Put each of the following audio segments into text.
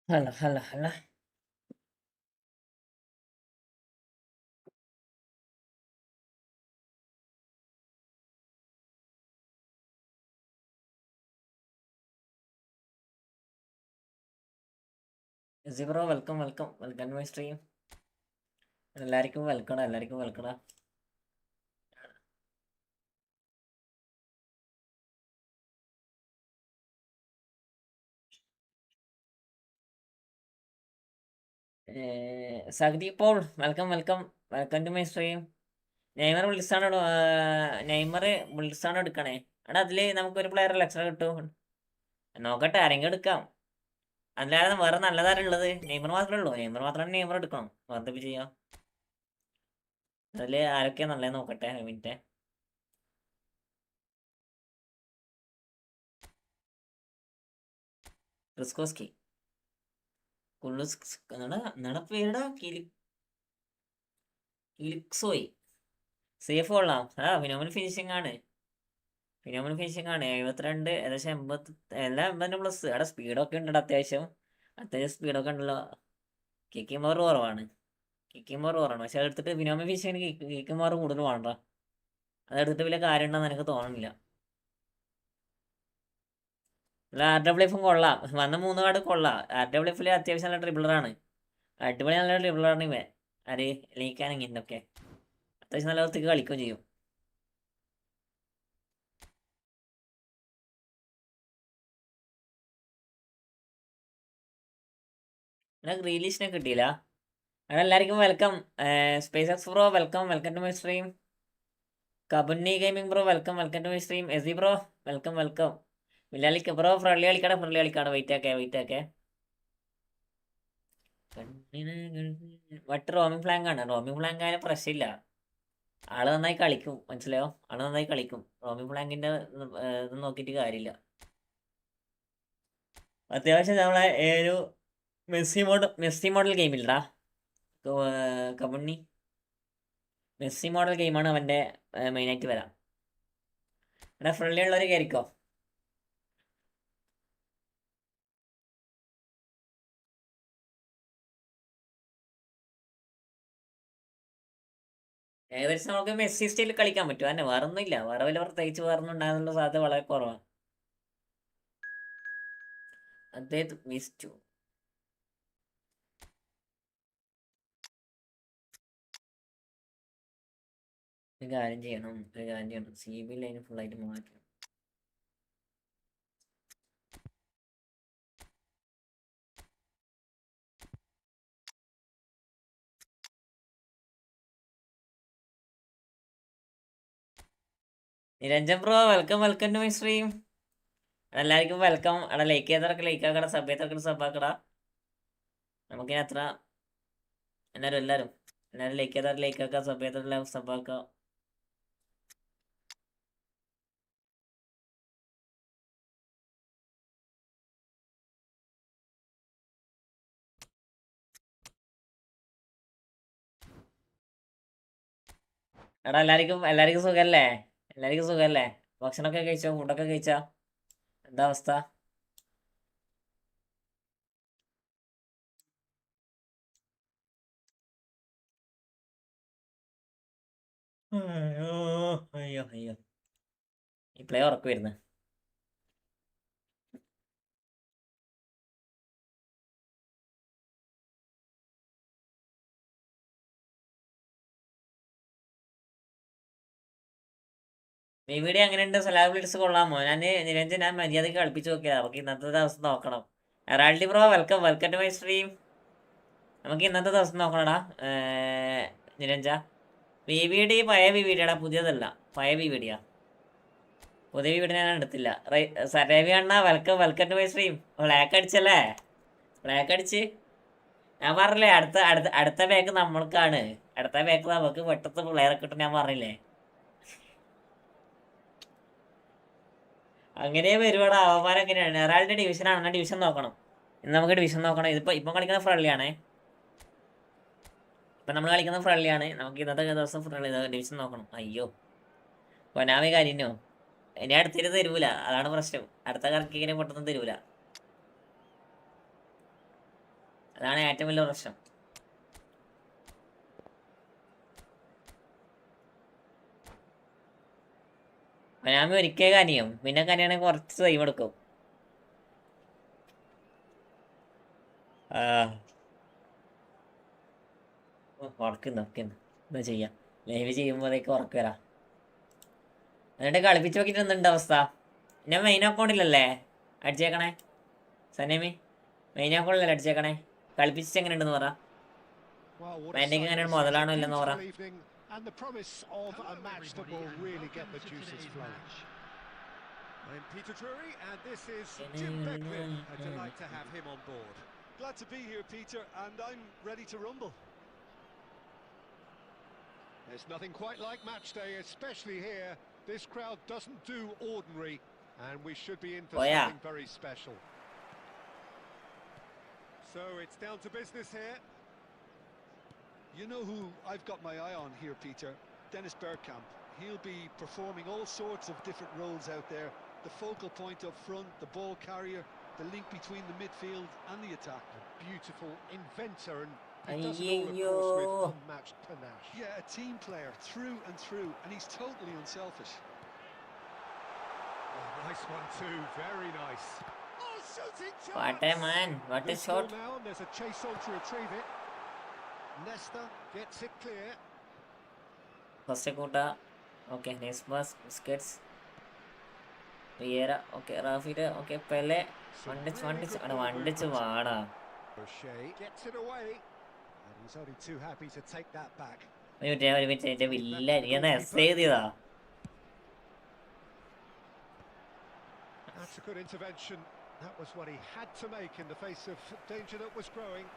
هلا هلا هلا. G bro welcome welcome welcome to my stream. എല്ലാവർക്കും വെൽക്കടാ, എല്ലാവർക്കും വെൽക്കടാ. സഗ്ദി പോൾ welcome welcome welcome to my stream. Neymar വിളിച്ചാണോ? നെയ്മർ വിളിച്ചാണോ എടുക്കണേ? എടാ അതില് നമുക്കൊരു പ്ലെയർ എക്സ്ട്രാ കിട്ടും. നോക്കട്ടെ, ആരെങ്കിലും എടുക്കാം. അല്ലാതെ വേറെ നല്ലതാരുള്ളത്? നെയ്മർ മാത്രമേ ഉള്ളൂ. നെയ്മർ മാത്രമാണ്. നെയ്മർ എടുക്കണം. വർദ്ധിപ്പ് ചെയ്യാം. അതില് ആരൊക്കെയാ നല്ലത് നോക്കട്ടെ. ഒരു മിനിറ്റ്. ക്രിസ്കോസ്കി, കുള്ളുസ്, എന്നാടാ പേരുടാ? കിലിക്സോയ്. സേഫ് കൊള്ളാം. ഫിനോമിനൽ ഫിനിഷിംഗ് ആണ്. 72, ഏകദേശം 80, എല്ലാം 80 പ്ലസ്. അവിടെ സ്പീഡൊക്കെ ഉണ്ട്. അത്യാവശ്യം സ്പീഡൊക്കെ ഉണ്ടല്ലോ. കിക്കിംഗ് പവർ കുറവാണ്. പക്ഷെ അതെടുത്തിട്ട് ഫിനോമിനൽ ഫിനിഷിംഗ് കിക്കിംഗ് പവർ കൂടുതൽ വേണ്ട. അതെടുത്തിട്ട് വലിയ കാര്യം ഉണ്ടെന്ന് എനിക്ക് തോന്നുന്നില്ല. അല്ല, RWFും കൊള്ളാം. വന്ന 3 കാർഡ് കൊള്ളാം. RWFിൽ അത്യാവശ്യം നല്ല ട്രിബിളറാണ്. അടിപൊളി നല്ല ട്രിബിളറാണ് ഇവൻ. ആര് ലീക്കാനെങ്കിലൊക്കെ അത്യാവശ്യം നല്ല വൃത്തിക്ക് കളിക്കുകയും ചെയ്യും. പിന്നെ ഗ്രീലിഷിനെ കിട്ടിയില്ല. അവിടെ എല്ലാവർക്കും welcome. Space X bro welcome to my stream. കബുന്നി gaming bro welcome to my stream. AC bro welcome. വില്ലാലിക്ക് ബ്രോ ഫ്രണ്ട്ലി കളിക്കാടെ. വെയിറ്റ് ആക്കെ. ബട്ട് റോമിംഗ് ഫ്ലാങ്ക് ആണ്. റോമിംഗ് ഫ്ലാങ്ക് ആയാലും പ്രശ്നമില്ല. ആള് നന്നായി കളിക്കും, മനസ്സിലായോ? റോമിംഗ് ഫ്ലാങ്കിന്റെ ഇത് നോക്കിയിട്ട് കാര്യമില്ല. അത്യാവശ്യം നമ്മളെ ഒരു മെസ്സി മോഡൽ ഗെയിമില്ലടാ കബുണ്ണി. മെസ്സി മോഡൽ ഗെയിമാണ് അവന്റെ മെയിനായിട്ട് വരാം. ഇവിടെ ഫ്രണ്ട്ലി ഉള്ളവർ കയറിക്കോ. ഏകദേശം നമുക്ക് മെസ്സി സ്റ്റൈലിൽ കളിക്കാൻ പറ്റും. തന്നെ വേറൊന്നും ഇല്ല. വേറെ വല്ല പ്രത്യേകിച്ച് വേറൊന്നും ഉണ്ടാകാനുള്ള സാധ്യത വളരെ കുറവാണ്. അദ്ദേഹത്തെ മിസ്റ്റു ഒരു കാര്യം ചെയ്യണം. CB ലൈന് ഫുള്ളായിട്ട് മാറ്റണം. Niranjan bro welcome to my stream. എല്ലാവർക്കും വെൽക്കം. അവിടെ ലൈക്ക് ചെയ്തവർക്ക് ലൈക്ക് ആക്കട, സബ് ചെയ്തവർക്ക് സബ് ആക്കടാ. നമുക്കിനി അത്ര എല്ലാവരും ലൈക്ക് ചെയ്തവർ ലൈക്ക് ആക്കാം, സബ് ചെയ്തവരെല്ലാം സബ് ആക്കാം. എടാ എല്ലാവർക്കും സുഖല്ലേ? ഭക്ഷണമൊക്കെ കഴിച്ചോ? ഫുഡൊക്കെ കഴിച്ചാ? എന്താ അവസ്ഥ? അയ്യോ ഈ പ്ലേ ഉറക്കം വരുന്നു. വീഡിയോ എങ്ങനെയുണ്ട്? സെലബ്രിറ്റീസ് കൊള്ളാമോ? ഞാൻ മര്യാദയ്ക്ക് കളിപ്പിച്ച് നോക്കിയതാ. നമുക്ക് ഇന്നത്തെ ദിവസം നോക്കണം. റാൾഡി bro welcome to my stream. നമുക്ക് ഇന്നത്തെ ദിവസം നോക്കണടാ. നിരഞ്ജ VVD പഴയ VVDയാടാ, പുതിയതല്ല. പഴയ VVDയാ. പുതിയ VVD ഞാൻ എടുത്തില്ല. സരവി അണ്ണ welcome to my stream. Black അടിച്ചല്ലേ? ബ്ലാക്ക് അടിച്ച് ഞാൻ പറഞ്ഞില്ലേ, അടുത്ത ബാക്ക് നമ്മൾക്കാണ്. അടുത്ത ബാക്ക് നമുക്ക് പെട്ടെന്ന് പ്ലെയറെ കിട്ടും. ഞാൻ പറഞ്ഞില്ലേ, അങ്ങനെ വരുവാടാ. അവന്മാരെ എങ്ങനെയാണ്? ഒരാളുടെ ഡിവിഷനാണ്. ഡിവിഷൻ നോക്കണം. ഇന്ന് നമുക്ക് ഡിവിഷൻ നോക്കണം. ഇപ്പം കളിക്കുന്ന ഫ്രണ്ട്ലിയാണ്. നമ്മൾ കളിക്കുന്ന ഫ്രണ്ട്ലിയാണ്. നമുക്ക് ഇന്നത്തെ ദിവസം ഡിവിഷൻ നോക്കണം. അയ്യോ പൊനാമി കാര്യനോ? ഇനി അടുത്തിട്ട് തരൂല, അതാണ് പ്രശ്നം. അടുത്ത കറക്കിങ്ങനെ പെട്ടെന്ന് തരൂല. അതാണ് ഏറ്റവും വലിയ പ്രശ്നം. ഞാൻ ഒരിക്കൽ കനിയും, പിന്നെ കനിയാണെങ്കിൽ കുറച്ച് ടൈം എടുക്കും. ഉറക്കുന്നു എന്താ ചെയ്യാം, ലൈവ് ചെയ്യുമ്പോഴേക്ക് ഉറക്ക വരാം. എന്നിട്ട് കളിപ്പിച്ച് നോക്കിയിട്ട് എന്തുണ്ട് അവസ്ഥ? ഞാൻ മെയിൻ അക്കൗണ്ടിലല്ലേ അടിച്ചേക്കണേ സനേമി? മെയിൻ അക്കൗണ്ടിലല്ലേ അടിച്ചേക്കണേ? കളിപ്പിച്ചിട്ട് എങ്ങനെ ഉണ്ടെന്ന് പറ. എൻ്റെക്ക് എങ്ങനെയാണ്, മുതലാണോ ഇല്ലെന്ന് പറ. And the promise of a match that will really get the juices flowing. I'm Peter Drury, and this is Jim Beckwith. A delight to have him on board. Glad to be here, Peter, and I'm ready to rumble. There's nothing quite like match day, especially here. This crowd doesn't do ordinary, and we should be in for something very special. So it's down to business here. You know who I've got my eye on here, Peter? Dennis Bergkamp. He'll be performing all sorts of different roles out there. The focal point up front, the ball carrier, the link between the midfield and the attack. A beautiful inventor, and he does it all, of course, with unmatched panache. Yeah, a team player through and through, and he's totally unselfish. Oh, nice one too, very nice. Oh, shooting chance! What a man, what a shot. Now, and there's a chase on to retrieve it. Leicester gets it clear. First കൂട്ട. Okay, നെസ്ബസ്, biscuits, Vieira, okay, റാഫിഡ്, okay, Pele, വണ്ടിച്ച് വാടാ. ഒരു minute Villa S എഴുതിയതാ. That's a good intervention. That was what he had to make in the face of danger that was growing.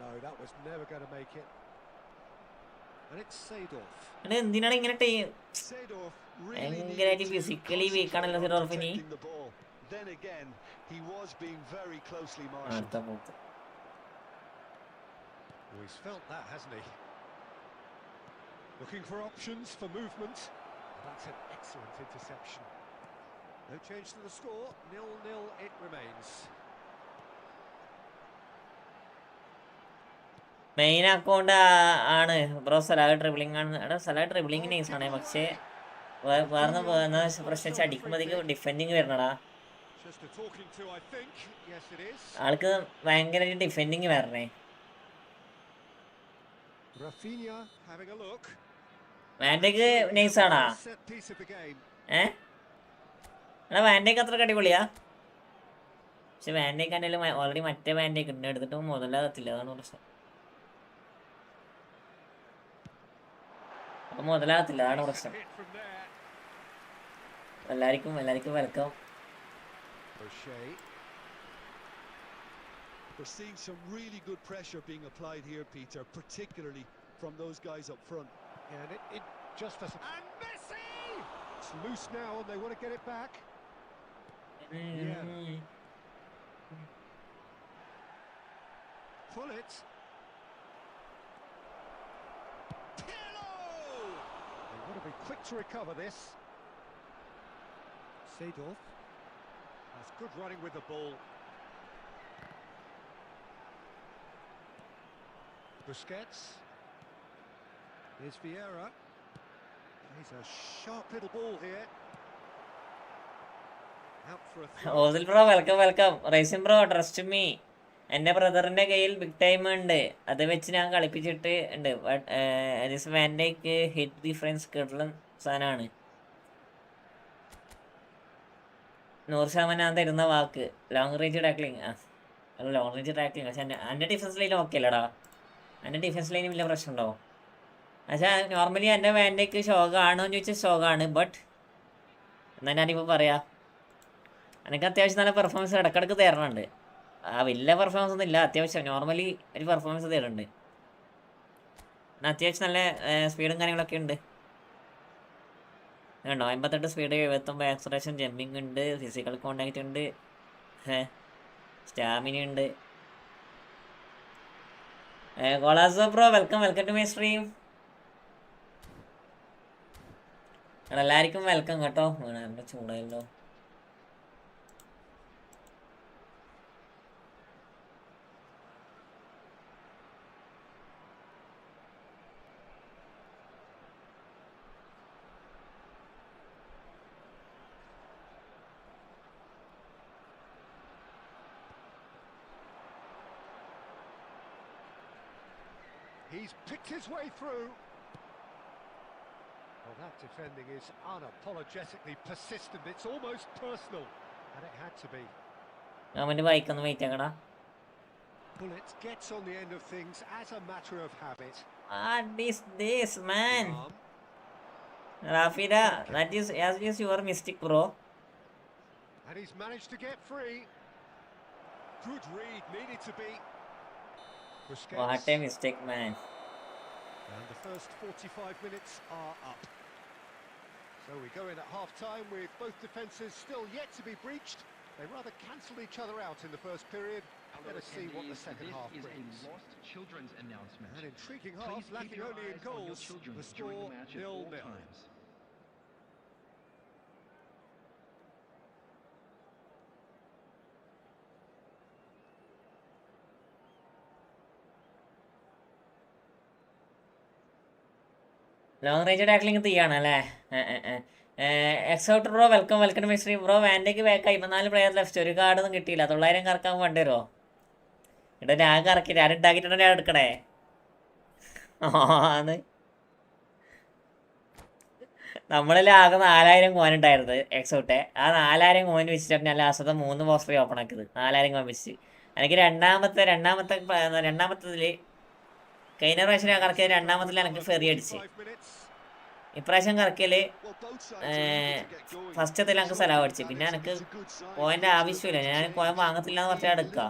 No, that was never going to make it. And it's Seedorf. എന്തിനാണ് ഇങ്ങനെ ഭയങ്കരമായിട്ട് physically week ആണല്ലോ സെഡോർഫിനി. Then again, he was being very closely marshaled. He's felt that, hasn't he? Looking for options for movement. That's an excellent interception. No change to the score. 0-0 it remains. Main account ആണ് bro. Salad dribbling ആണ്. Salad dribbling nice ആണ്, പക്ഷേ വേറെ പ്രശ്നം വെച്ചാൽ അടിക്കുമ്പോഴത്തേക്ക് defending വരണടാ. ആൾക്ക് ഭയങ്കര defending വരണേ. വാൻഡേക്ക് നൈസ് ആണാ? എടാ വാൻഡേക്ക് അത്ര അടിപൊളിയാ, പക്ഷെ വാൻഡേക്ക് ആണെങ്കിലും ഓൾറെഡി മറ്റേ വാൻഡേക്ക് ഉണ്ട്, എടുത്തിട്ട് മുതലാകത്തില്ല, അതാണ് പ്രശ്നം. മുതലാകത്തില്ല, അതാണ് പ്രശ്നം. എല്ലാവർക്കും welcome. We're seeing some really good pressure being applied here, Peter, particularly from those guys up front. And it just doesn't. And Messi! It's loose now, and they want to get it back. Yeah. Pull it. They want to be quick to recover this. Seedorf has good running with the ball. Busquets. Here's Vieira. He's a sharp little ball here. Out for a throw. Ozil bro welcome. റൈസിൻ bro trust me, എൻ്റെ ബ്രദറിൻ്റെ കയ്യിൽ big time ഉണ്ട്, അത് വെച്ച് ഞാൻ കളിപ്പിച്ചിട്ട് ഉണ്ട്. This van Dijk hit difference കിട്ടുന്ന സാധനമാണ്. 100% ഞാൻ തരുന്ന വാക്ക്. Long range tackling, long range tackling. പക്ഷെ എൻ്റെ ഡിഫൻസ് ലൈൻ ഓക്കെ അല്ലടാ, എൻ്റെ ഡിഫൻസ് ലൈന് വലിയ പ്രശ്നമുണ്ടോ? പക്ഷേ നോർമലി എൻ്റെ വാൻഡേക്ക് ഷോകാണോ എന്ന് ചോദിച്ചാൽ ഷോകാണ്. ബട്ട് എന്നാൽ ഞാനിപ്പോൾ പറയാം, എനിക്ക് അത്യാവശ്യം നല്ല പെർഫോമൻസ് ഇടക്കിടക്ക് തരണുണ്ട്. വലിയ പെർഫോമൻസ് ഒന്നും ഇല്ല, അത്യാവശ്യം നോർമലി ഒരു പെർഫോമൻസ് തരുന്നുണ്ട്. പിന്നെ അത്യാവശ്യം നല്ല സ്പീഡും കാര്യങ്ങളൊക്കെ ഉണ്ട്. ഉണ്ടോ 58 സ്പീഡ്, 79 ആക്സലറേഷൻ, ജമ്പിങ് ഉണ്ട്, ഫിസിക്കൽ കോണ്ടാക്റ്റ് ഉണ്ട്, സ്റ്റാമിന ഉണ്ട്. ഗോളാസോ bro welcome to my stream. എല്ലാവർക്കും വെൽക്കം കേട്ടോ. നല്ല ചൂടായല്ലോ. He's picked his way through. Well, that defending is unapologetically persistent. It's almost personal, and it had to be. അവൻ്റെ ബൈക്കൊന്ന് wait ആക്കടാ. Bullet gets on the end of things as a matter of habit. This man. Rafida, that is your mistake, bro. And he's managed to get free. Good read, needed to be. Busquets. What a mistake, man. And the first 45 minutes are up. So we go in at half-time with both defences still yet to be breached. They rather cancelled each other out in the first period. Let us see what the second half brings. A lost children's announcement. An intriguing half, lacking only in goals. The score 0-0. Long range tackling തീയാണ് അല്ലേ? എക്സോട്ട് bro welcome to my stream bro. Van Dijk back 54 player left. ഒരു കാർഡൊന്നും കിട്ടിയില്ല. 900 കറക്കാൻ വേണ്ടി വരുമോ? ഇവിടെ ഞാൻ കറക്കി, ഞാൻ ഉണ്ടാക്കിയിട്ടുണ്ടെ ഞാൻ എടുക്കണേ. ആന്ന് നമ്മളിലാകെ 4000 കോയിൻ ഉണ്ടായിരുന്നത് എക്സോട്ടെ. ആ 4000 കോയിൻ വെച്ചിട്ട് ഞാൻ ലാസ്റ്റത്തെ 3 പോസ്റ്റർ ഓപ്പൺ ആക്കിയത്. 4000 കോയിൻ വെച്ച് എനിക്ക് രണ്ടാമത്തതിൽ കഴിഞ്ഞ പ്രാവശ്യം ഞാൻ കറക്കിയത് രണ്ടാമത്തിൽ എനിക്ക് ഫെറി അടിച്ച്. ഇപ്രാവശ്യം കറക്കിയാൽ ഫസ്റ്റത്തിൽ എനിക്ക് സലാവ് അടിച്ച്. പിന്നെ എനിക്ക് കോയിൻ്റെ ആവശ്യമില്ല, ഞാൻ കോയിൻ വാങ്ങത്തില്ല എന്ന് പറഞ്ഞാൽ എടുക്കുക.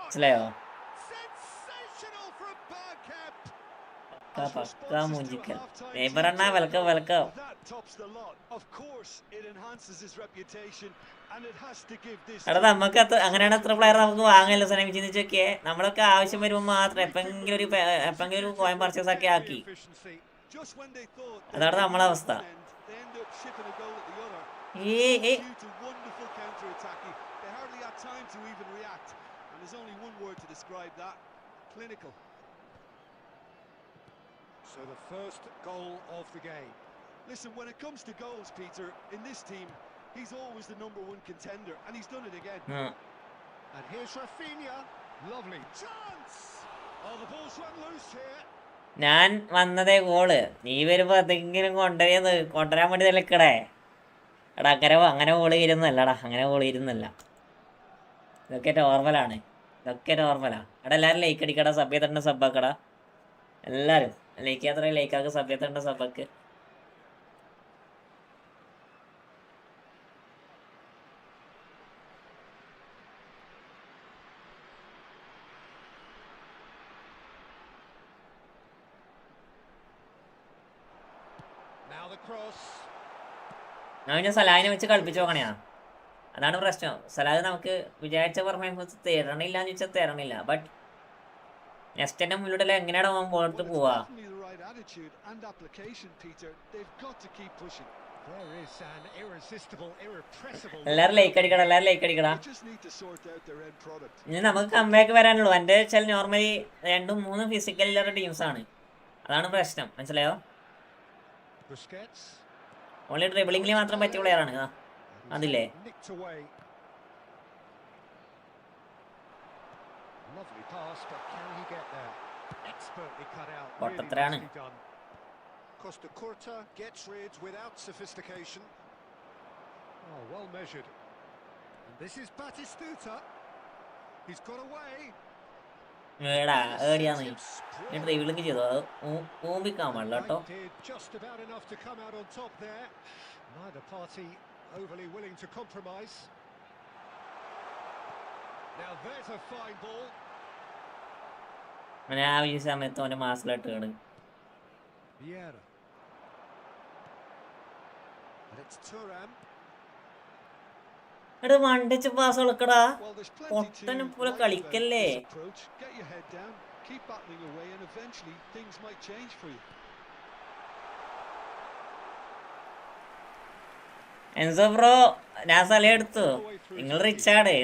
മനസ്സിലായോ? പക്ക മൂഞ്ചിക്കൽ. നെയ്ബറണ്ണ വെൽക്കം. എടാ നമുക്ക് അങ്ങനെയാണ് എത്ര പ്ലെയർ നമുക്ക് വാങ്ങല്ലോ സാധനം ചിന്തിച്ച് നോക്കിയേ. നമ്മളൊക്കെ ആവശ്യം വരുമ്പോൾ മാത്രം എപ്പെങ്കിലും ഒരു കോയിൻ പർച്ചേസ് ആക്കി. അതാണ് നമ്മളെ അവസ്ഥ. So the first goal of the game. Listen, when it comes to goals, Peter, in this team, he's always the number one contender, and he's done it again. And here's Rafinha. Lovely chance. Oh, the ball's run loose here. ഞാൻ വന്നതേ goal, നീ വരുമ്പോ എന്തെങ്കിലും കൊണ്ടുവരാൻ വേണ്ടി നിൽക്കടേ. എടാ അങ്ങനെ goal ഇരുന്നല്ലടാ, അങ്ങനെ ഗോള് ഇരുന്നല്ല. ഇതൊക്കെ നോർമലാണ്. എടാ എല്ലാവരും ലൈക്ക് അടിക്കടാ, സഭ്യത്തണ്ട സബ്ബാക്കടാ. എല്ലാവരും ലൈക്ക് ചെയ്യാത്ര ലൈക്കാക്ക്, സഭ്യത്തണ്ട സബ്ബക്ക്. ഞാൻ പിന്നെ സലാഹിനെ വെച്ച് കളിപ്പിച്ച് നോക്കണയാ. അതാണ് പ്രശ്നം. സലാഹ് നമുക്ക് വിചാരിച്ച പെർഫോമൻസ് തരണില്ലാന്ന് വെച്ചാൽ തരണില്ല. ബട്ട് നെക്സ്റ്റ് എൻ്റെ മുന്നിലൂടെ എങ്ങനെയാണ് അവൻ പോയിട്ട് പോവാ. എല്ലാവരും ലൈക്ക് അടിക്കടാ. ഇനി നമുക്ക് കംബാക്ക് വരാനുള്ളൂ. എൻ്റെ വെച്ചാൽ നോർമലി 2-3 ഫിസിക്കലിലുള്ള ടീംസാണ്. അതാണ് പ്രശ്നം, മനസ്സിലായോ? ഓൺലി ഡ്രിബിളിംഗിൽ മാത്രം പറ്റിയ പ്ലെയറാണ്. അതില്ലേ പൊട്ടത്തരാണ്. ഏടിയാന്ന് ഡ്രൈവിളിങ് ചെയ്തോ? അത് ഊമ്പിക്കാൻ പാടില്ല കേട്ടോ. Neither party overly willing to compromise. Now there's a fine ball. ഞാൻ ആ ഈ സമയത്ത് അവൻ്റെ മാസിലിട്ട് കളി. എടാ വണ്ടിച്ച് പാസ് കളിക്കടാ, പൊട്ടനെ പോലെ കളിക്കല്ലേ. എൻസോ ബ്രോ, ഞാൻ സ്ഥലം എടുത്തു. നിങ്ങൾ റിച്ചാണ്,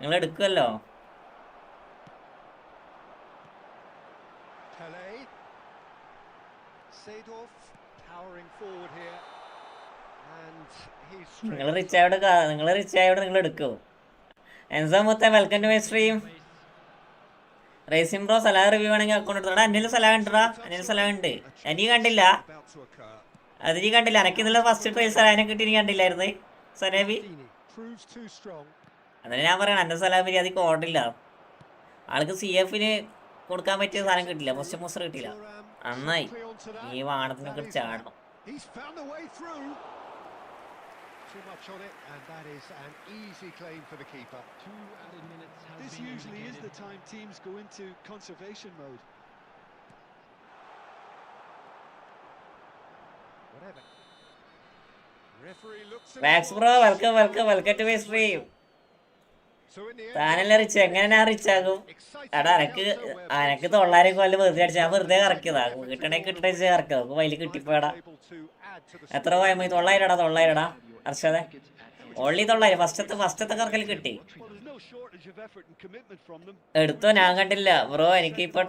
നിങ്ങൾ എടുക്കുമല്ലോ. And he's നിങ്ങൾ straight റിച്ച് inside. ആയോടെ നിങ്ങൾ റിച്ച് ആയോടെ നിങ്ങൾ എടുക്കൂ. എൻസോ മുത്ത welcome to my stream. Racing bro Salah review ആണെങ്കിൽ അക്കൗണ്ട് എടുത്തോടാ. എൻ്റെ സലാ ഉണ്ടടാ, എൻ്റെ സലാ ഉണ്ട്. A എനിക്ക് change കണ്ടില്ല, about to occur. അത് നീ കണ്ടില്ല. എനിക്ക് ഇന്നലെ ഫസ്റ്റ് ട്രൈ സലാനെ കിട്ടി, നീ കണ്ടില്ലായിരുന്നു സനേബി. Dini proves too strong. അതിന് ഞാൻ പറയണം, എൻ്റെ സലാ മര്യാദക്ക് ഓടില്ല. ആൾക്ക് സി എഫിന് കൊടുക്കാൻ പറ്റിയ സാധനം കിട്ടില്ല, ഫസ്റ്റ് മോസ്റ്റർ കിട്ടില്ല. Thuram നന്നായി, quickly onto that. ഈ വാണത്തിനൊക്കെ That is ചാടണം. He's found a way through. Too much on it, and that is an easy claim for the keeper. 2 added minutes have This been usually is indicated. the time teams go into conservation mode. Whatever. Referee looks at Max bro welcome welcome welcome to my stream. So in the end, താനല്ല rich, എങ്ങനെ ഞാൻ rich ആകും? exciting എടാ അനക്ക് 900 കൊല്ലം വെറുതെ അടിച്ചാൽ ഞാൻ വെറുതെ കറക്കിയതാ. കിട്ടണേ കിട്ടണേ കറക്കുക, നമുക്ക് വൈലി കിട്ടിപ്പോയടാ. able to add to the എത്ര പോയമ്മ? 900 900 അർഷദേ, ഓൺലി 900. ഫസ്റ്റത്തെ കറക്കൽ കിട്ടി. Well, there's no shortage of effort and commitment from them. എടുത്തോ, ഞാൻ കണ്ടില്ല ബ്രോ. എനിക്കിപ്പോ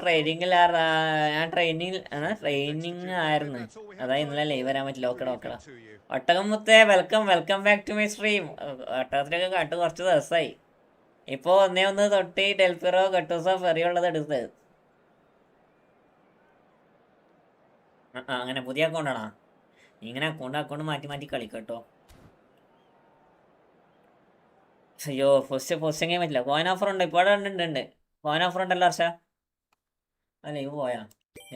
ഞാൻ ട്രെയിനിങ് ആയിരുന്നു, അതാ ഇന്നലെ ലൈവ് വരാൻ പറ്റില്ല. ഓക്കെടാ. To you. ഒട്ടകം മുത്തേ welcome welcome back to my stream. ഒട്ടകത്തിനൊക്കെ കണ്ടു കുറച്ച് ദിവസമായി. ഇപ്പൊ ഒന്ന് തൊട്ട് ഡെൽപിറോ ഗട്ടൂസോ ഫെറി ഉള്ളത് എടുത്തത്. അങ്ങനെ പുതിയ അക്കൗണ്ടാണോ? ഇങ്ങനെ അക്കൗണ്ട് മാറ്റി മാറ്റി കളിക്കട്ടോ. അയ്യോ പോസ്റ്റിങ്ങേ പറ്റില്ല. കോയിൻ ഓഫർ ഉണ്ട് ഇപ്പോൾ. ഉണ്ട് കോയിൻ ഓഫർ ഉണ്ടല്ലോ ഹർഷ. അല്ല ഇവ പോയാ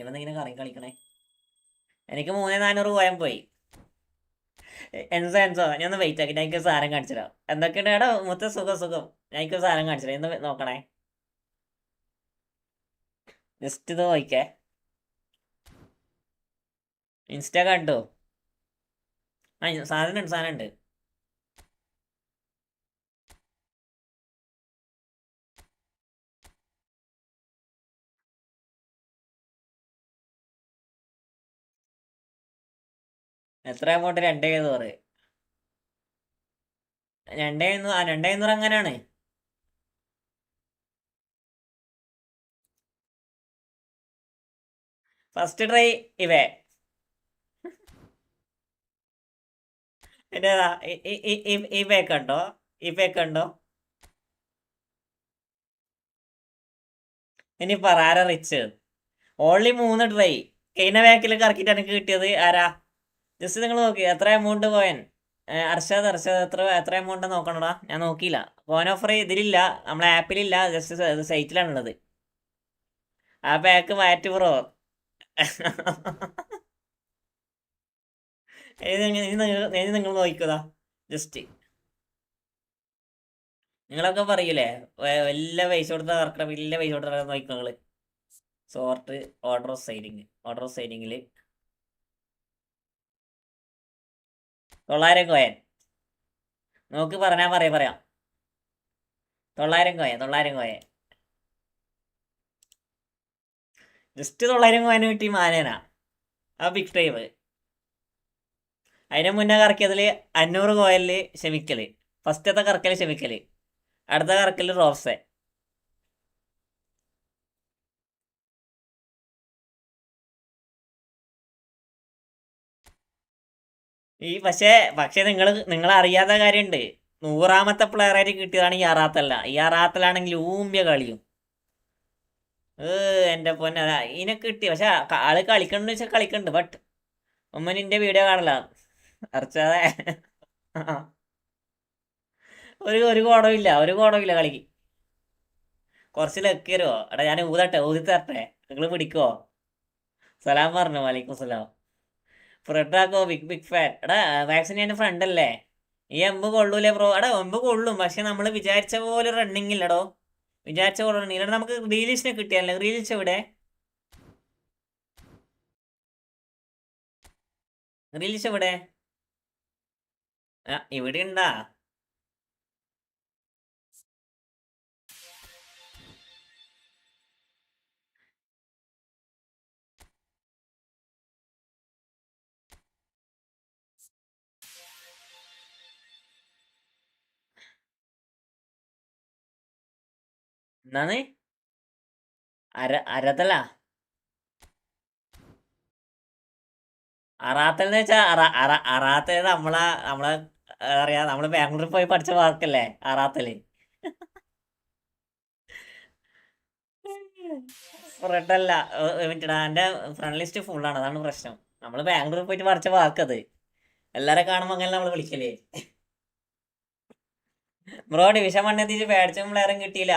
ഇവന്നിങ്ങനെ കളിക്കണേ. എനിക്ക് 3400 കോയിൻ പോയി. എൻസോ ഞാൻ ഒന്ന് വെയിറ്റ് ആക്കി, ഞാൻ എനിക്ക് സാധനം കാണിച്ചുതരാം. എന്തൊക്കെയുണ്ട് എടാ മൊത്തം സുഖം. ഞാൻ എനിക്ക് സാധനം കാണിച്ചുതരാം, ഇന്ന് നോക്കണേ. ജസ്റ്റ് ഇത് നോക്കിക്കേ. ഇൻസ്റ്റാ കണ്ടു. സാധനം ഉണ്ട്. എത്ര എമൗണ്ട്? 2700. 2700 അങ്ങനെയാണ്. ഫസ്റ്റ് ട്രൈ ഇവേ. പിന്നെ ഈ പേക്കുണ്ടോ? ഇനി പറ ആരാ റിച്ച്? Only 3 try. കഴിഞ്ഞ ബാക്കിൽ കറക്കിയിട്ട് എനിക്ക് കിട്ടിയത് ആരാ? ജസ്റ്റ് നിങ്ങൾ നോക്കി എത്ര എമൗണ്ട് കോയിൻ. അർഷദ് എത്ര എമൗണ്ട് നോക്കണടാ, ഞാൻ നോക്കിയില്ല. കോയിൻ ഓഫർ ഇതിലില്ല, നമ്മളെ ആപ്പിലില്ല, ജസ്റ്റ് സൈറ്റിലാണുള്ളത്. ആ പാക്ക് മാറ്റ് ബ്രോ. നിങ്ങൾ നോക്കിക്കോതാ. ജസ്റ്റ് നിങ്ങളൊക്കെ പറയൂലേ വലിയ പൈസ കൊടുത്ത കറക്കണം, വലിയ പൈസ കൊടുത്ത നോക്കിക്കോ നിങ്ങള്. സോർട്ട് ഓർഡർ ഓഫ് സൈഡിങ്ങിൽ 900 കോയൻ നോക്ക്. പറയാം 900 കോയൻ ജസ്റ്റ് 900 കോയന് കിട്ടി മാനേന. ആ ബിഗ് ടൈം. അതിന് മുന്നേ കറക്കിയതിൽ 500 കോയലിൽ ക്ഷമിക്കല്. ഫസ്റ്റത്തെ കറക്കൽ ക്ഷമിക്കല്, അടുത്ത കറക്കൽ റോപ്സെ. പക്ഷേ നിങ്ങൾ അറിയാത്ത കാര്യമുണ്ട്. 100ാമത്തെ പ്ലെയറായിട്ട് കിട്ടിയതാണ് ഈ അറാത്തല്ല. ഈ അറാത്തലാണെങ്കിൽ ഊമ്പിയ കളിയും. എൻ്റെ പൊന്നെ ഇതിനെ കിട്ടി. പക്ഷെ ആള് കളിക്കണമെന്ന് വെച്ചാൽ കളിക്കണ്ട്. But ഉമ്മനിൻ്റെ video കാണല അർച്ചാതെ. ഒരു കോടമില്ല കളിക്ക്. കുറച്ച് ലക്ക് തരുമോ? എടാ ഞാൻ ഊതി തരട്ടെ, നിങ്ങൾ പിടിക്കുമോ? സലാം പറഞ്ഞു. വലൈക്കും സലാം. ഫ്രെഡാക്കോ ബിഗ് ഫാൻ. എടാ വാക്സിൻ എൻ്റെ ഫ്രണ്ട് അല്ലേ? ഈ എമ്പ് കൊള്ളൂലേ ബ്രോ? എടാ എമ്പ് കൊള്ളും, പക്ഷെ നമ്മൾ വിചാരിച്ച പോലെ റണ്ണിങ് ഇല്ലടോ. വിചാരിച്ച പോലെ റണ്ണിങ് ഇല്ല. നമുക്ക് റീലിഷിനെ കിട്ടിയല്ലേ? റീലിഷ് എവിടെ? ഇവിടെ ഉണ്ടാ? എന്താണ് അരതല? അറാത്തൽ എന്ന് വെച്ചാൽ അറാത്തൽ നമ്മളെ അറിയാ നമ്മള് ബാംഗ്ലൂരിൽ പോയി പഠിച്ച വാക്കല്ലേ അറാത്തല്. റെഡ് അല്ല. മിനിറ്റടാ, എന്റെ ഫ്രണ്ട് ലിസ്റ്റ് ഫുള്ളാണ്, അതാണ് പ്രശ്നം. നമ്മള് ബാംഗ്ലൂരിൽ പോയിട്ട് പഠിച്ച വാക്കത്. എല്ലാരെ കാണുമ്പോ അങ്ങനെ നമ്മള് വിളിക്കലേ. ബ്രോ ഡിവിഷൻ 1 എത്തിച്ച് പേടിച്ചും പ്ലെയറും കിട്ടിയില്ല.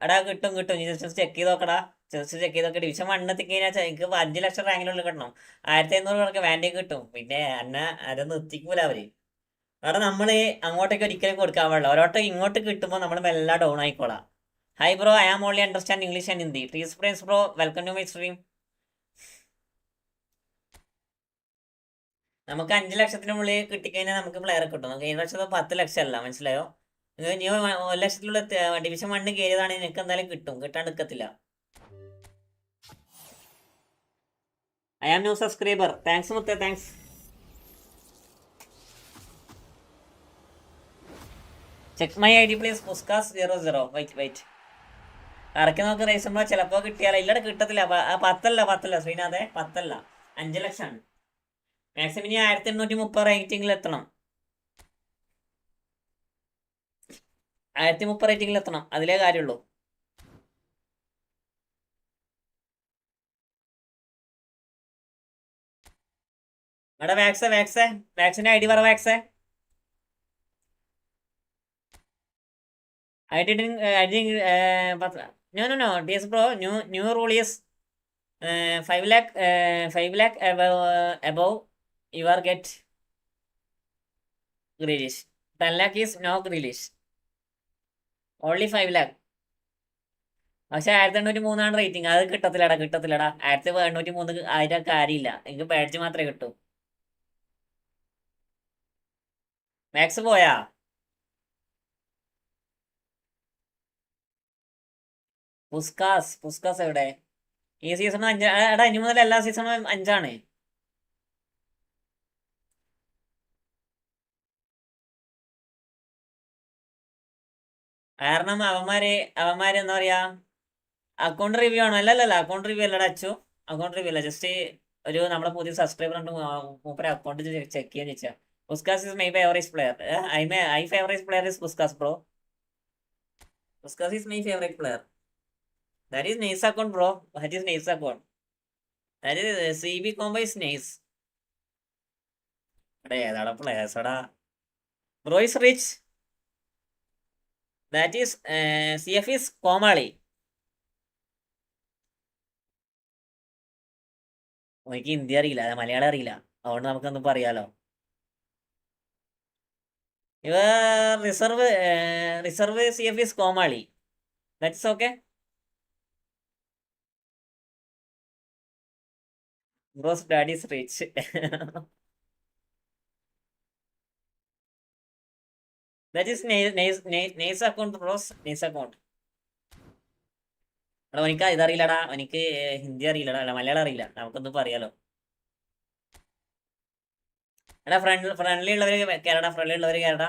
എടാ കിട്ടും കിട്ടും, നീ ജസ്റ്റ് ചെക്ക് ചെയ്ത് നോക്കടാ. ജസ്റ്റ് ചെക്ക് ചെയ്ത് നോക്കി. ഡിവിഷൻ 1 എത്തിക്കഴിഞ്ഞാൽ എനിക്ക് 5 ലക്ഷം റാങ്കിനുള്ളിൽ കിട്ടണം. 1500 കണക്ക് വാൻഡേക്ക് കിട്ടും. പിന്നെ എന്നെ അതൊന്നും എത്തിക്കൂല അവര്. കാരണം നമ്മള് അങ്ങോട്ടേക്ക് ഒരിക്കലും കൊടുക്കാൻ പാടില്ല. ഒരോട്ടം ഇങ്ങോട്ട് കിട്ടുമ്പോൾ നമ്മൾ മെല്ലെ ഡൗൺ ആയിക്കോളാം. Hi bro, I am only understand English and Hindi. Please friends bro, welcome to my stream. നമുക്ക് 5 ലക്ഷത്തിന് മുകളിൽ കിട്ടിക്കഴിഞ്ഞാൽ നമുക്ക് പ്ലെയറെ കിട്ടും. നമുക്ക് 7 ലക്ഷത്തോ 10 ലക്ഷം അല്ല, മനസ്സിലായോ? നീ 1 ലക്ഷത്തിലുള്ള ഡിവിഷൻ 1 കയറിയതാണെങ്കിൽ നിനക്ക് എന്തായാലും കിട്ടും, കിട്ടാണ്ട് നിൽക്കത്തില്ല. I am new subscriber. Thanks മുത്തേ, thanks. Check my ID please. Puskas 00. Wait ഇറക്കി നോക്ക് റേസുമ്പോ ചിലപ്പോ കിട്ടിയാലോ. ഇല്ലടെ കിട്ടത്തില്ല. 10 ശ്രീനാഥേ, 10 5 ലക്ഷമാണ് മാക്സിമം. ഇനി 1830 റേറ്റിംഗിൽ എത്തണം. 1030 റേറ്റിംഗിൽ എത്തണം, അതിലേ കാര്യമുള്ളൂ. എടാ വാക്സിന്റെ ID പറ. I didn't no DS bro, new rule is 5 lakh 5 lakh above you are get Grealish. 10 lakh is no Grealish, only 5 lakh. പക്ഷെ 1803 റേറ്റിംഗ്. അത് കിട്ടത്തില്ലടാ. 1803 ആയിരം കാര്യമില്ല. എനിക്ക് ബാഡ്ജ് മാത്രമേ കിട്ടൂ. മാക്സ് പോയാ? പുസ്കാസ് എവിടെ? ഈ സീസൺ 5. എടാ ഇനി മുതൽ എല്ലാ സീസണും 5ആണ്. കാരണം അവന്മാര് എന്താ പറയാ, അക്കൗണ്ട് റിവ്യൂ ആണോ? അല്ലല്ല, അക്കൗണ്ട് റിവ്യൂ അല്ലടാ അച്ചു. അക്കൗണ്ട് റിവ്യൂ അല്ല, ജസ്റ്റ് ഒരു നമ്മളെ പുതിയ സബ്സ്ക്രൈബർ ഉണ്ട്, മൂപ്പരെ അക്കൗണ്ട് ചെക്ക് ചെയ്യാൻ വെച്ചാ. Puskas is my favourite player. I favourite player is Puskas bro. Puskas is my favourite player. That is nice account bro. That is nice account. That is CB combo is nice. എടാ ഏതാടാ players എടാ? Bro is rich. That is CF is കോമാളി. എനിക്ക് ഹിന്ദി അറിയില്ല, മലയാളം അറിയില്ല, അതുകൊണ്ട് നമുക്കൊന്നും പറയാലോ. ഇവ റിസർവ് CF ഇസ് കോമാളി. That's okay. Bros daddy is rich. That is nice account bros, nice account. എടാ എനിക്ക് ഇതറിയില്ലടാ, എനിക്ക് ഹിന്ദി അറിയില്ലടാ, അല്ല മലയാളം അറിയില്ല, നമുക്കൊന്നും പറയാലോ. എടാ ഫ്രണ്ട്ലി ഉള്ളവര് കേരടാ.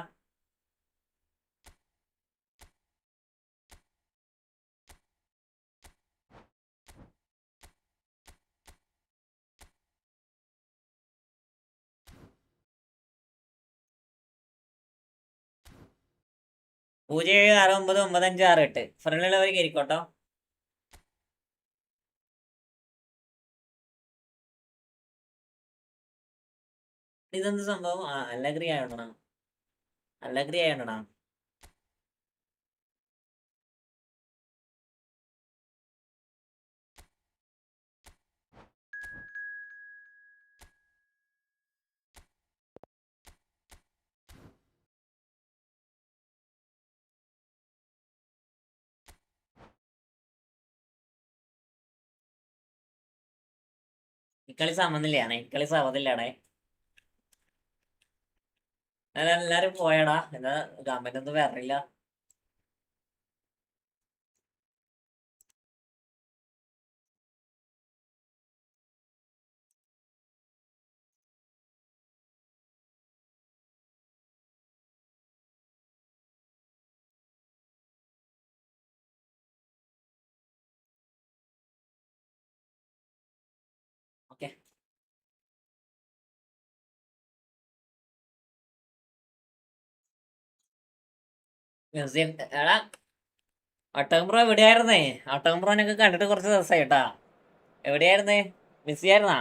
പൂജ്യം 7 6 9 9 5 6 8. ഫ്രണ്ട്ലി ഉള്ളവർ കയറിക്കോട്ടോ. ഇതെന്ത് സംഭവം? അല്ലഗ്രി ആയോണ്ടാ. ഇക്കളി സമനിലയാണ്, ഇക്കളി സമനിലാണേ. എല്ലാരും പോയടാ. എന്താ ഗവൺമെന്റ് ഒന്നും വരണില്ല. ഓക്കെ. മ്യൂസിയം എടാ ഒട്ടകംപ്രോ എവിടെയായിരുന്നേ? ഒട്ടകംപ്രോനൊക്കെ കണ്ടിട്ട് കുറച്ച് ദിവസമായി കേട്ടാ. എവിടെയായിരുന്നേ? ബിസി ആയിരുന്നാ?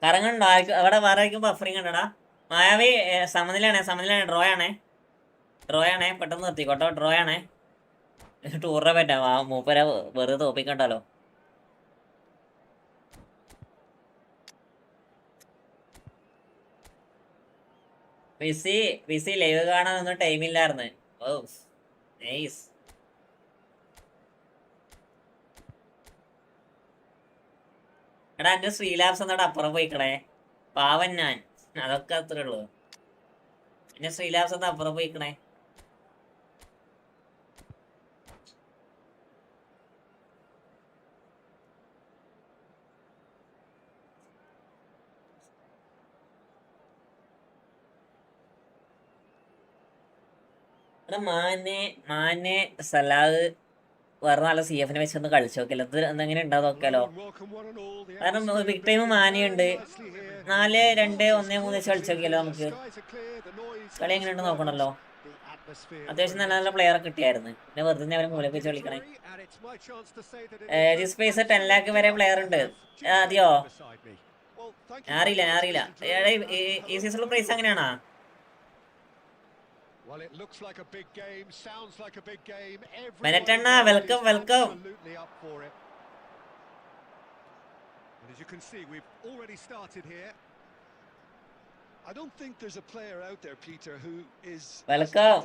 കറങ്ങുണ്ടോ? അവിടെ വേറെ ആയിരിക്കും ബഫറിങ് ഉണ്ടടാ. മായാവി സമനിലാണ് ഡ്രോ ആണേ പെട്ടെന്ന് നിർത്തിക്കോട്ടോ. ഡ്രോ ആണേ. ടൂറിനെ പറ്റാ മൂപ്പര വെറുതെ തോപ്പിക്കണ്ടല്ലോ. ബിസി ലൈവ് കാണാനൊന്നും ടൈമില്ലായിരുന്നു. Oh nice. എടാ എന്റെ ശ്രീലാബ്സ് എന്നോട് അപ്പുറം പോയിക്കണേ. പാവൻ ഞാൻ. അതൊക്കെ അത്രേ ഉള്ളൂ. എന്റെ ശ്രീലാബ്സ് എന്താ അപ്പുറം പോയിക്കണേ. എടാ മാനെ സലാഹ് വേറെ നല്ല സി എഫിനെ വെച്ചൊന്ന് കളിച്ചു നോക്കിയല്ലോ. ഇത് എന്തെങ്ങനെ ഉണ്ടാവും നോക്കിയാലോ. കാരണം ബിഗ് ടൈം മാനയുണ്ട്. 4-2-1-3 വെച്ച് കളിച്ചു നോക്കിയാലോ നമുക്ക്. കളി എങ്ങനെയുണ്ട് നോക്കണല്ലോ. അത്യാവശ്യം നല്ല നല്ല പ്ലെയറെ കിട്ടിയായിരുന്നു. പിന്നെ വെറുതെ അവരെ മൂലക്ക് വെച്ച് കളിക്കണേ. സ്പേസ് 10 lakh വരെ പ്ലെയർ ഉണ്ട്. അതെയോ? ഞാൻ അറിയില്ല. ഈ സീസണിൽ പ്രൈസ് അങ്ങനെയാണോ? Well, it looks like a big game, sounds like a big game. Menetanna, welcome. Absolutely up for it. And as you can see, we've already started here. I don't think there's a player out there, Peter, who is welcome.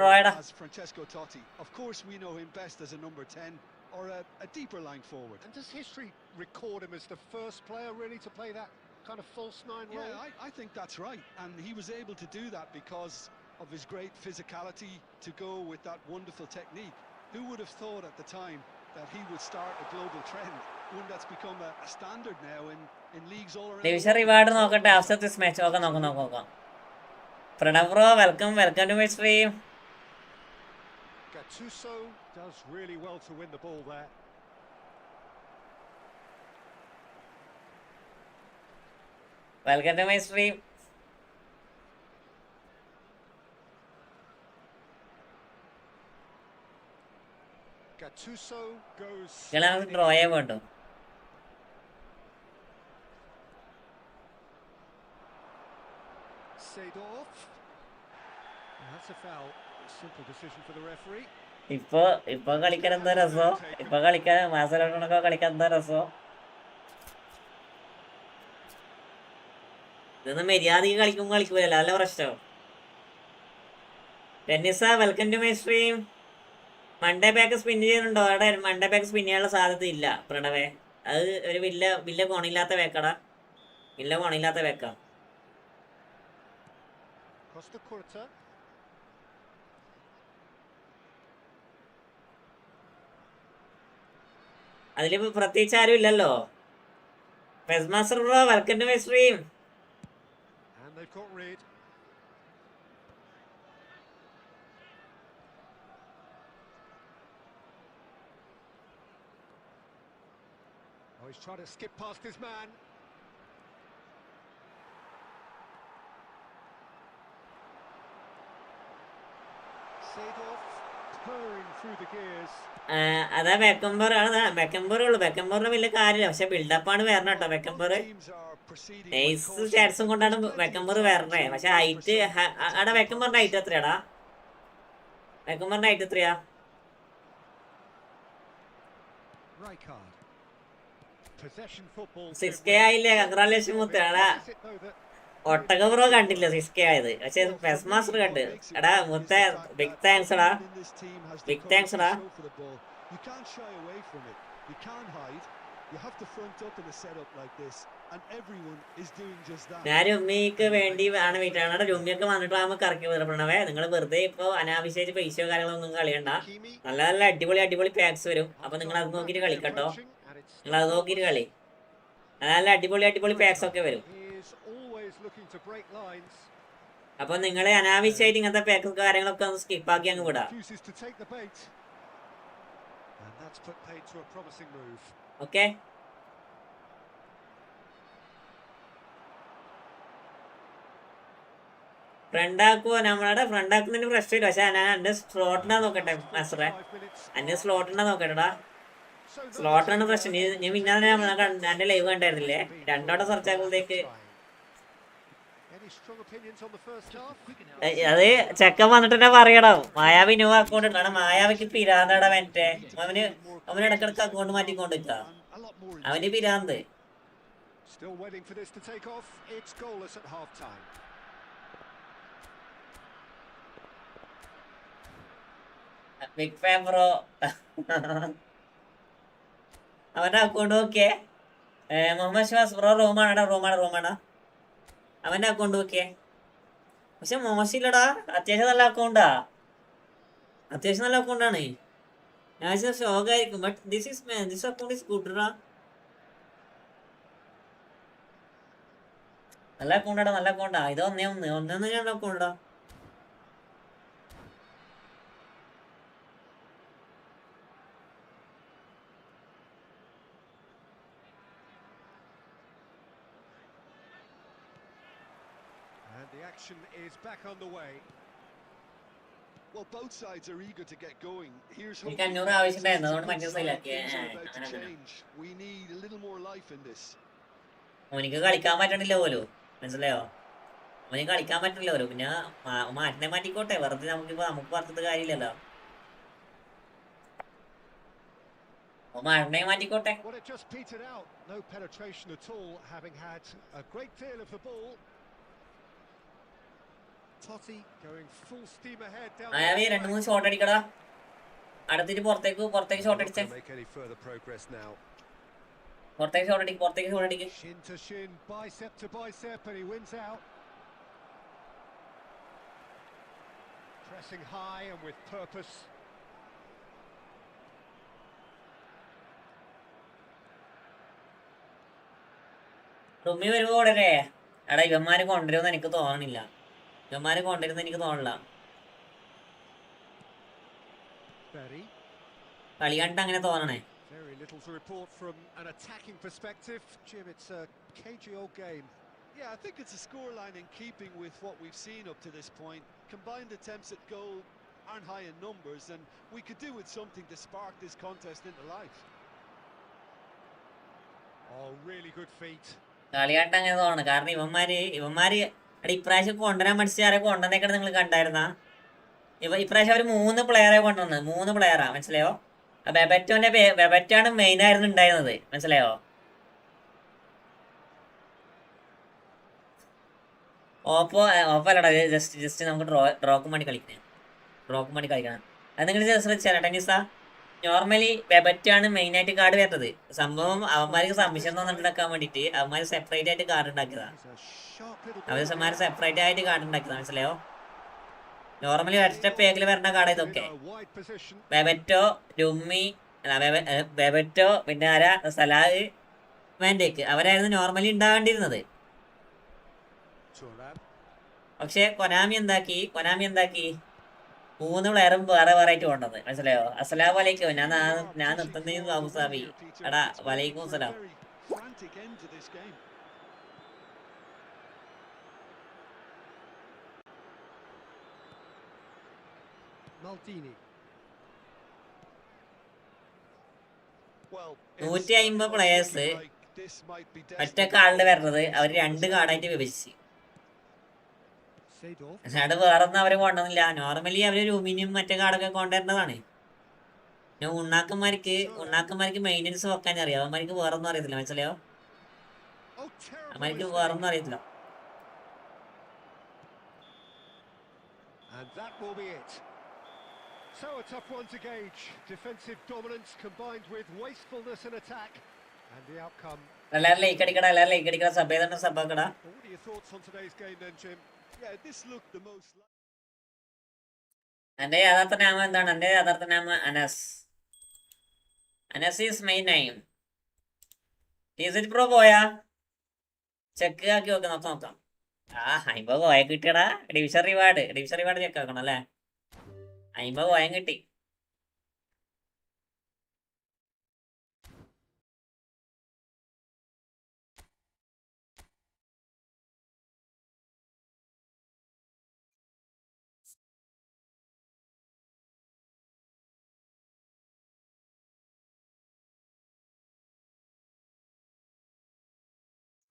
Roy. As Francesco Totti. Of course, we know him best as a number 10 or a deeper line forward. And does history record him as the first player really to play that kind of false nine role? Yeah, I think that's right. And he was able to do that because of his great physicality to go with that wonderful technique. Who would have thought at the time that he would start a global trend, one that's become a standard now in leagues all around. Division reward നോക്കട്ടെ after this match. നോക്കാം. Pranam bro, welcome to my stream. Gattuso does really well to win the ball there. Welcome to my stream. Gattuso goes. Draw ചെയ്യാൻ വേണ്ടോ? Seedorf. That's a foul. Simple decision for the referee. ഇപ്പൊ കളിക്കാൻ എന്താ രസം. മാസലോട്ടൊക്കെ കളിക്കാൻ എന്താ രസം. ഇതൊന്നും മര്യാദക്ക് കളിക്കൂലല്ലോ. നല്ല പ്രശ്നം. ടെന്നിസ welcome to my stream. Monday back spin ചെയ്യുന്നുണ്ടോ? അവിടെ മൺഡേ ബാക്ക് സ്പിൻ ചെയ്യാനുള്ള സാധ്യത ഇല്ല പ്രണവേ. അത് ഒരു വില്ല കോണില്ലാത്ത വേക്കടാ. വേക്ക. അതില് പ്രത്യേകിച്ച് ആരും ഇല്ലല്ലോ. പെസ്മാസ്റ്റർ bro welcome to my stream. And they've got rid. Oh, he's trying to skip past his man. Seedorf purring through the gears. അതാ ബെക്കംബറുള്ളൂ. വലിയ കാര്യമില്ല. പക്ഷെ ബിൽഡപ്പാണ് വരണം കേട്ടോ. ബെക്കംബർ നൈസ് സ്റ്റാറ്റ്സും കൊണ്ടാണ് ബെക്കംബർ വരണേ. പക്ഷെ ഹൈറ്റ് അവിടെ ബെക്കംബറിന്റെ ഹൈറ്റ് എത്രയാടാ? 6K ആയില്ലേ? കൺഗ്രാലേഷൻ മുത്തേടാ. ഒട്ടക ബ്രോ കണ്ടില്ല 6K ആയത്. പക്ഷെ പെസ് മാസ്റ്റർ കണ്ട്. എടാ മുത്ത ബിഗ് താങ്ക്സ് ടാ. ഞാൻ ഉമ്മിക്ക് വേണ്ടി ആണ് വീട്ടാണ്. ഉമ്മിയൊക്കെ വന്നിട്ട് നമുക്ക് ഇറക്കി പ്രണവേ. നിങ്ങൾ വെറുതെ ഇപ്പൊ അനാവശ്യമായിട്ട് പൈസയോ കാര്യങ്ങളൊന്നും കളിയണ്ട. നല്ല നല്ല അടിപൊളി പാക്സ് വരും. അപ്പൊ നിങ്ങൾ അത് നോക്കിട്ട് കളിക്കട്ടോ. നിങ്ങൾ അത് നോക്കിട്ട് കളി. നല്ല അടിപൊളി അടിപൊളി പാക്സ് ഒക്കെ വരും. He is always looking to break lines. അപ്പൊ നിങ്ങളെ അനാവശ്യമായിട്ട് ഇങ്ങനത്തെ പാക്ക് കാര്യങ്ങളൊക്കെ ഒന്ന് സ്കിപ്പ് ആക്കി അങ്ങ് വിടാം. Refuses to take the bait. And that's put paid to a promising move. Okay, ഫ്രണ്ടാക്കുവോ? നമ്മളുടെ ഫ്രണ്ടാക്കുന്നതിന് പ്രശ്നമില്ല. പക്ഷെ ഞാൻ എന്റെ സ്ലോട്ടിനാ നോക്കട്ടെ മാസ്റ്ററെ, 5 minutes. എന്റെ സ്ലോട്ടിനാ നോക്കട്ടെടാ. സ്ലോട്ടിനാണ് പ്രശ്നം. നീ പിന്നെ എന്റെ ലൈവ് കണ്ടായിരുന്നില്ലേ? രണ്ടോടെ സെർച്ച് ആക്കുമ്പോഴത്തേക്ക് Any strong opinions on the first half? അത് ചെക്കൻ വന്നിട്ട് തന്നെ പറയണം മായാവി ന്യൂ അക്കൗണ്ട് ഉണ്ട്. കാരണം മായാവിക്ക് പിരാന്തട മറ്റേ അവന് ഇടക്കിടക്ക് അക്കൗണ്ട് മാറ്റിക്കൊണ്ടിരിക്ക. And a lot more. അവന് പിരാന്ത്. Still waiting for this to take off. It's goalless at half time. Big fan bro. അവന്റെ അക്കൗണ്ട് നോക്കിയേ. മുഹമ്മദ് ഷിവാസ് ബ്രോ റൂമാണ്. അവന്റെ അക്കൗണ്ട് നോക്കിയേ. പക്ഷെ മോശമില്ലടാ, അത്യാവശ്യം നല്ല അക്കൗണ്ടാ. അത്യാവശ്യം നല്ല അക്കൗണ്ടാണ്. ഞാൻ ഷോക്കായിരിക്കും. But this account is good. നല്ല അക്കൗണ്ടാ. ഇത് ഒന്നേ ഞാൻ അക്കൗണ്ടാ. And the action is back on the way. Well, both sides are eager to get going. Here's എനിക്ക് 500 ആവശ്യമുണ്ടായിരുന്നു, അതുകൊണ്ട് മനസ്സിലാക്കി. things are about to change. We need a little more life in this. ഓനിക്ക് കളിക്കാൻ പറ്റണില്ല പോലും, മനസ്സിലായോ? ഓനിക്ക് കളിക്കാൻ പറ്റില്ല പോലും. പിന്നെ മാറ്റിക്കോട്ടെ, വെറുതെ നമുക്ക് പറഞ്ഞിട്ട് കാര്യമില്ലല്ലോ. മാറ്റിക്കോട്ടെ. Well, it just petered out. No penetration at all, having had a great deal of the ball. Totti going full steam ahead down. മായാവി 2-3 ഷോട്ട് അടിക്കടാ. അടുത്തിട്ട് പുറത്തേക്ക് ഷോട്ട് അടിച്ചേ. Make any further progress now. പുറത്തേക്ക് ഷോട്ട് അടിക്ക്. Shin to shin, bicep to bicep, and he wins out. Pressing high and with purpose. Rummy വരുമ്പോ ഉടനെ എടാ ഇവന്മാര് കൊണ്ടുവരുമെന്ന് എനിക്ക് തോന്നണില്ല. Berry. കളി കണ്ടിട്ട് അങ്ങനെ തോന്നണേ. Very little to report from an attacking perspective. Jim, it's a cagey old game. Yeah, I think it's a scoreline in keeping with what we've seen up to this point. Combined attempts at goal aren't high in numbers, and we could do with something to spark this contest into life. Oh, really good feet. കളി കണ്ടിട്ട് അങ്ങനെ തോന്നണം. കാരണം ഇവന്മാര് ഇപ്രാവശ്യം കൊണ്ടുവരാൻ പഠിച്ചാരെ കൊണ്ടുവന്നേക്കണ നിങ്ങൾ കണ്ടായിരുന്ന? ഇപ്രാവശ്യം അവർ 3 പ്ലെയറെ കൊണ്ടുവന്നത്. 3 പ്ലെയറാ, മനസ്സിലായോ? ബെബറ്റോണ് മെയിൻ ആയിരുന്നു ഉണ്ടായിരുന്നത്, മനസ്സിലായോ? ഓപ്പോ അല്ലടാ, ജസ്റ്റ് നമുക്ക് ഡ്രോക്ക് വേണ്ടി കളിക്കണം. അത് നിങ്ങൾ ശ്രദ്ധിച്ചാൽ ടെന്നീസാ, നോർമലി ബെബറ്റാണ് മെയിൻ ആയിട്ട് കാർഡ് വരുന്നത്. സംഭവം അവന്മാർക്ക് സംശയം തോന്നിട്ടുണ്ടാക്കാൻ വേണ്ടിട്ട് അവന്മാര് സെപ്പറേറ്റ് ആയിട്ട് കാർഡ് ഉണ്ടാക്കിയതാ. മനസ്സിലായോ? നോർമലി ഒറ്റ പേക്കിൽ വരുന്ന കാർഡ് ഇതൊക്കെ. ബെബറ്റോ, രുമ്മി, ബെബറ്റോ, പിന്നെ ആരാ, സലാഹ്, വാൻഡേക്ക്, അവരായിരുന്നു നോർമലി ഉണ്ടാവേണ്ടിയിരുന്നത്. പക്ഷെ കൊനാമി എന്താക്കി 3 പ്ലെയറും വേറെ ആയിട്ട് കൊണ്ടത്, മനസ്സിലായോ? അസ്സലാമു അലൈക്കും. ഞാൻ നിർത്തുന്ന അബുസാബി. എടാ വലൈക്കും അസ്സലാം. Frantic end to this game. Maldini. Well, 150 players this might be ഒറ്റ കാർഡിൽ വരുന്നത് അവർ 2 കാർഡായിട്ട് വിഭജിച്ച്. Seedorf. പക്ഷെ അത് വേറൊന്നും അവര് കൊണ്ടുവന്നില്ല. നോർമലി അവര് രൂമിനും മറ്റേ കാർഡൊക്കെ കൊണ്ടുവരേണ്ടതാണ്. പിന്നെ ഉണ്ണാക്കന്മാർക്ക് മെയിൻ്റെനൻസ് വെക്കാൻ അറിയാം. അവന്മാർക്ക് വേറൊന്നും അറിയത്തില്ല, മനസ്സിലായോ? Oh, terrible അവന്മാർക്ക് mistake. വേറൊന്നും അറിയത്തില്ല. And that will be it. So a tough one to gauge. Defensive dominance combined with wastefulness in attack. And the outcome. എല്ലാവരും ലൈക്ക് അടിക്കടാ. സബാക്കടാ. What are your thoughts on today's game then, Jim? Yeah, this looked the most. എന്റെ യഥാർത്ഥ നാമം എന്താണ്? എന്റെ യഥാർത്ഥ നാമം Anas is my name. ടീസറ്റ് പ്രോ പോയാ ചെക്ക് ആക്കി നോക്കാം. ആ 50 കോയ കിട്ടിയടാ. ഡിവിഷൻ റിവാർഡ് ചെക്ക് ആക്കണം അല്ലേ? 50 കോയം കിട്ടി.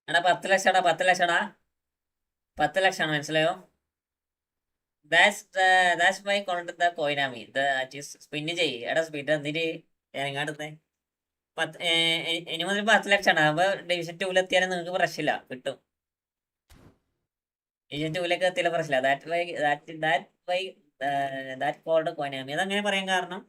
എടാ 10 ലക്ഷടാ 10 ലക്ഷമാണ് മനസ്സിലായോ? ദാറ്റ്സ് മൈ കോണ്ട് ദ കോയിനാമി സ്പിന്ന് ചെയ്യ്. എടാ സ്പിൻ എന്തിന് എങ്ങാടുന്നേ? ഇനി മുതൽ 10 ലക്ഷമാണ്. അപ്പൊ ഡിവിഷൻ 2 എത്തിയാലും നിങ്ങൾക്ക് പ്രശ്നമില്ല, കിട്ടും. ഡിവിഷൻ 2 എത്തിയാലും പ്രശ്നമില്ല. ദാറ്റ് കോൾഡ് കോയിനാമി. അതങ്ങനെ പറയാൻ കാരണം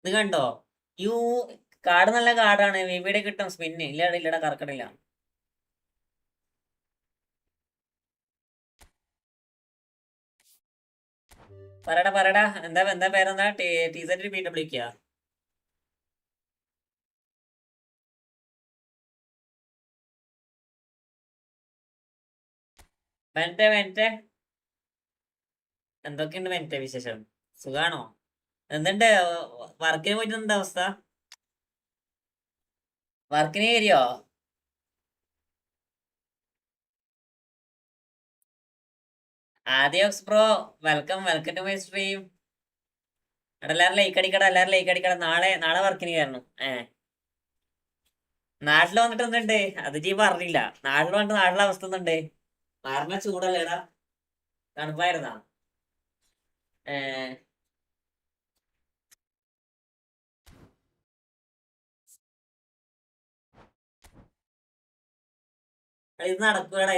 ഇത് കണ്ടോ? യു കാർഡ് നല്ല കാർഡാണ്. വിവിയുടെ കിട്ടും സ്പിന്ന്. ഇല്ലടാ കറക്കണില്ല. പറയടാ എന്താ പേരെന്താ? ടീസറ്റ് BW. വെൻറ്റെ എന്തൊക്കെയുണ്ട് വെൻറ്റെ വിശേഷം? സുഖാണോ? എന്തുണ്ട് വർക്കിന് പോയിട്ട് എന്താ അവസ്ഥ? വർക്കിന് കയറിയോ? ആദ്യോക്സ് bro welcome to my stream. എടാ എല്ലാരും ലൈക്ക് അടിക്കട. നാളെ വർക്കിന് കയറണം. നാട്ടിൽ വന്നിട്ട് എന്തുണ്ട്? അത് ജീ പറഞ്ഞില്ല. നാട്ടിൽ വന്നിട്ട് നാട്ടിലെ അവസ്ഥ എന്തുണ്ട്? നാടിനെ ചൂടല്ലേടാ? തണുപ്പായിരുന്നാ? ഇത് നടക്കൂടാ.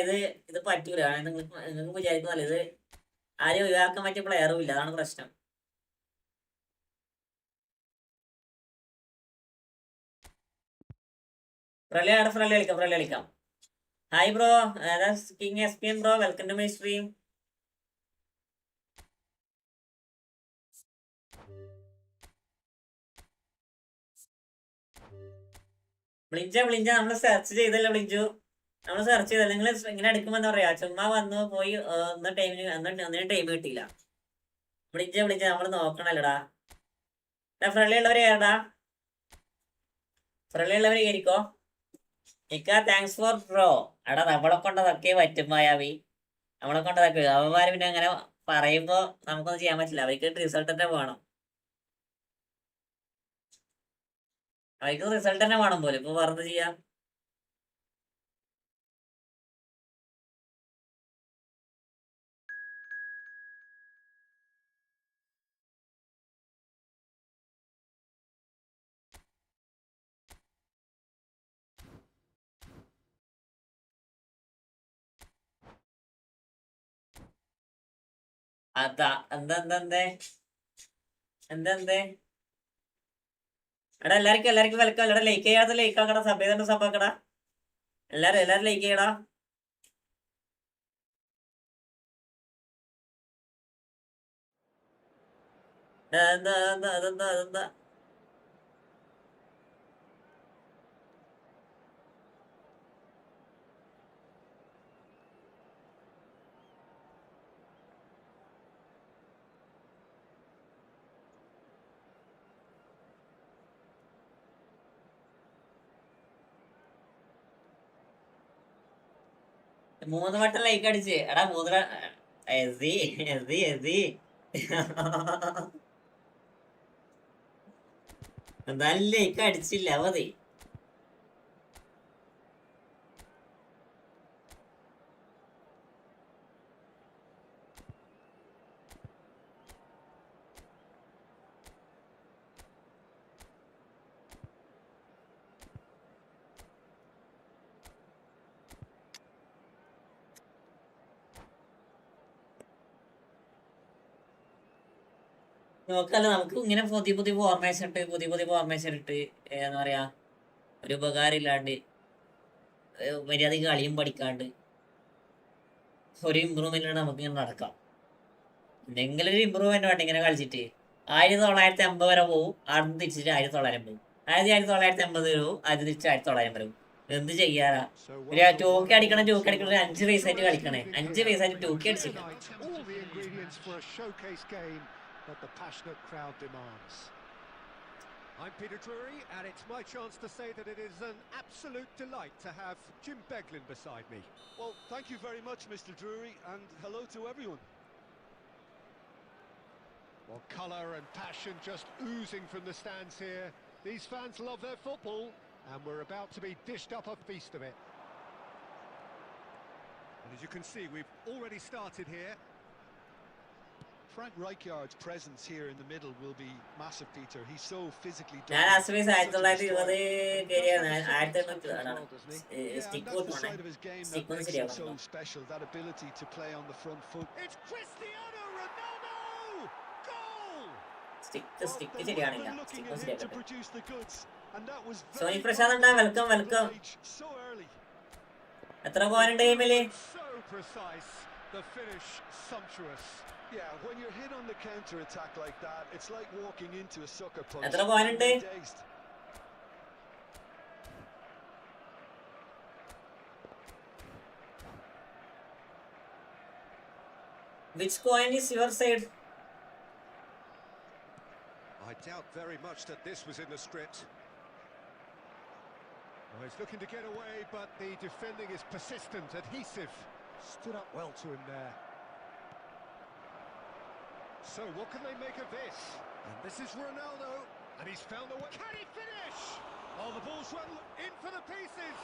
ഇത് പറ്റൂല. നിങ്ങൾക്ക് വിചാരിക്കുന്നല്ല. ഇത് ആരും ഒഴിവാക്കാൻ പറ്റിയ പ്ലെയറും ഇല്ല. അതാണ് പ്രശ്നം. ഫ്രലി കളിക്കാം. Hi bro, king SPN bro, welcome to my stream. ബ്ലിഞ്ച നമ്മൾ സെർച്ച് ചെയ്തല്ലോ ബ്ലിഞ്ചു. നമ്മൾ സെർച്ച് ചെയ്തല്ലോ. നിങ്ങൾ ഇങ്ങനെ എടുക്കുമ്പോ എന്താ പറയാ, ചുമ്മാ വന്നു പോയി ഒന്നിനും ടൈം കിട്ടിയില്ല. ബ്ലിഞ്ച നമ്മൾ നോക്കണല്ലോടാ. ഫ്രണ്ട്ലി ഉള്ളവരെ കേടാ. ഫ്രണ്ട്ലി ഉള്ളവരെ കയറിക്കോ. Thanks for bro. എടാ നമ്മളെ കൊണ്ടതൊക്കെ പറ്റും മായാവി. നമ്മളെ കൊണ്ടതൊക്കെ. അവന്മാര് പിന്നെ അങ്ങനെ പറയുമ്പോ നമുക്കൊന്നും ചെയ്യാൻ പറ്റില്ല. അവർക്ക് റിസൾട്ട് തന്നെ വേണം. അവർക്ക് റിസൾട്ട് തന്നെ വേണം പോലും. ഇപ്പൊ വെറുതെ ചെയ്യാം. അതാ എന്തേ എടാ എല്ലാവർക്കും വെൽക്കം. എടാ ലൈക്ക് ചെയ്യാത്ത ലൈക്ക് ആക്കടാ. സബ് ചെയ്തോ, സബ് ആക്കടാ. എല്ലാരും ലൈക്ക് ചെയ്യടാ. അതെന്താ 3 വട്ടം ലൈക്ക് അടിച്ച്. എടാ 3 എന്തായാലും ലൈക്ക് അടിച്ചില്ല. മതി. നോക്കല്ല, നമുക്ക് ഇങ്ങനെ പുതിയ ഫോർമേഷൻ ഇട്ട് എന്താ പറയാ, ഒരു ഉപകാരം ഇല്ലാണ്ട് മര്യാദക്ക് കളിയും പഠിക്കാണ്ട് ഒരു ഇമ്പ്രൂവ്മെന്റ് നമുക്ക് ഇങ്ങനെ നടക്കാം. എന്തെങ്കിലും ഒരു ഇമ്പ്രൂവ്മെന്റ് വേണ്ട ഇങ്ങനെ കളിച്ചിട്ട്. 1950 വരെ പോവും, ആദ്യം തിരിച്ചിട്ട് 1900 പോകും. 1950 വരും, ആദ്യം തിരിച്ച് 1900 വരും. എന്ത് ചെയ്യാനാ? ഒരു ടൂക്കി അടിക്കണം, ടൂക്കി അടിക്കണം, 5 പൈസ കളിക്കണേ, 5 പൈസ ടൂക്കി അടിച്ചില്ല. All the ingredients for a showcase game that the passionate crowd demands. I'm Peter Drury, and it's my chance to say that it is an absolute delight to have Jim Beglin beside me. Well, thank you very much, Mr. Drury, and hello to everyone. Well, colour and passion just oozing from the stands here. These fans love their football, and we're about to be dished up a feast of it. And as you can see, we've already started here. Frank Rijkaard's presence here in the middle will be massive, Peter. He's so physically ഞാൻ dominant. Last പൈസ 1920 കയറിയാണ്. Yeah, and 1800 stick that's the കൂട്ടുവാണേ. side of his game that Stick makes him ശരിയാക്കണം. so special, that ability to play on the front foot. It's Cristiano Ronaldo! Goal! Stick Well, they ശരിയാണില്ല. were looking സ്റ്റിക്കും at him to ശരിയാക്കട്ടെ. produce the goods, and that was Soni very Prashanth ഉണ്ടാ, welcome welcome. so early. എത്ര point ഗെയിമില്? So precise, the finish sumptuous. Yeah, when you're hit on the counter attack like that, it's like walking into a sucker punch. എത്ര point ഉണ്ട്? Dazed. Which coin is your side? I doubt very much that this was in the script. Well, he's looking to get away, but the defending is persistent, adhesive. Stood up well to him there. So what can they make of this? And this is Ronaldo, and he's found the way. Can he finish? Oh, the ball's run in for the pieces.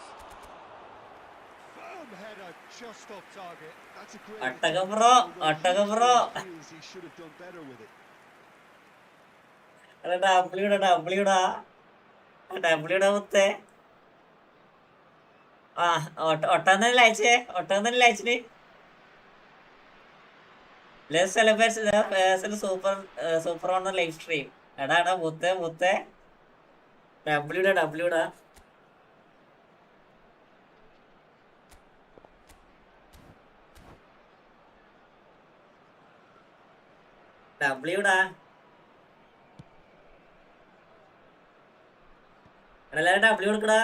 Firm header, just off target. That's a great Attaga attempt, bro, although attaga he bro. feels he should have done better with it. അല്ല ഡബ്ല്യൂടാ മുത്തേ. ആ ഒട്ടം തന്നെ അയച്ചിന്. Let's celebrate super on live stream. എടാ മുത്തേ ഡബ്ല്യൂടാ. എല്ലാരും W കൊടുക്കടാ.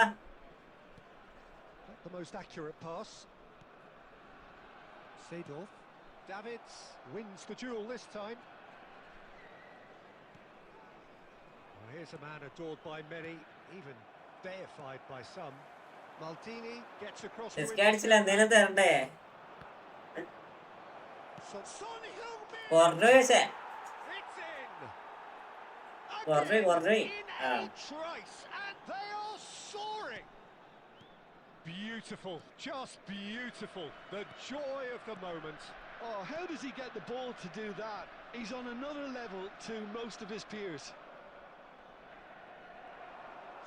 Not the most accurate pass. Seedorf. Davids wins the duel this time. Well, here's a man adored by many, even deified by some. Maldini gets across to him. ഡിസ്കാഡിച്ചില്ല, എന്തേലും തരണ്ടേ? Son Heung-min. കുറഞ്ഞു ചോദിച്ചേ. It's in. കുറഞ്ഞു. In a trice, and they are soaring. Beautiful, just beautiful. The joy of the moment. Oh, how does he get the ball to do that? He's on another level to most of his peers.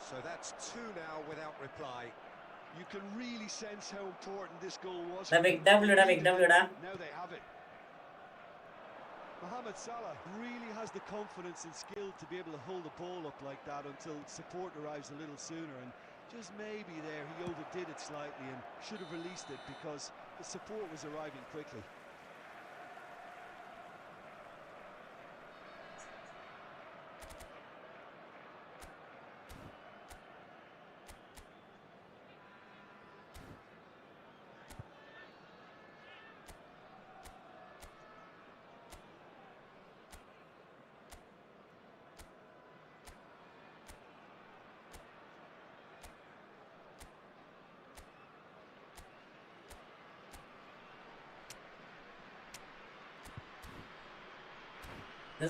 So that's two now without reply. You can really sense how important this goal was. The big W da. Now they have it. Mohamed Salah really has the confidence and skill to be able to hold the ball up like that until support arrives a little sooner, and just maybe there he overdid it slightly and should have released it because the support was arriving quickly.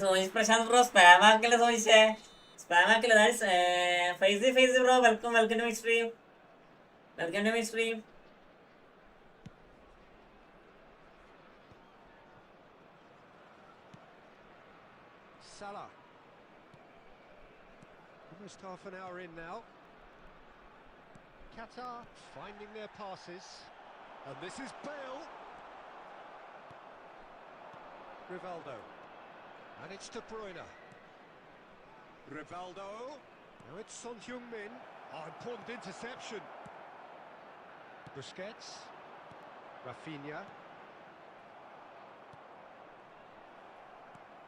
സോയിസ് Prashant bro spam ആക്കല്ലേ സോയിസേ? Spam ആക്കല്ലേ? Faizi bro welcome to my stream. Salah. Almost half an hour in now. Qatar finding their passes. And this is Bale. Rivaldo. And it's De Bruyne. Rivaldo. Now it's Son Heung-min. Oh, important interception. Busquets. Rafinha.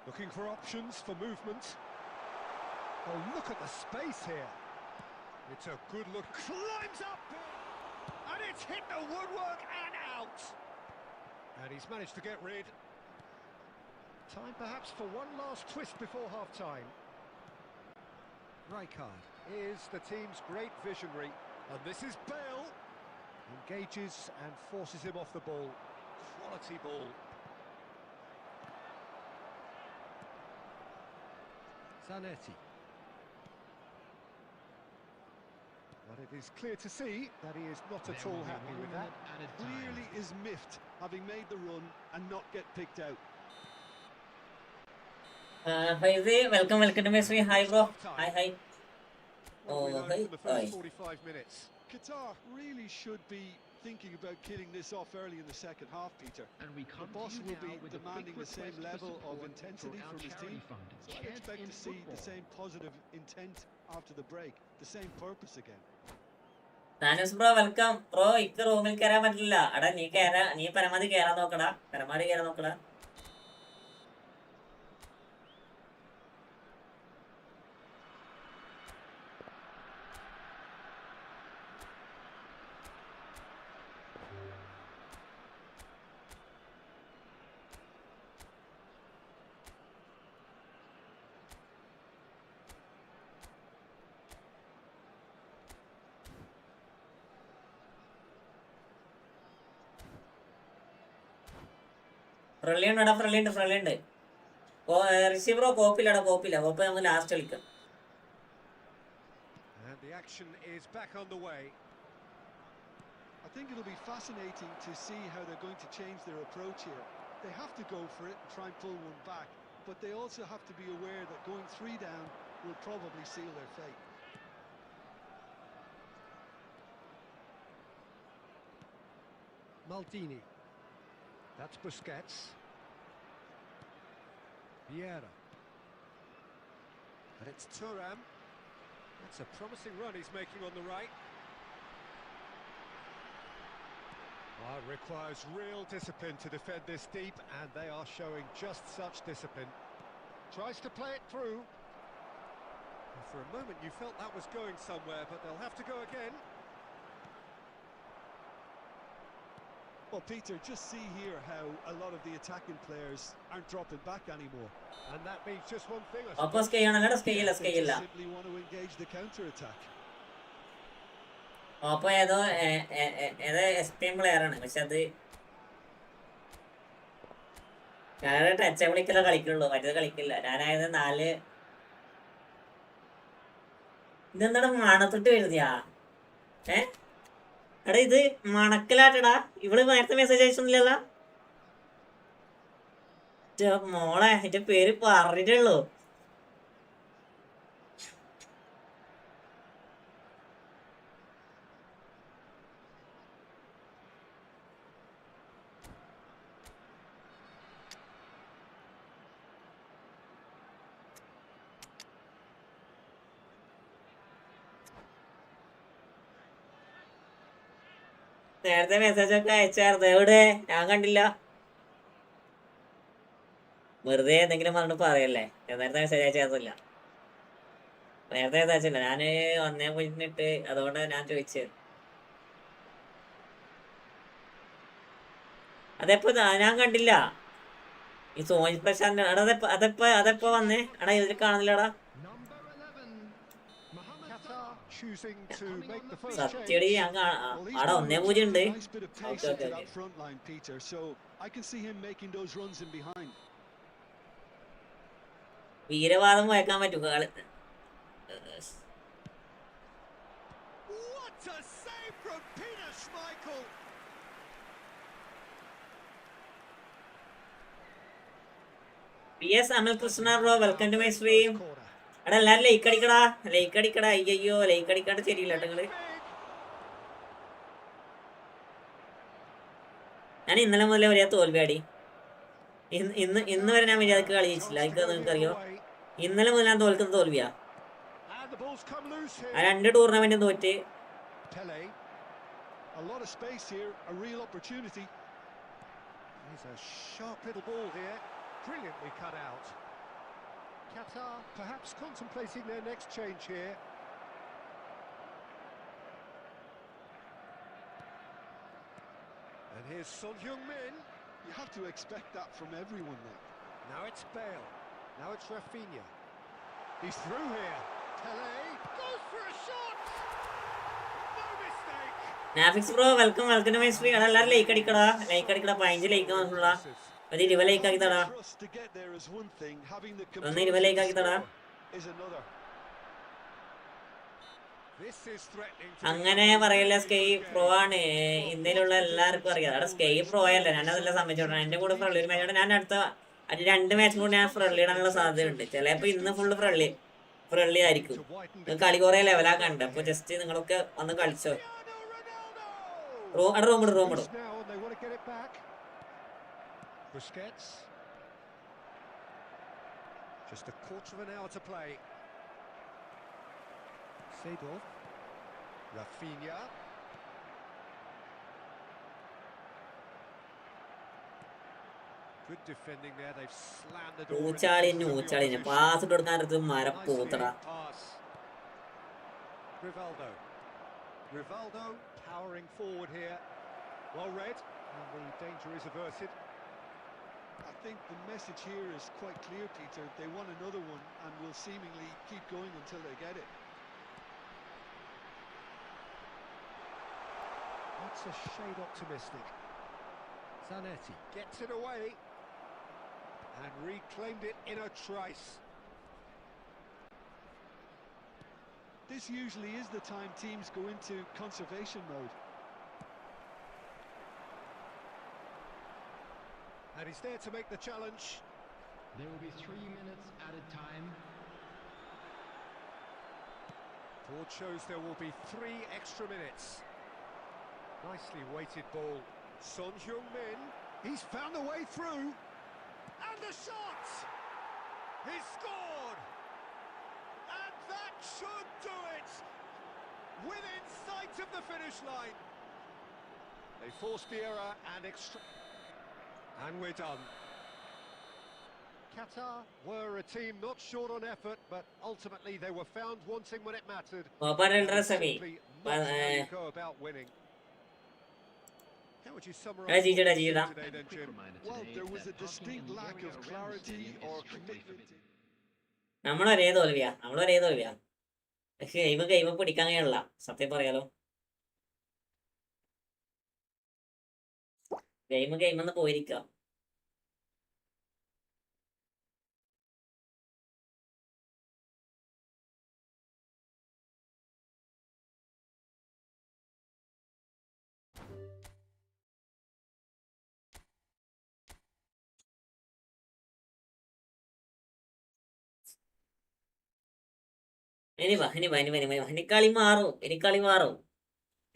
Looking for options for movement. Oh, look at the space here. It's a good look. Climbs up! And it's hit the woodwork and out! And he's managed to get rid. Time perhaps for one last twist before half-time. Rijkaard is the team's great visionary. And this is Bale. Engages and forces him off the ball. Quality ball. Zanetti. But it is clear to see that he is not at all happy with that. Clearly is miffed, having made the run and not get picked out. Faizi, welcome to my stream. Hi bro. Hi. What we Oh, learned from the hi. first 45 minutes. Qatar really should be thinking about killing this off early in the second half, Peter. And we The come boss to you will now be with a demanding big the same request for level of support intensity for our from his charity team. fund, So I Kids expect in to see the Football. same positive intent after the break, the same purpose again. Thanos bro, welcome. Bro, ഇക്ക് റൂമിൽ കയറാൻ പറ്റില്ല. അടാ നീ പരമാവധി കയറാൻ നോക്കടാ. ഫ്രള്ളിയുണ്ട്. ഋഷി bro കോപ്പില്ല. കോപ്പ് നമുക്ക് ലാസ്റ്റ് കളിക്കാം. And the action is back on the way. I think it'll be fascinating to see how they're going to change their approach here. They have to go for it and try and pull one back, but they also have to be aware that going 3 down will probably seal their fate. Maldini. That's Busquets. Vieira. And it's Thuram. That's a promising run he's making on the right. Well, it requires real discipline to defend this deep, and they are showing just such discipline. Tries to play it through. And for a moment you felt that was going somewhere, but they'll have to go again. Well, Peter, just see here how a lot of the attacking players aren't dropping back anymore. And that means just one thing, I ഒപ്പം suppose. സ്കെയില്ല. They just simply want to engage the counter-attack. ഒപ്പം ഏതോ extreme player ആണ്. പക്ഷെ അത് ഞാനത് touch വിളിക്കലോ കളിക്കുള്ളൂ, മറ്റേത് കളിക്കില്ല. ഞാനായത് 4 ഇതെന്താണ് മണത്തിട്ട് എഴുതിയാ? എടാ ഇത് മണക്കലാട്ടടാ. ഇവള് നേരത്തെ മെസ്സേജ് അയച്ചൊന്നുമില്ലല്ലോ. മോളെ എന്റെ പേര് പറഞ്ഞിട്ടുള്ളൂ. നേരത്തെ മെസ്സേജ് ഒക്കെ അയച്ചായിരുന്നു. എവിടെ? ഞാൻ കണ്ടില്ല. വെറുതെ എന്തെങ്കിലും പറഞ്ഞിട്ട് പറയല്ലേ. നേരത്തെ മെസ്സേജ് അയച്ചായിരുന്നില്ല. നേരത്തെ അയച്ചില്ല. ഞാന് 1.8 അതുകൊണ്ട് ഞാൻ ചോദിച്ചത്. അതെപ്പോ ഞാൻ കണ്ടില്ല. ഈ സോനി പ്രശാന്ത് അതെപ്പോ വന്നേ? എടാ ഇതിൽ കാണുന്നില്ലടാ. Choosing to make the first സത്യടി ഞാൻ ആടെ 1-0 ഉണ്ട്. Nice bit of pace into that front line, Peter. So I can see him making those runs in behind. വീരവാദം വയ്ക്കാൻ പറ്റും. What a save from Peter Schmeichel! PS Amal Krishna bro, welcome to my stream. എടാ എല്ലാരും like അടിക്കടാ. അയ്യോ like അടിക്കാണ്ട് ശരിയില്ല നിങ്ങള്. ഞാൻ ഇന്നലെ മുതലേ ഒരേ തോൽവിയാടി. ഇന്ന് വരെ ഞാൻ മര്യാദക്ക് കളിച്ചില്ല. നിങ്ങൾക്കറിയോ, ഇന്നലെ മുതൽ ഞാൻ തോൽക്കുന്ന തോൽവിയാ. ആ 2 ടൂർണമെന്റും തോറ്റ്. A lot of space here, a real opportunity. He's a sharp little ball here, brilliantly cut out. Qatar perhaps contemplating their next change here. And here's Son Heung-min. You have to expect that from everyone now. Now it's Bale. Now it's Rafinha. He's through here. Pele goes for a shot. No mistake. നാഫിക്സ് bro welcome to my stream. എല്ലാവരും like അടിക്കടാ, like അടിക്കടാ. 15 like വന്നിട്ടുള്ള ഒരു 20 like ആക്കി തടാ, Trust to get there is one thing, having the ഒന്ന് composure 20 like to ആക്കി തടാ. score is another. This is threatening to അങ്ങനെ പറയല്ല, സ്കൈ പ്രോ ആണ്, ഇന്ത്യയിലുള്ള എല്ലാവർക്കും അറിയാം. അവിടെ സ്കൈ പ്രോ അല്ല, ഞാനതെല്ലാം സമ്മതിച്ചോട്ടെ. എന്റെ കൂടെ ഫ്രണ്ട്ലി ഒരു മാച്ചോടെ ഞാൻ അടുത്ത 2 മാച്ചും കൂടി ഞാൻ ഫ്രണ്ട്ലി ഇടാനുള്ള സാധ്യതയുണ്ട്. ചിലപ്പോ ഇന്ന് ഫുള്ള് ഫ്രണ്ട്ലി ആയിരിക്കും. കളി കുറെ ലെവലാക്കാണ്ട്. അപ്പൊ ജസ്റ്റ് നിങ്ങളൊക്കെ വന്ന് കളിച്ചോ. റൂം ഇടും. now and they want to get it back. Busquets. Just a quarter of an hour to play. Seedorf. Rafinha. Good defending there. They've slammed the door. ഊച്ചാളിന് പാസ് ഇട്ട് കൊടുക്കാനത് മരം പൂത്തടാ. Pass. Rivaldo powering forward here. Well read, and the danger is averted. I think the message here is quite clear, Peter. They want another one and will seemingly keep going until they get it. That's a shade optimistic. Zanetti gets it away and reclaimed it in a trice. This usually is the time teams go into conservation mode. And he's there to make the challenge. There will be 3 minutes added time. Board shows there will be 3 extra minutes. Nicely weighted ball. Son Heung-min. He's found a way through. And the shot! He's scored! And that should do it! Within sight of the finish line. They force the error and extra... And we're done. Qatar were a team not short on effort, but ultimately they were found wanting when it mattered. Simply not how you go about winning. How would you summarize Gigi, today Gigi. then, Jim? Well, there was a distinct lack of clarity or commitment. നമ്മളൊരേ തോൽവിയാ. പക്ഷെ ഗെയിമ പിടിക്കാൻ കഴിയല്ല, സത്യം പറയാലോ. ഗെയിമെന്ന് പോയിരിക്ക. ഇനി വാ. എനിക്കളി മാറും.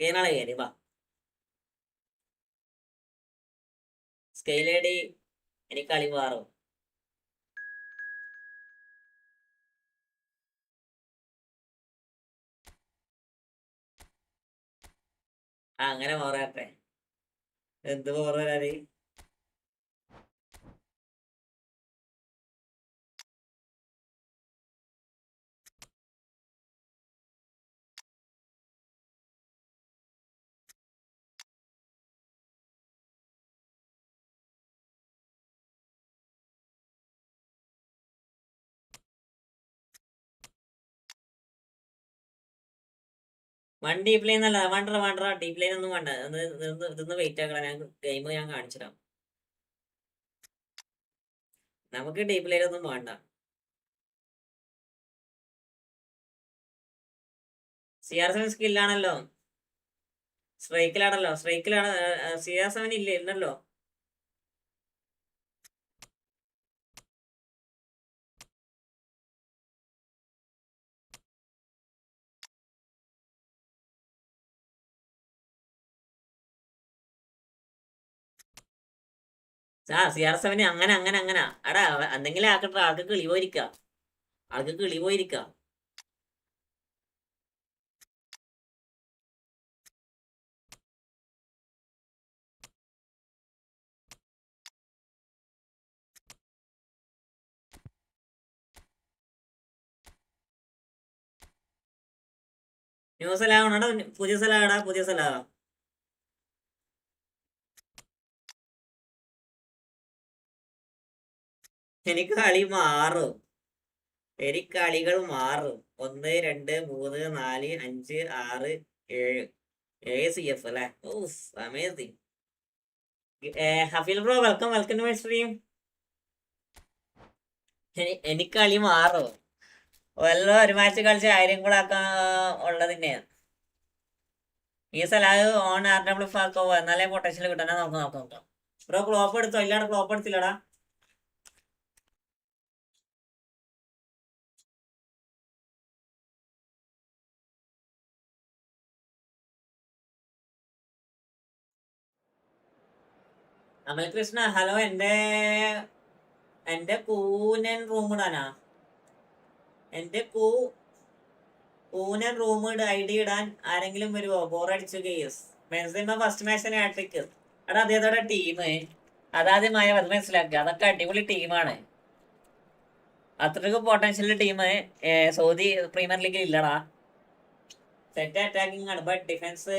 ഏനാളെ കയറി വാ. സ്കെയിലേടി എനിക്കളി മാറും. അങ്ങനെ മാറട്ടെ. എന്ത് മാറാന്? വൺ ഡീപ് ലൈൻ അല്ല, വേണ്ട ഡീപ് ലൈൻ ഒന്നും വേണ്ട. ഇതൊന്ന് വെയിറ്റ് ആക്കണം. ഗെയിം ഞാൻ കാണിച്ചിടാം. നമുക്ക് ഡീപ് ലൈൻ ഒന്നും വേണ്ട. CR7 സ്കില്ലാണല്ലോ, സ്ട്രൈക്കിലാണ്. CR7 ഇല്ലല്ലോ. CR7 അങ്ങനെ അടാ, എന്തെങ്കിലും ആക്കട്ടെ. ആൾക്ക് കിളി പോയിരിക്ക. ന്യൂ സ്ഥലമാണോ? പുതിയ സ്ഥലമാടാ, പുതിയ സ്ഥലമാ. എനിക്ക് കളി മാറും, എനിക്ക് കളികൾ മാറും. 1 2 3 4 5 6 7 CF അല്ലേ? ഓഫ്, amazing. Hafeel bro welcome, welcome to my stream. എനിക്ക് കളി മാറും. വല്ല ഒരു മാച്ച് കളിച്ച് 1000 കൂടെ ആക്കാൻ ഉള്ളത് തന്നെയാണ്. ഈ സ്ഥലം ഓൺ RW ആക്കോ, എന്നാലേ പൊട്ടൻഷ്യൽ കിട്ടാനാ. നോക്കാം. ബ്രോ ക്ലോപ്പ് എടുത്തോ? ഇല്ലാണ്ട് ക്ലോപ്പ് എടുത്തില്ലടാ. അമൽ കൃഷ്ണ ഹലോ. എന്റെ കൂനൻ റൂം ഇടാനാ? എന്റെ കൂനൻ റൂം ID ഇടാൻ ആരെങ്കിലും വരുമോ? ബോറടിച്ചു കേസ്. ബെൻസിമ ഫസ്റ്റ് മാച്ചിന് ഹാട്രിക്ക്. എടാ അതേതോടെ ടീം അതാദ്യമായ അത് മനസ്സിലാക്കുക. അതൊക്കെ അടിപൊളി ടീമാണ്. അത്രയ്ക്ക് പൊട്ടൻഷ്യൽ ടീം സൗദി പ്രീമിയർ ലീഗിൽ ഇല്ലടാ. സെറ്റ് അറ്റാക്കിംഗ് ആണ്, ബട്ട് ഡിഫൻസ്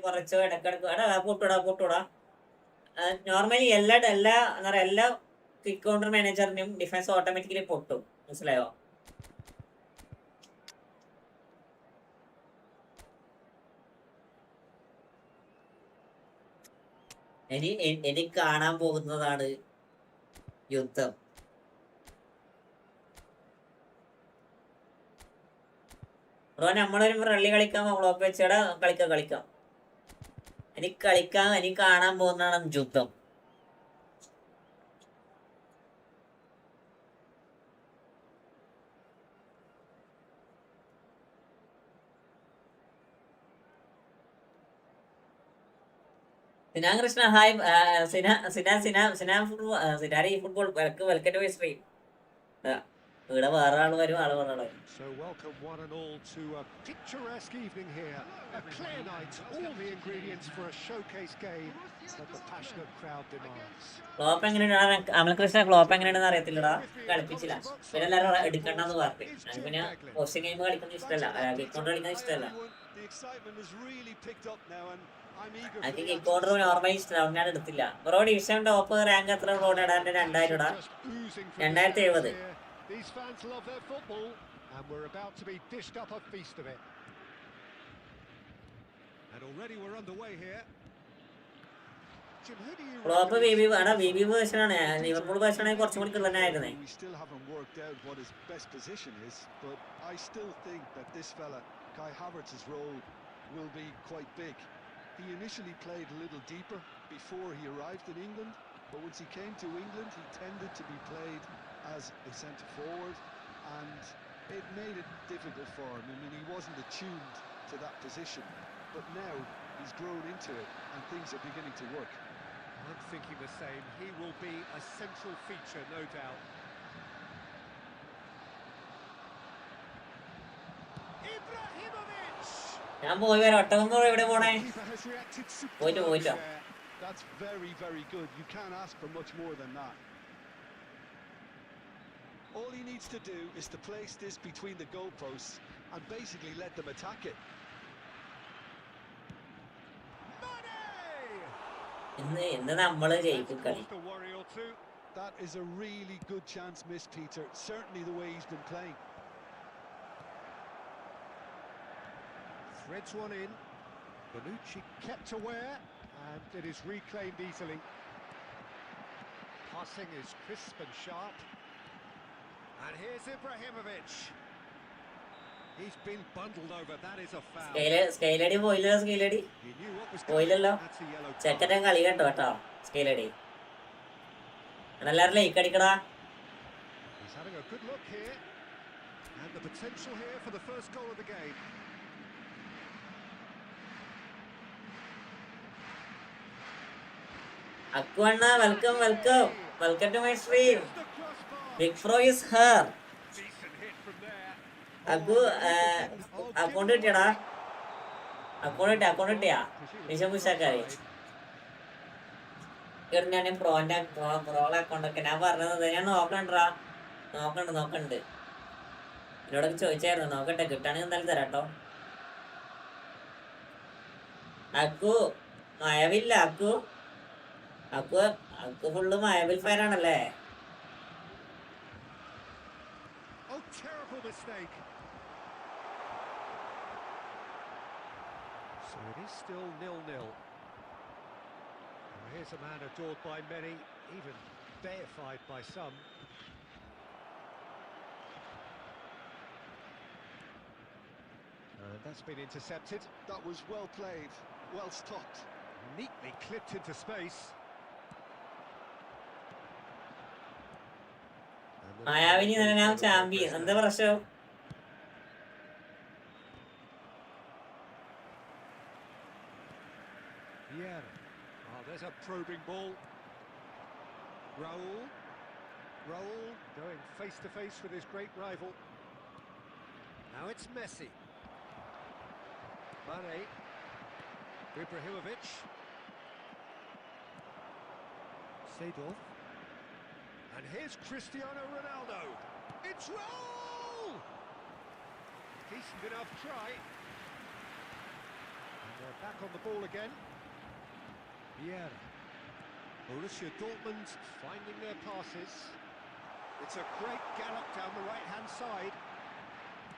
കുറച്ച് ഇടക്കിടക്ക്. എടാ പൊട്ടൂടാ. നോർമലി എല്ലാ എന്താ പറയുക, എല്ലാ ക്വിക്ക് കൗണ്ടർ മാനേജറിനും ഡിഫൻസ് ഓട്ടോമാറ്റിക്കലി പൊട്ടും. മനസ്സിലായോ? എനിക്ക് കാണാൻ പോകുന്നതാണ് യുദ്ധം. ബ്രോ നമ്മളൊരു റള്ളി കളിക്കാം, ബ്ലോക്ക് വെച്ചടാ. കളിക്കാം. എനിക്ക് കാണാൻ പോകുന്നതാണ് യുദ്ധം. സിനാ കൃഷ്ണ ഹായ്. സിനാരി football welcome to my stream. ഇവിടെ വേറെ ആള് വരും. So welcome one and all to a picturesque evening here. A clear night, all the ingredients for a showcase game that the passionate crowd demands. Klopp എങ്ങനെയാണ് Amalkrishna? Klopp എങ്ങനെയാണെന്ന് അറിയത്തില്ലടാ, കളിപ്പിച്ചില്ല. പിന്നെ എല്ലാവരും എടുക്കണ്ടെന്ന് പറഞ്ഞു. ഞാൻ പിന്നെ പോസ്റ്റ് ഗെയിം കളിക്കുന്ന ഇഷ്ടമല്ല, കിക്കൗണ്ടർ കളിക്കുന്ന ഇഷ്ടമല്ല. എനിക്ക് കിക്കൗണ്ടർ നോർമലി ഇഷ്ടമല്ല, ഞാൻ എടുത്തില്ല. ബ്രോ ഡിവിഷൻ ടോപ്പ് റാങ്ക് എത്ര ബ്രോ? 2000 ഇടാ. 2070. These fans love their football, and we're about to be dished up a feast of it. And already we're underway here. Jim, who do you Klopp BB version ആണ്. Liverpool version ആണെങ്കിൽ കുറച്ചും കൂടി കിള്ളനായിരുന്നേ. We still haven't worked out what his best position is, but I still think that this fella, Kai Havertz's role will be quite big. He initially played a little deeper before he arrived in England, but once he came to England, he tended to be played as a centre forward, and it made it difficult for him. I mean, he wasn't attuned to that position, but now he's grown into it and things are beginning to work. I'm thinking the same. He will be a central feature, no doubt. Ibrahimovic! ഞാൻ പോയി വരാം. ഒട്ടകം എവിടെ പോണേ? Keeper has reacted പോയിട്ടോ. superbly there. That's very, very good. You can't ask for much more than that. All he needs to do is to place this between the goalposts and basically let them attack it. ഇന്ന് നമ്മള് ജയിക്കും കളി. A worry or two. That is a really good chance missed, Peter. Certainly the way he's been playing. Threads one in. Bonucci kept aware, and it is reclaimed easily. Passing is crisp and sharp. And here's Ibrahimovic. He's been bundled over. That is a foul. സ്കെയിലടി പോയില്ലല്ലോ. സ്കെയിലടി He knew what was പോയില്ലല്ലോ. coming. That's a yellow card. ചെക്കൻ്റെ കളി കേട്ടോ. സ്കെയിലടി എല്ലാവരും like അടിക്കടാ. He's having a good look here. And the potential here for the first goal of the game. അക്കുവണ്ണ welcome to my stream. Big bro is here. Decent hit from there. Akku account കിട്ടിയടാ. Account കിട്ടിയാ വിഷമുഷാക്കാരെ ഞാൻ പ്രോളെ അക്കൗണ്ടൊക്കെ ഞാൻ പറഞ്ഞത് ഞാൻ നോക്കണ്ടാ. നോക്കണ്ട് എന്നോടൊക്കെ ചോദിച്ചായിരുന്നു. നോക്കട്ടെ, കിട്ടാണെങ്കിൽ എന്തായാലും തരാട്ടോ. അക്കു മായവില്ല അക്കു അക്കു അക്കു full മായവിൽ ഫാനാണല്ലേ? Oh, terrible mistake. So it is still 0-0. Here's a man adored by many, even deified by some. And that's been intercepted. That was well played, well stopped. Neatly clipped into space. മായാവിനി തന്നെ champion. എന്താ പ്രശ്നം? Yeah. Oh, there's a probing ball. Raul going face to face with his great rival. Now it's Messi. Mane. Ibrahimovic. Seedorf. And here's Cristiano Ronaldo. It's Raul! Decent enough try. And they're back on the ball again. Yeah. Borussia Dortmund finding their passes. It's a great gallop down the right-hand side.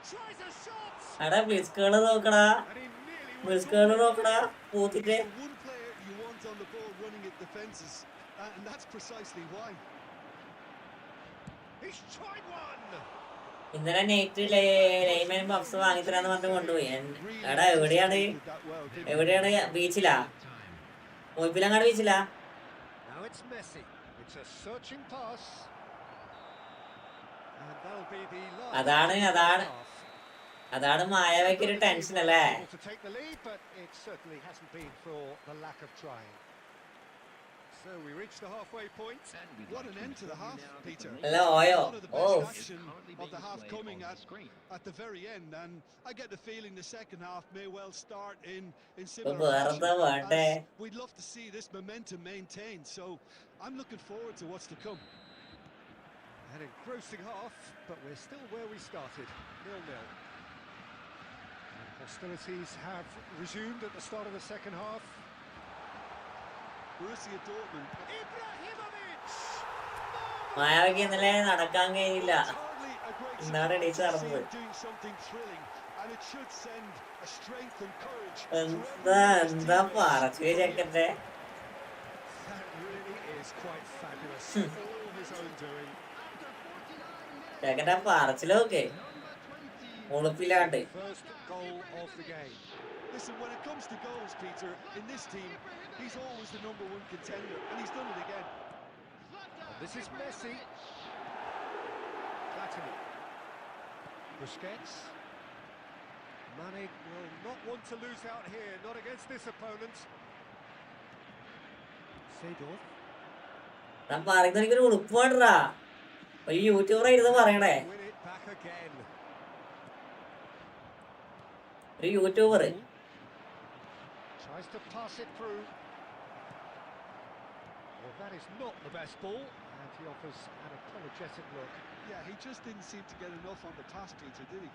Tries a shot! എടാ ബ്ലിസ്കേള് നോക്കടാ, And he nearly went ബ്ലിസ്കേള് all നോക്കടാ the way. പൂത്തിട്ട്. He's the one player you want on the ball running at defences, and that's precisely why. He's tried one! ഇന്നലെ night Lyman box വാങ്ങിത്തരാന്ന് പറഞ്ഞ് കൊണ്ടുപോയി. എടാ എവിടെയാണ് ബീച്ചിലാ? മോയിപ്പിലങ്ങാട് ബീച്ചിലാ? Now it's Messi. It's a searching pass. And that'll be the last. അതാണ് മായാവയ്ക്ക് ഒരു tension അല്ലേ? To take the lead, but it certainly hasn't been for the lack of trying. So we reach the halfway point. What an end to the half, Peter. Hello, Oyo. One of the best action of the half coming at the very end, and I get the feeling the second half may well start in similar fashion. As we'd love to see this momentum maintained, so I'm looking forward to what's to come. An engrossing half, but we're still where we started, 0-0. And hostilities have resumed at the start of the second half. Borussia Dortmund. Ibrahimovic! മായാവയ്ക്ക് ഇന്നലെ നടക്കാൻ കഴിയില്ല. ഇന്നാണ് എണീച്ച് നടന്നത്. എന്താ പറച്ചില് ചെക്കന്റെ. ചെക്കന്റെ പറച്ചിലൊക്കെ ഉളുപ്പില്ലാണ്ട്. Listen, when it comes to goals, Peter, in this team, he's always the #1 contender, and he's done it again. This is Messi. Platini. Busquets. Mane will not want to lose out here, not against this opponent. Seedorf. ഞാൻ പറയുന്നത് എനിക്കൊരു ഉളുപ്പ് വേണ്ടടാ. ഒരു യൂട്യൂബറായിരുന്നു പറയണേ. Win it back again. ഒരു YouTuber. Tries to pass it through. Well, that is not the best ball, and he offers an apologetic look. Yeah, he just didn't seem to get enough on the pass, Peter, did he?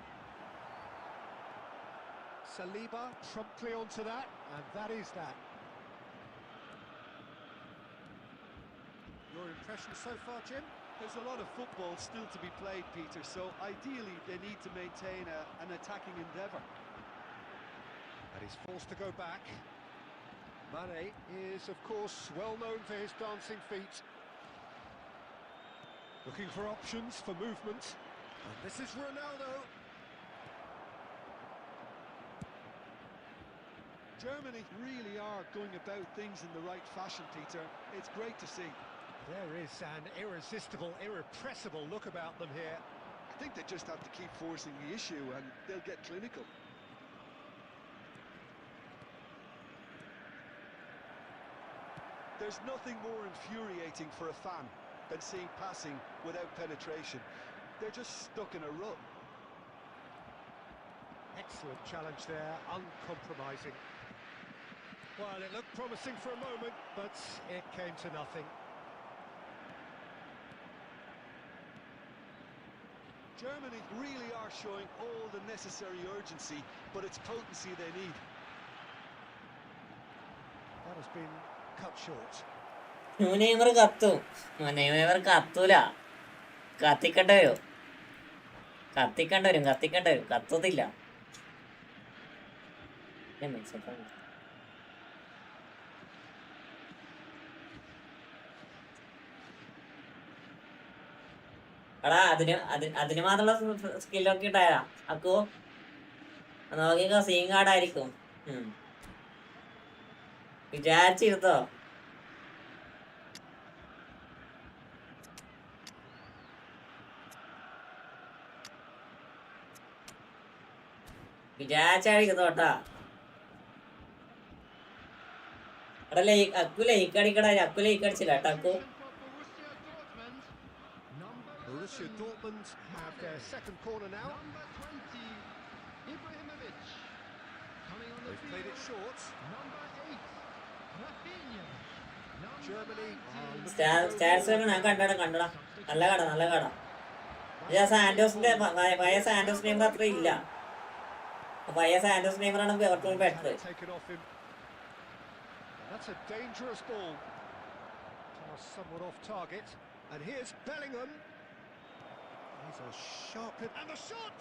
Saliba promptly onto that, and that is that. Your impressions so far, Jim? There's a lot of football still to be played, Peter, so ideally they need to maintain an attacking endeavour. And he's forced to go back. Mane is, of course, well known for his dancing feet. Looking for options for movement. And this is Ronaldo. Germany really are going about things in the right fashion, Peter. It's great to see. There is an irresistible, irrepressible look about them here. I think they just have to keep forcing the issue and they'll get clinical. There's nothing more infuriating for a fan than seeing passing without penetration. They're just stuck in a rut. Excellent challenge there, uncompromising. Well, it looked promising for a moment, but it came to nothing. Germany really are showing all the necessary urgency, but it's potency they need. That has been cut short. Neymar കത്തും. Neymar കത്തൂല. കത്തിക്കേണ്ടി വരും. കത്തത്തില്ല. എടാ അതിന് മാത്രമുള്ള സ്കില്ലൊക്കെ ഉണ്ടായാ അക്കോ നോക്കിക്കോ. Scene കാർഡായിരിക്കും. വിചാരിച്ചിരുത്തോ. വിചാരിച്ചായിരിക്കുന്നോട്ടാ. എടല്ലേ അക്കു ലൈക്കടിക്കടാ. അക്കു ലൈക്കടിച്ചില്ല കേട്ടോ അക്കു. Borussia Dortmund have their second corner now. They've played it short. Germany stats ഞാൻ കണ്ടടാ. നല്ല കട. സാന്റോസിന്റെ പഴയ സാന്റോസ് നെയ്മർ അത്ര ഇല്ല. പഴയ സാന്റോസ് നെയ്മറാണ് എവർക്കും better. taken off him. That's a dangerous ball. Pass somewhat off target. And here's Bellingham. He's a sharp hit. And the shot!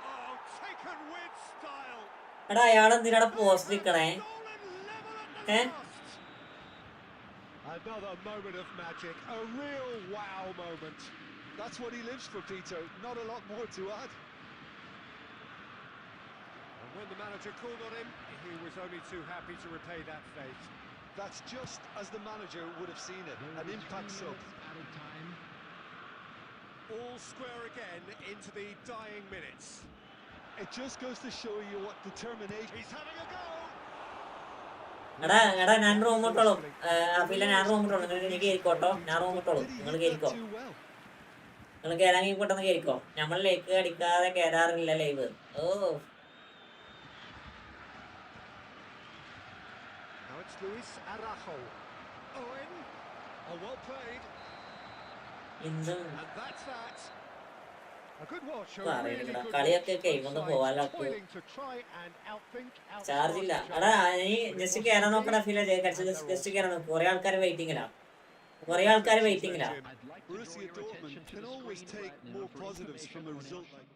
Oh, taken with style. എടാ അയാളെന്തിനാ പോസ്റ്റ് നിക്കണേ? Another moment of magic, a real wow moment. That's what he lives for, Peter. Not a lot more to add. And when the manager called on him, he was only too happy to repay that faith. That's just as the manager would have seen it. An impact sub. All square again into the dying minutes. It just goes to show you what determination. He's having a go. എടാ ഞാൻ room വിട്ടോളൂ. അഫില ഞാൻ room വിട്ടോളൂ. നിങ്ങൾ കേറിക്കോട്ടോ. ഞാൻ room വിട്ടോളൂ. നിങ്ങൾ കേറിക്കോ. നിങ്ങൾ കയറാമെങ്കിൽ പെട്ടെന്ന് കേറിക്കോ. നമ്മൾ ലേക്ക് അടിക്കാതെ കയറാറില്ല live. Oh Now it's Luis Arajo. Owen. Oh, well played. ഇന്നും And that's that. A good watch. പറയണ്ട. കളിയൊക്കെ കഴിയുമ്പോൾ പോവാലോ. ചാർജ് ഇല്ല. എടാ നീ ജസ്റ്റ് കയറാൻ നോക്കണ ഫീൽ ജസ്റ്റ് കയറാൻ നോക്കും. കുറെ ആൾക്കാർ വെയിറ്റിങ്ങിലാ. Borussia Dortmund can always take more positives from a result like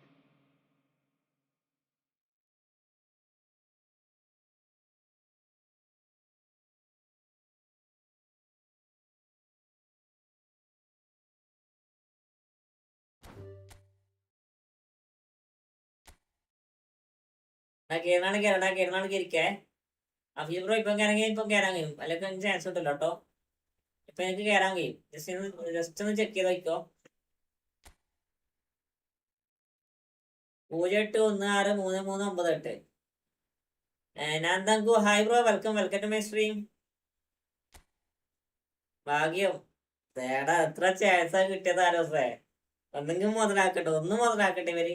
കേരളാണ് ഇരിക്കേ. അഫീൽ ബ്രോ ഇപ്പം കയറാൻ കഴിയും. അല്ലെങ്കിൽ എനിക്ക് ചാൻസ് കിട്ടില്ല കേട്ടോ. ഇപ്പൊ എനിക്ക് കയറാൻ കഴിയും. ജസ്റ്റ് ഒന്ന് ചെക്ക് ചെയ്ത് നോക്കോ. 08163398. നാന്താങ്കു hi bro. Welcome to my stream. ഭാഗ്യം തേടാ. എത്ര ചാൻസാ കിട്ടിയത് ആരോസേ. ഒന്നും മുതലാക്കട്ടെ ഇവര്.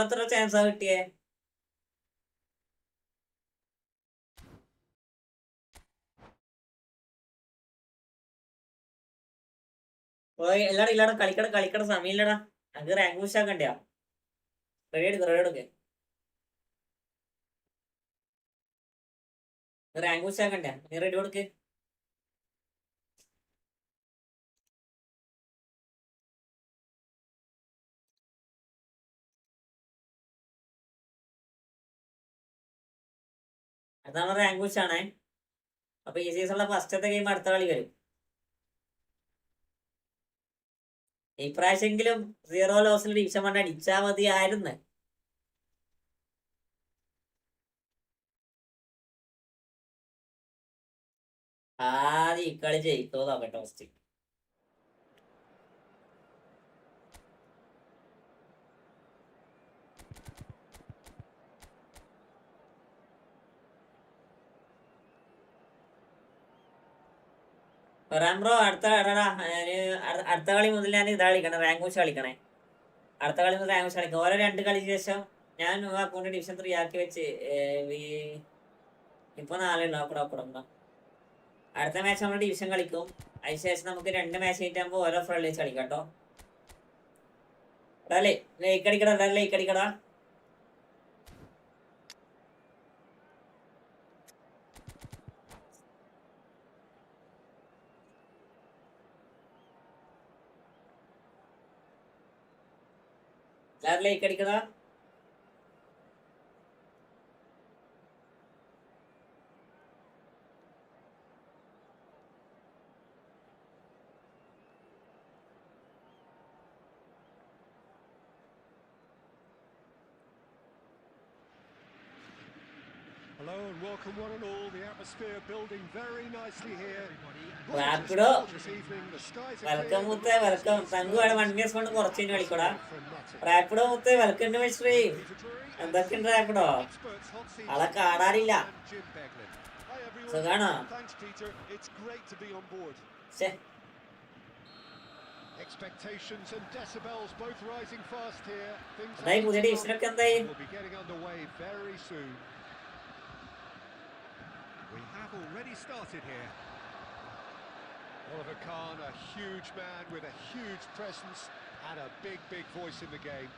എത്ര ചാൻസാ കിട്ടിയേ. ഇല്ലാടാ കളിക്കട സമയമില്ലടാ. നമുക്ക് റാങ്ക് പുഷ് ആക്കണ്ടേ. റെഡി എടുക്ക്. റാങ്ക് പുഷ് ആക്കണ്ടേ. നീ റെഡി കൊടുക്ക്. അതാണ് റാങ്ക് പുഷ് ആണേ. അപ്പൊ ഈ സീസണിലെ ഫസ്റ്റത്തെ ഗെയിം അടുത്ത കളി വരും. ഇപ്രാവശ്യെങ്കിലും 0 ലോസിൽ ഡിവിഷൻ 1 അടിച്ചാ മതിയായിരുന്നു. ആദ്യം ഈ കളി ജയിക്കോ നോക്കട്ടെ ഫസ്റ്റ്. ബ്രോ അടുത്ത കളി മുതൽ ഞാൻ ഇതാ കളിക്കണം. റാങ്ക് പുഷ് കളിക്കണേ. അടുത്ത കളി മുതൽ റാങ്ക് പുഷ് കളിക്കണം. ഓരോ 2 കളിക്ക് ശേഷം ഞാൻ അക്കൗണ്ട് ഡിവിഷൻ 3 ആക്കി വെച്ച് ഇപ്പൊ 4 ഉണ്ടാക്കണം. അടുത്ത മാച്ച് നമ്മൾ ഡിവിഷൻ കളിക്കും. അതിനുശേഷം നമുക്ക് 2 മാച്ച് കഴിഞ്ഞിട്ടാകുമ്പോൾ ഓരോ ഫ്രണ്ട്ലീസ് കളിക്കാം കേട്ടോ. ലൈക്ക് അടിക്കടാ, എല്ലാവരും ലൈക്ക് അടിക്കടാ. എല്ലാവരും ലൈക്ക് അടിക്കടാ. Hello and welcome one and all. The atmosphere building very nicely here. Rapido This evening, the skies are welcome clear. മുത്തേ, വെൽക്കം. തങ്കു വേണം 1 years കൊണ്ട് കുറച്ച് കഴിഞ്ഞ് കളിക്കൂടാ. റാപ്പിഡോ മുത്തേ, വെൽക്കം ടു മൈ സ്ട്രീം. എന്തൊക്കെയുണ്ട് റാപ്പിഡോ? ആളെ കാണാനില്ല. സുഖാണോ? Expectations and decibels both rising fast here. Things എന്തായി പുതിയ ഡിവിഷനൊക്കെ എന്തായി? will be getting underway very soon. We have already started here. Oliver Kahn, a huge man with a huge presence and a big voice in the game.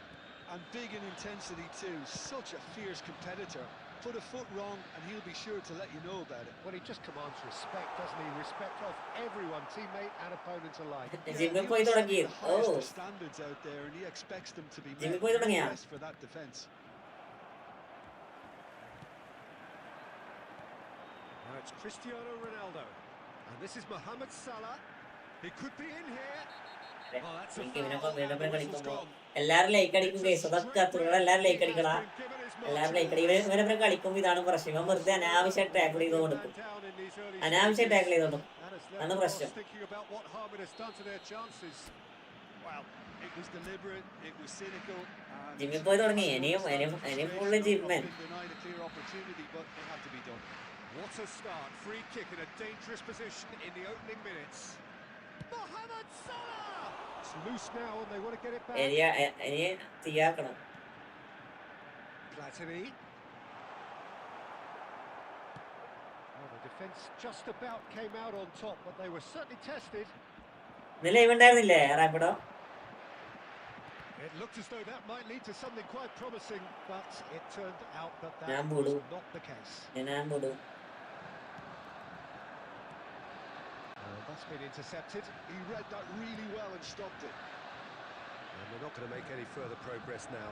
And big in intensity too. Such a fierce competitor. Put a foot wrong and he'll be sure to let you know about it. Well, he just commands respect, doesn't he? Respect of everyone, teammate and opponent alike. ജിമ്മിൽ പോയി തുടങ്ങി. ഓ, Standards out there and he expects them to be ജിമ്മിൽ പോയി തുടങ്ങിയാ? for that defense. Now it's Cristiano Ronaldo. And this is Mohamed Salah. He could be in here. Oh, that's a foul. എല്ലാരും like അടിക്കും case. അതൊക്കെ അത്രയോടെ എല്ലാരും like അടിക്കടാ. എല്ലാരും like അടിക്കും. ഇവരെ കളിക്കുമ്പോൾ ഇതാണ് പ്രശ്നം. ഇവൻ വെറുതെ അനാവശ്യം ടാക്കിൾ ചെയ്ത് കൊടുക്കും. അനാവശ്യം ടാക്കിൾ ചെയ്ത് കൊടുക്കും. അതാണ് പ്രശ്നം. ജിമ്മിൽ പോയി തുടങ്ങി. ഇനിയും full ജിമ്മൻ. What a start. Free kick in a dangerous position in the opening minutes. Mohamed Salah! It's loose now and they want to get it back. ഇനി തീയാക്കണം. Platini. Well, the defence just about came out on top, but they were certainly tested. ഇന്നലെ live ഉണ്ടായിരുന്നില്ലേ Rapido? It looked as though that might lead to something quite promising, but it turned out that ഞാൻ that പോടൂ. was not the case. ഞാൻ പോടൂ. That's been intercepted. He read that really well and stopped it. And they're not going to make any further progress now.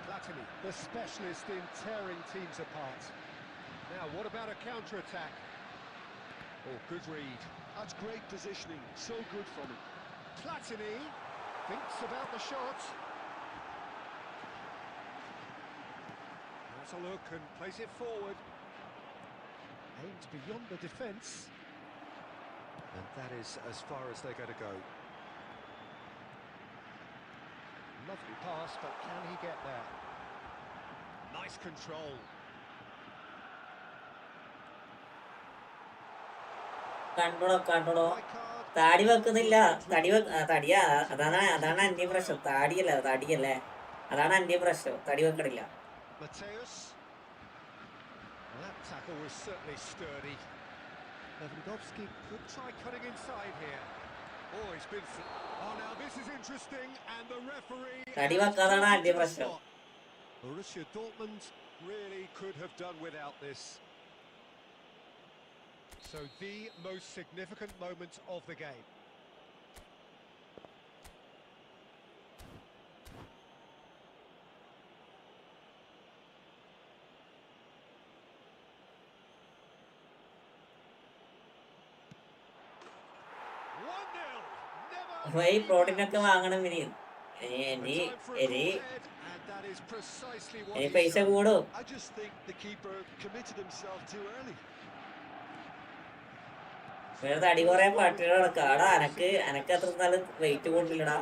Platini, the specialist in tearing teams apart. Now, what about a counter-attack? Oh, good read. That's great positioning. So good from him. Platini thinks about the shot. Has a look and plays it forward. Aims beyond the defence. And that is as far as they're going to go. Lovely pass, but can he get there? Nice control. കണ്ടോടോ താടി വെക്കുന്നില്ല. തടിയാ. അതാണ് അന്യ പ്രശ്നം. താടിയല്ലേ അതാണ് അന്യ പ്രശ്നം. തടി വെക്കണില്ല. Mateus. That tackle was certainly sturdy. Lewandowski could try cutting inside here. Oh, he's been... Oh, now this is interesting, and the referee... തടി വെക്കാതാണ് അന്യ പ്രശ്നം. Borussia Dortmund really could have done without this. So the most significant moment of the game. ഈ പ്രോട്ടീനൊക്കെ വാങ്ങണം. ഇനി പൈസ കൂടും. I just think the keeper committed himself too early. വേറെ തടി കുറെ പട്ടികൾ നടക്കാടാ. അനക്ക് അത്ര നല്ല വെയിറ്റ് കൊണ്ടില്ലടാ.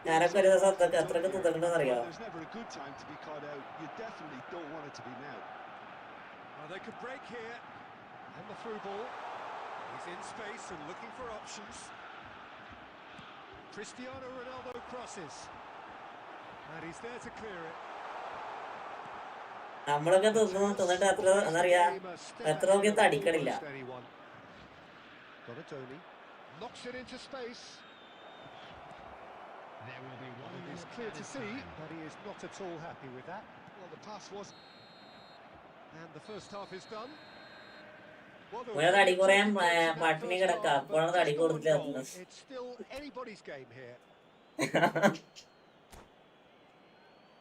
ഞാനൊക്കെ ഒരു ദിവസം അത്രക്ക് തുതണ്ടെന്ന് അറിയാം. There's never a good time to be caught out. You definitely don't want it to be now. They could break here. And the through ball. He's in space and looking for options. Cristiano Ronaldo crosses. And he's there to clear it. നമ്മളൊക്കെ തിന്നിട്ട് അത്ര എന്നറിയാ എത്ര നോക്കി തടിക്കണില്ല. Donatoni knocks it into space. clear to see, but he is not at all happy with that. Well, the pass was... And the first half is done. Well, there ഇവിടെ were തടി many കുറയാൻ talking points in that പട്ടിണി first കിടക്കാം, half, അപ്പോഴാണ് but തടി just കൂടുതൽ on goal, എത്തുന്നത്. it's still anybody's game here.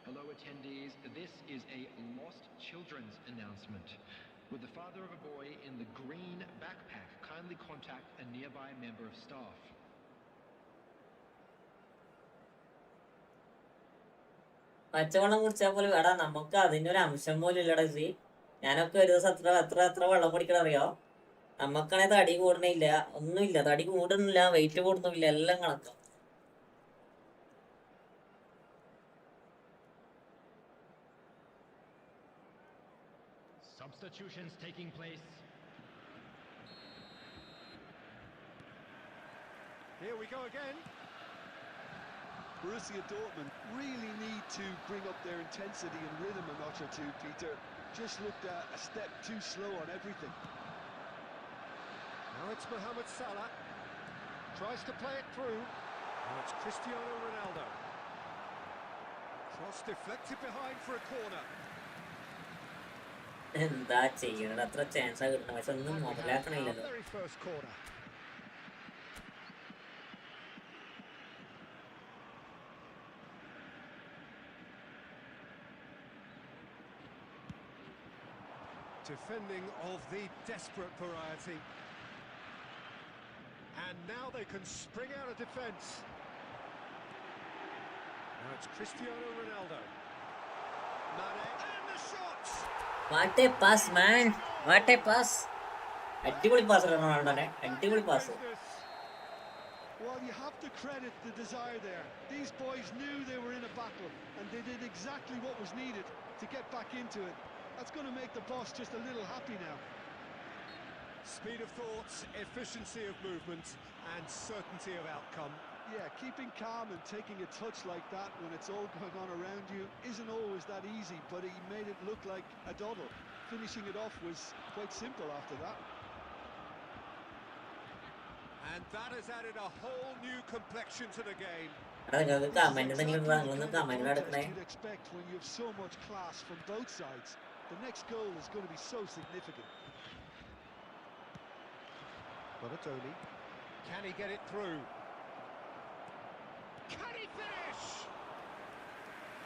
Hello attendees, this is a lost children's announcement. With the father of a boy in the green backpack, kindly contact a nearby member of staff. പച്ചവെള്ളം കുടിച്ചാൽ പോലും എടാ നമുക്ക് അതിനൊരു അംശം പോലും ഇല്ലടാ ജി. ഞാനൊക്കെ ഒരു ദിവസം എത്ര വെള്ളം കുടിക്കണം അറിയോ? നമ്മക്കാണെങ്കിൽ തടി കൂടണില്ല, ഒന്നുമില്ല, തടി കൂടുന്നില്ല, വെയിറ്റ് കൂടുന്നില്ല, എല്ലാം കണക്കാം. Substitutions taking place. Here we go again. Borussia Dortmund really need to bring up their intensity and rhythm a notch or two, Peter. Just looked a step too slow on everything. Now it's Mohamed Salah. Tries to play it through. Now it's Cristiano Ronaldo. Cross deflected behind for a corner. എന്താ ചെയ്യണത്? അത്ര ചാൻസാ കിട്ടണം, പക്ഷെ ഒന്നും And we have our മുതലാക്കണില്ലല്ലോ. very first corner. Defending of the desperate variety. And now they can spring out of defence. Now it's Cristiano Ronaldo. Mane and the shots. What A pass man, what A pass. അടിപൊളി pass റൊണാൾഡോനെ, അടിപൊളി pass. Well, you have to credit the desire there. These boys knew they were in a battle, and they did exactly what was needed to get back into it. That's going to make the boss just a little happy now. Speed of thought, efficiency of movement, and certainty of outcome. Yeah, keeping calm and taking a touch like that when it's all going on around you isn't always that easy, but he made it look like a doddle. Finishing it off was quite simple after that. And that has added a whole new complexion to the game. എടാ നിങ്ങൾക്ക് comment എന്തെങ്കിലും Exactly the നിങ്ങളൊന്ന് kind of comment contest എടുക്കണേ. you'd expect when you have so much class from both sides. The next goal is going to be so significant. Balotelli. Can he get it through? Can he finish?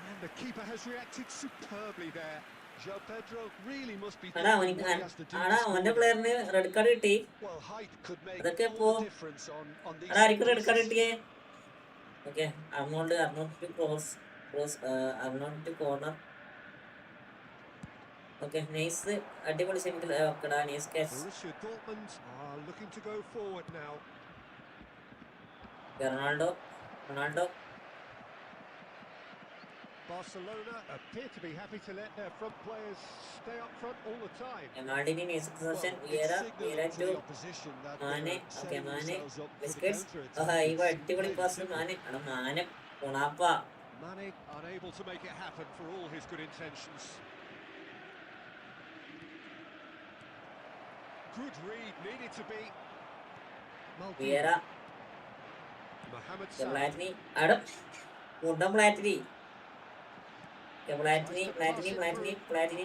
And the keeper has reacted superbly there. João Pedro really must be എടാ thinking what he has to do to അവന്റെ score. പ്ലെയറിന് red card കിട്ടി. Well, height could make അതൊക്കെ all ഇപ്പോ the difference on these എടാ ആർക്കും red card cases. കിട്ടിയേ? Okay, Arnold to cross Arnold to corner. Okay, nice, അടിപൊളി സെമിക്കൽ ഓക്കെടാ, nice catch. Borussia Dortmund are looking to go forward now. Ronaldo Barcelona appear to be happy to let their front players stay up front all the time. എമാർഡിനി nice Well, position. it's Vieira signalling to to the opposition that Mane. they're okay, setting Mane themselves up for the Busquets. counter-attack. ഇവ അടിപൊളി pass Mane. എടാ Mane ഉണാപ്പ. Mane unable to make it happen for all his good intentions. Good read, needed to be. Vieira Mohamed Salah. Platini അവിടെ കൂട്ടം Platini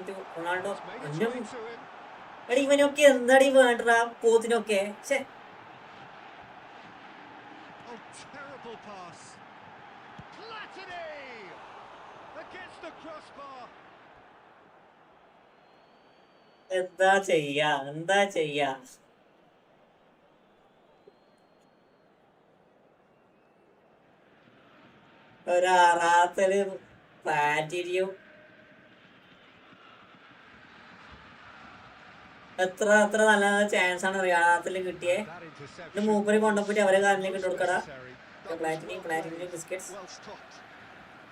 to Ronaldo. Made its അഞ്ചും way to him. എടാ ഇവനൊക്കെ എന്താടി വേണ്ടടാ പോത്തിനൊക്കെ. പക്ഷേ Oh, terrible pass. Platini against the crossbar. എന്താ ചെയ്യാ. ഒരാറാത്തല് പ്ലാറ്റിനിയും എത്ര നല്ല ചാൻസ് ആണ് റിയാത്തില് കിട്ടിയേ. That ഇത് interception മൂപ്പര് കൊണ്ടപ്പോയിട്ട് അവരെ കാലിലേക്ക് ഇട്ട് was കൊടുക്കടാ. necessary. That was പ്ലാറ്റിനി well played. Biscuits. Well stopped.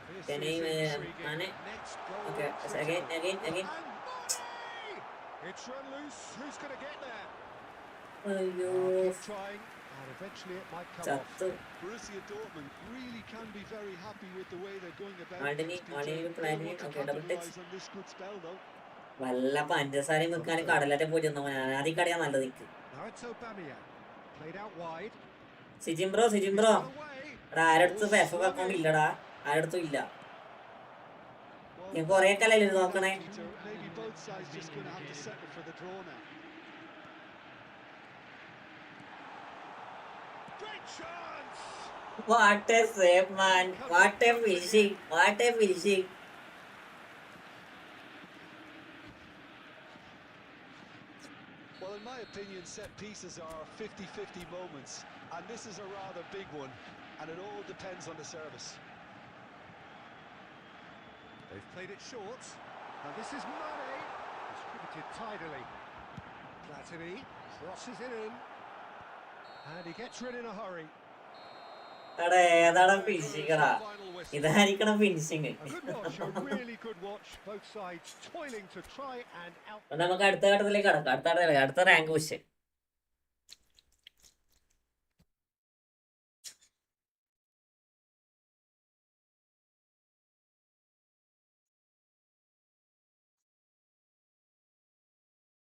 This Then is he, intriguing. Mane. Next goal Okay, critical. again. And Mane! It's run loose. Who's going to get there? അയ്യോ Keep trying, and eventually it might come off. ചത്തു. Borussia Dortmund really can be very happy with the way they're going about Maldini, things, Peter. Maldini, They Platini, want to okay, double touch. capitalise on this good spell, though. വല്ല പഞ്ചസാരയും വെക്കാൻ കടലറ്റെ പോയി ചെന്ന ആദ്യം കടയാ നല്ലത് നിക്ക്. Now it's Aubameyang. Played out wide. സിജിം ബ്രോ Away. എടാ ആരടുത്ത് എഫ് അക്കൗണ്ട് ഇല്ലടാ. ആരടുത്തും ഇല്ല. Well, ഞാൻ കൊറേ കാലല്ലേ നോക്കണേ. Peter, maybe both sides just going to have to settle for the draw now. Great chance! What a save, man. What a finishing. What a finishing. Well, in my opinion, set pieces are 50-50 moments, and this is a rather big one, and it all depends on the service. They've played it short. And this is Mane. Distributed tidily. Platini crosses it in. And he gets rid in a hurry. എടാ ഏതാടാ finishing എടാ, Final whistle. ഇതായിരിക്കണം finishing. A good watch, a really good watch. Both sides toiling to try and out. നമുക്ക് അടുത്ത ഘട്ടത്തിലേക്ക് കടക്കാം. അടുത്ത rank push.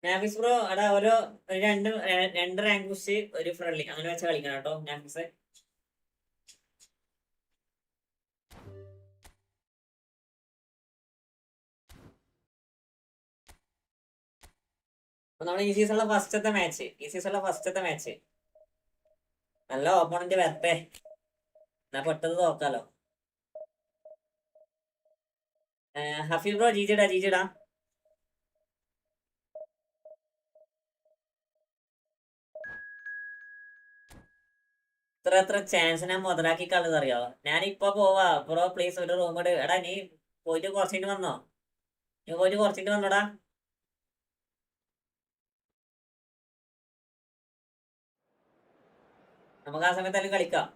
നാഫിസ് bro എടാ ഒരു രണ്ട് റാങ്ക് പുഷ് ഒരു ഫ്രണ്ട്ലി അങ്ങനെ വെച്ച് കളിക്കണം കേട്ടോ നാഫിസ്. നമ്മുടെ ഈ സീസണിലെ ഫസ്റ്റത്തെ മാച്ച് നല്ല ഓപ്പണന്റ് വരട്ടെ, എന്നാ പെട്ടത് നോക്കാലോ. ഹഫീൽ ബ്രോ ജീജിടാ എത്ര ചാൻസ് ഞാൻ മുതലാക്കി കളത് അറിയാവോ. ഞാനിപ്പോ പോവാ ബ്രോ പ്ലീസ് ഒരു റൂം കൂടെ. എടാ നീ പോയിട്ട് കുറച്ചിട്ട് വന്നോ, വന്നോടാ. നമുക്ക് ആ സമയത്ത് കളിക്കാം.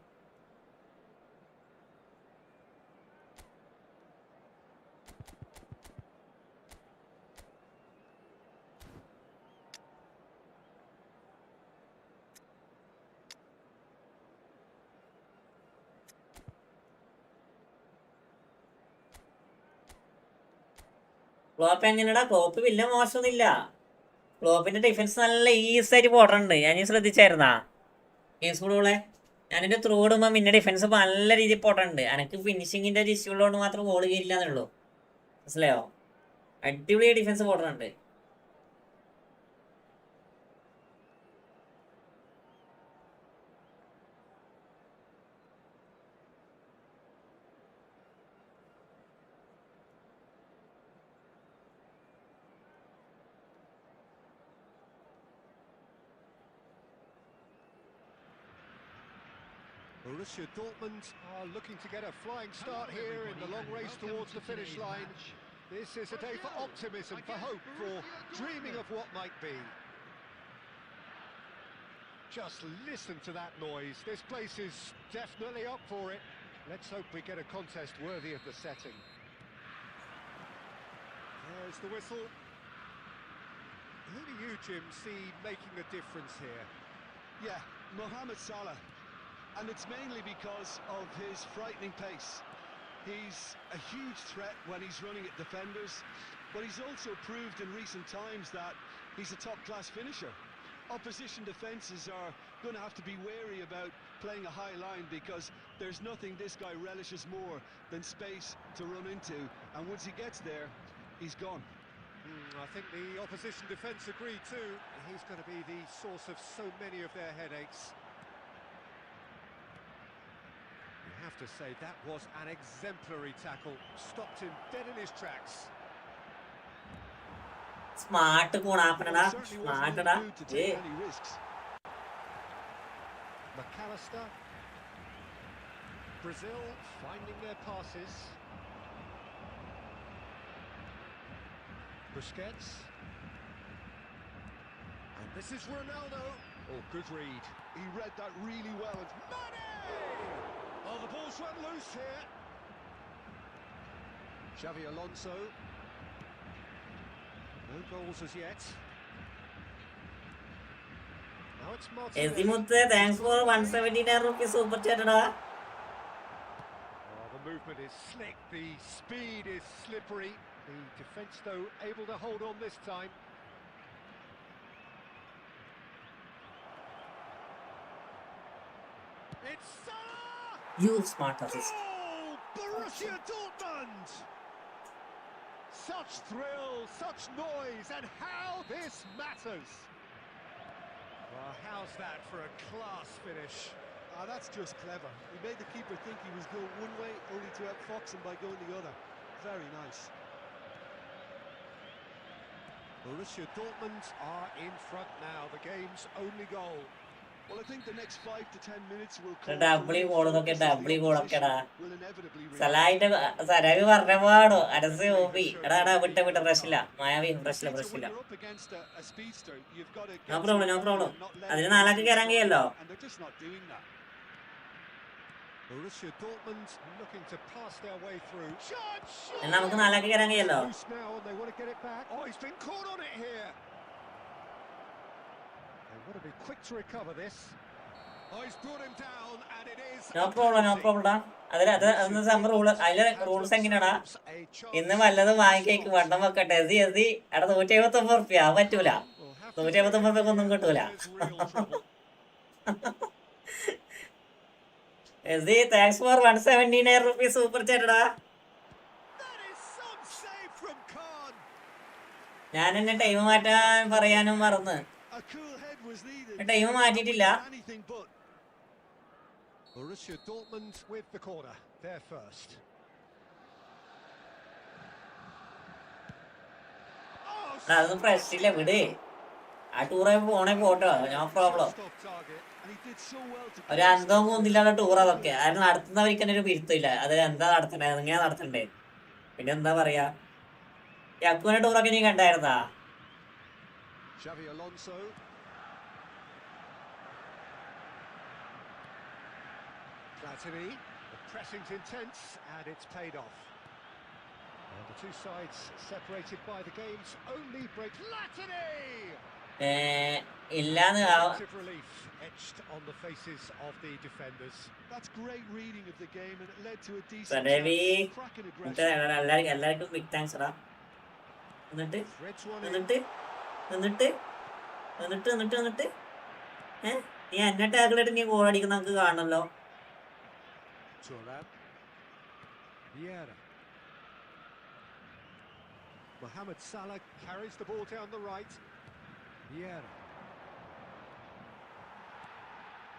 ക്ലോപ്പ് എങ്ങനെയാടാ? ക്ലോപ്പ് വലിയ മോശമൊന്നുമില്ല. ക്ലോപ്പിന്റെ ഡിഫൻസ് നല്ല ഈസി ആയിട്ട് പോട്ടുണ്ട്. ഞാൻ ശ്രദ്ധിച്ചായിരുന്നാ കേസ് ഫുട്ബോളെ? ഞാനെന്റെ ത്രൂ ഇടുമ്പോ പിന്നെ ഡിഫൻസ് നല്ല രീതിയിൽ പോട്ടുണ്ട്. എനിക്ക് ഫിനിഷിങ്ങിന്റെ ഒരു ഇഷ്യൂ ഉള്ളതുകൊണ്ട് മാത്രം ഗോൾ കയറില്ല എന്നുള്ളൂ. മനസ്സിലായോ? അടിപൊളി defence പോട്ടുണ്ട്. Borussia Dortmund are looking to get a flying start here in the long race towards the finish line. This is a day for optimism, for hope, for dreaming of what might be. Just listen to that noise. This place is definitely up for it. Let's hope we get a contest worthy of the setting. There's the whistle. Who do you, Jim, see making the difference here? Yeah, Mohamed Salah. And it's mainly because of his frightening pace. He's a huge threat when he's running at defenders, but he's also proved in recent times that he's a top-class finisher. Opposition defences are going to have to be wary about playing a high line because there's nothing this guy relishes more than space to run into, and once he gets there, he's gone. I think the opposition defence agree too. He's going to be the source of so many of their headaches. You have to say that was an exemplary tackle. Stopped him dead in his tracks. Smart ഗുണാപ്പനടാ, സ്മാർട്ടടാ. McAllister. Brazil finding their passes. Busquets. And this is Ronaldo. Oh, good read. He read that really well. Mane! Oh, the ball's run loose here. Xavi Alonso. No goals as yet. Now it's Martinez. എസിമുത്ത് thanks for 179 rupees super chat ടാ. Oh, the movement is slick, the speed is slippery. The defence, though, able to hold on this time. It's Salah! You smart assist. Oh, Borussia Dortmund! Such thrill, such noise, and how this matters! Well, how's that for a class finish? That's just clever. He made the keeper think he was going one way, only to outfox him by going the other. Very nice. Borussia Dortmund are in front now, the game's only goal. Well, I think the next 5 to 10 minutes will W goal എന്നൊക്കെ W ഗോളൊക്കെടാ will inevitably react. സലാഹിന്റെ സലാഹി പറഞ്ഞ പാടോ അരസ് OP എടാ വിട്ട പ്രശ്നമില്ല മായാവി പ്രശ്നമില്ല പ്രശ്നമില്ല When you're up against a speedster, you've got to no problem no problem അതിന് നാലാക്കി കയറാൻ കഴിയല്ലോ. and they're just not doing that. Borussia Dortmund looking to pass their way through. Shot! എന്നാ നമുക്ക് നാലാക്കി കയറാൻ കഴിയല്ലോ. Loose now and they want to get it back. Oh, he's been caught on it here. They want to be quick to recover this. Oh, he's brought him down and it is. No problem no problem. അതിന് സംഭവം rule അതിലെ rules എങ്ങനെയാടാ? ഇന്ന് വല്ലതും വാങ്ങിക്കേക്ക് വണ്ണം വെക്കട്ടെ. AC എടാ 179 റുപ്യ പറ്റൂല. 179 റുപ്യക്ക് ഒന്നും കിട്ടൂല. AC thanks for 179 rupees super ചാറ്റടാ. ഞാൻ എന്നെ ടൈം മാറ്റാൻ പറയാനും മറന്ന്. A cool head was needed. Time മാറ്റിയിട്ടില്ല. Anything but. Borussia Dortmund with the corner. They're first. അതൊന്നും പ്രശ്നമില്ല വിട്. ആ ടൂറെ പോണേ പോട്ടോ no problem. Off target, and he did so well to. ഒരു അന്തവും കുന്നില്ലാത്ത ടൂർ അതൊക്കെ. അത് നടത്തുന്നവർക്ക് തന്നെ ഒരു പിരുത്തില്ല. അത് എന്താ നടത്തണ്ടേ ഇങ്ങനെ നടത്തണ്ടേ. പിന്നെ എന്താ പറയാ യക്കുവിന്റെ ടൂറൊക്കെ നീ കണ്ടായിരുന്നാ? Xavi Alonso. Platini. The pressing's intense and it's paid off. And the two sides separated by the game's only break. Platini! ഇല്ലാന്ന് Active relief etched on the faces of the defenders. That's great reading of the game, and it led to a decent സനവി chance. Cracking aggression. എല്ലാവർക്കും big thanks എടാ. എന്നിട്ട് Reds one in. എന്നിട്ട് എന്നിട്ട് എന്നിട്ട് എന്നിട്ട് എന്നിട്ട് നീ എന്നെ ടാഗിലിട്ട് നീ ഗോൾ അടിക്കുന്ന നമുക്ക് കാണണല്ലോ. Turan. Vieira. Mohamed Salah carries the ball down the right. Vieira.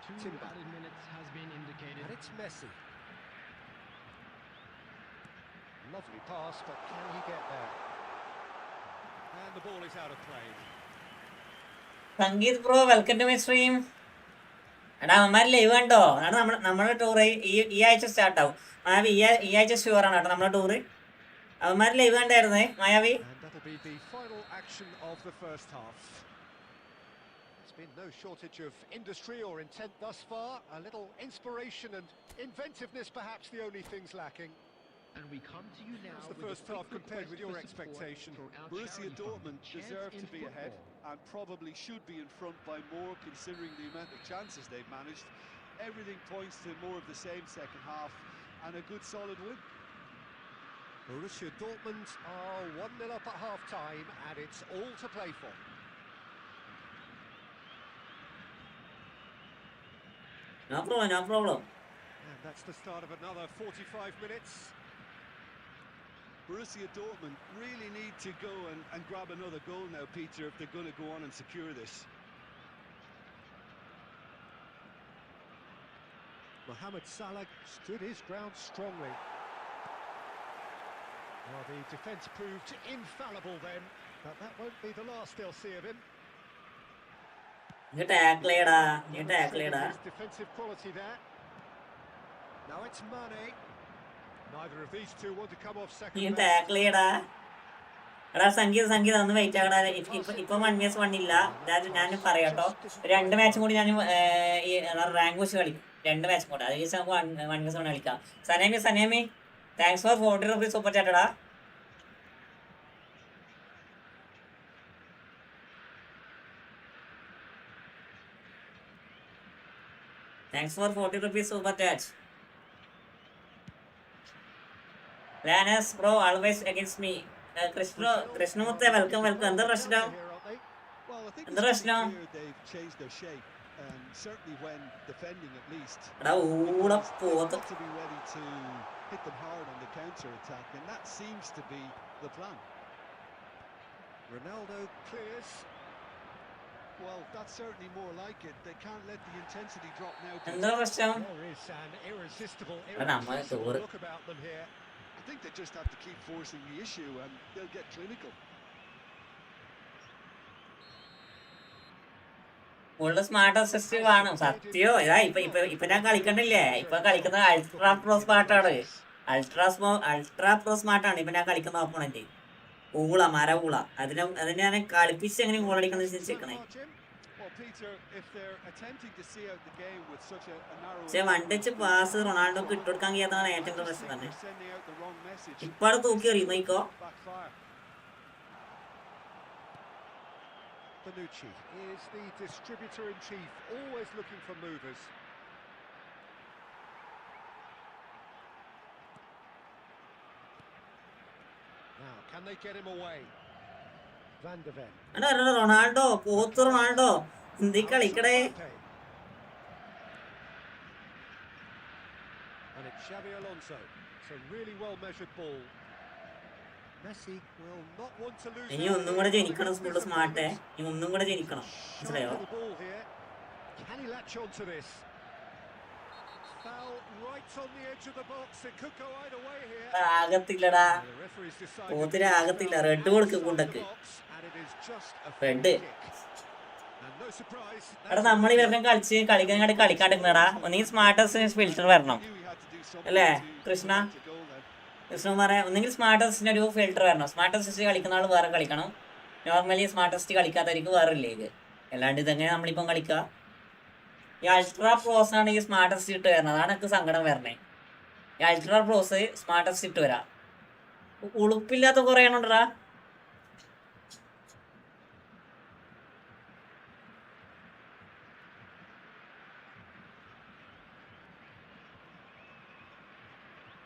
2 added minutes has been indicated. And it's Messi. Lovely pass, but can he get there? And the ball is out of play. Sangeeth bro welcome to my stream. എടാ അവന്മാർ live കണ്ടോ? അതാണ് നമ്മുടെ tour ഈ ആഴ്ച start ആവും. മായാവി ഈ ആഴ്ച ഷുവറാണ് കേട്ടോ നമ്മുടെ ടൂറ്. അവന്മാർ ലൈവ് കണ്ടായിരുന്നേ Mayavi? And that'll be the final action of the first half. There's been no shortage of industry or intent thus far. A little inspiration and inventiveness perhaps the only things lacking. And we come to you now. How's the with a first quick half compared request with your for support expectation? for our Borussia charity Dortmund fund, deserve Chance to be in ahead Football. and probably should be in front by more, considering the amount of chances they've managed. Everything points to more of the same second half and a good solid win. Borussia Dortmund are 1-0 up at half-time and it's all to play for. No problem no problem. And that's the start of another 45 minutes. Borussia Dortmund really need to go and grab another goal now, Peter, if they're going to go on and secure this. Mohamed Salah stood his ground strongly. Well, the defence proved infallible then, but that won't be the last they'll see of him. നീ tackle ചെയ്യടാ നീ tackle ചെയ്യടാ. His defensive quality there. Now it's Mane. Neither of these two want to come off second നീ best. Tackle ചെയ്യടാ. എടാ സംഗീത ഒന്ന് wait ആകടാ. ഇപ്പൊ 1vs1 ഇല്ല. ഞാൻ പറയാട്ടോ 2 മാച്ചും കൂടി ഞാൻ ഈ റാങ്ക് വെച്ച് കളിക്കും. 2 മാച്ചും കൂടെ അത് ദിവസം നമുക്ക് 1vs1 കളിക്കാം. സനേമി താങ്ക്സ് ഫോർ 40 റുപ്പീസ് സൂപ്പർ ചാറ്റടാ. Thanks for 40 rupees super chat. ലാനസ് ബ്രോ ആൾവേസ് അഗൈൻസ്റ്റ് മീ. കൃഷ്ണമുത്ത വെൽക്കം എന്താ പ്രശ്നം? Well, I think And the it's rest pretty now? clear they've changed their shape, certainly when defending at least. എടാ ഊടെ പോത്ത് Got to be ready to hit them hard on the counter-attack, and that seems to be the plan. Ronaldo clears. Well, that's certainly more like it. They can't let the intensity drop now. എന്താ പ്രശ്നം? There is an irresistible, നമ്മൾ irrepressible ചോറ് look about them here. I think they just have to keep forcing the issue and they'll get clinical. Full smart assist കാണും സത്യോ. ഇതാ ഇപ്പൊ ഞാൻ കളിക്കണ്ടില്ലേ, ഇപ്പൊ കളിക്കുന്നത് അൾട്രാ പ്രോ സ്മാർട്ടാണ്. അൾട്രാ പ്രോ സ്മാർട്ടാണ് ഇപ്പൊ ഞാൻ കളിക്കുന്ന ഓപ്പണന്റ്. ഊള മര ഊള അതിനെ ഞാൻ കളിപ്പിച്ച് എങ്ങനെ ഗോൾ അടിക്കണം വെച്ചേക്കണേ. പക്ഷെ വണ്ടിച്ച് പാസ് റൊണാൾഡോക്ക് ഇട്ടുകൊടുക്കാൻ കഴിയാത്തതാണ് ഏറ്റവും പ്രശ്നം തന്നെ. ഇപ്പാട് തൂക്കി എറിയും നോക്കോ. Bonucci is the distributor-in-chief, always looking for movers. Now, can they get him away? Van de Ven. Ronaldo പോത്ത് റൊണാൾഡോ എന്തി കളിക്കടേ. And it's Xavi Alonso. It's a really well-measured ball. Messi will not want to lose. ഇനി ഒന്നും കൂടെ ജനിക്കണം full സ്മാർട്ടേ. ഇനി ഒന്നും കൂടെ ജനിക്കണം, മനസ്സിലായോ? Can he latch onto this? Foul right on the edge of the box. It could go either way here. ആകത്തില്ലടാ, പോത്തിന് ആകത്തില്ല. റെഡ് കൊടുക്ക് കുണ്ടക്ക്, റെഡ്. എടാ നമ്മൾ ഇവരുടെ കളിക്കാണ്ടിരിക്കണടാ. ഒന്നെങ്കിൽ സ്മാർട്ട് ഫിൽറ്റർ വരണം അല്ലേ കൃഷ്ണ? കൃഷ്ണ പറയാം, ഒന്നെങ്കിൽ സ്മാർട്ട് അസിസ്റ്റിന് ഒരു ഫിൽറ്റർ വരണം. സ്മാർട്ട് അസിസ്റ്റ് കളിക്കുന്ന ആൾ വേറെ കളിക്കണം. നോർമലി സ്മാർട്ട് അസിസ്റ്റ് കളിക്കാത്തവർക്ക് വേറെ ഇല്ലേ ഇത്. അല്ലാണ്ട് ഇതെങ്ങനെ നമ്മളിപ്പം കളിക്കുക? ഈ അൾട്രാ പ്രോസ് ആണ് ഈ സ്മാർട്ട് അസിസ്റ്റ് ഇട്ട് വരുന്നത്. അതാണ് എനിക്ക് സങ്കടം വരണേ. ഈ അൾട്രാ പ്രോസ് സ്മാർട്ട് അസിസ്റ്റ് ഇട്ട് വരാം. ഉളുപ്പില്ലാത്ത കുറേ എണ്ണുണ്ടടാ.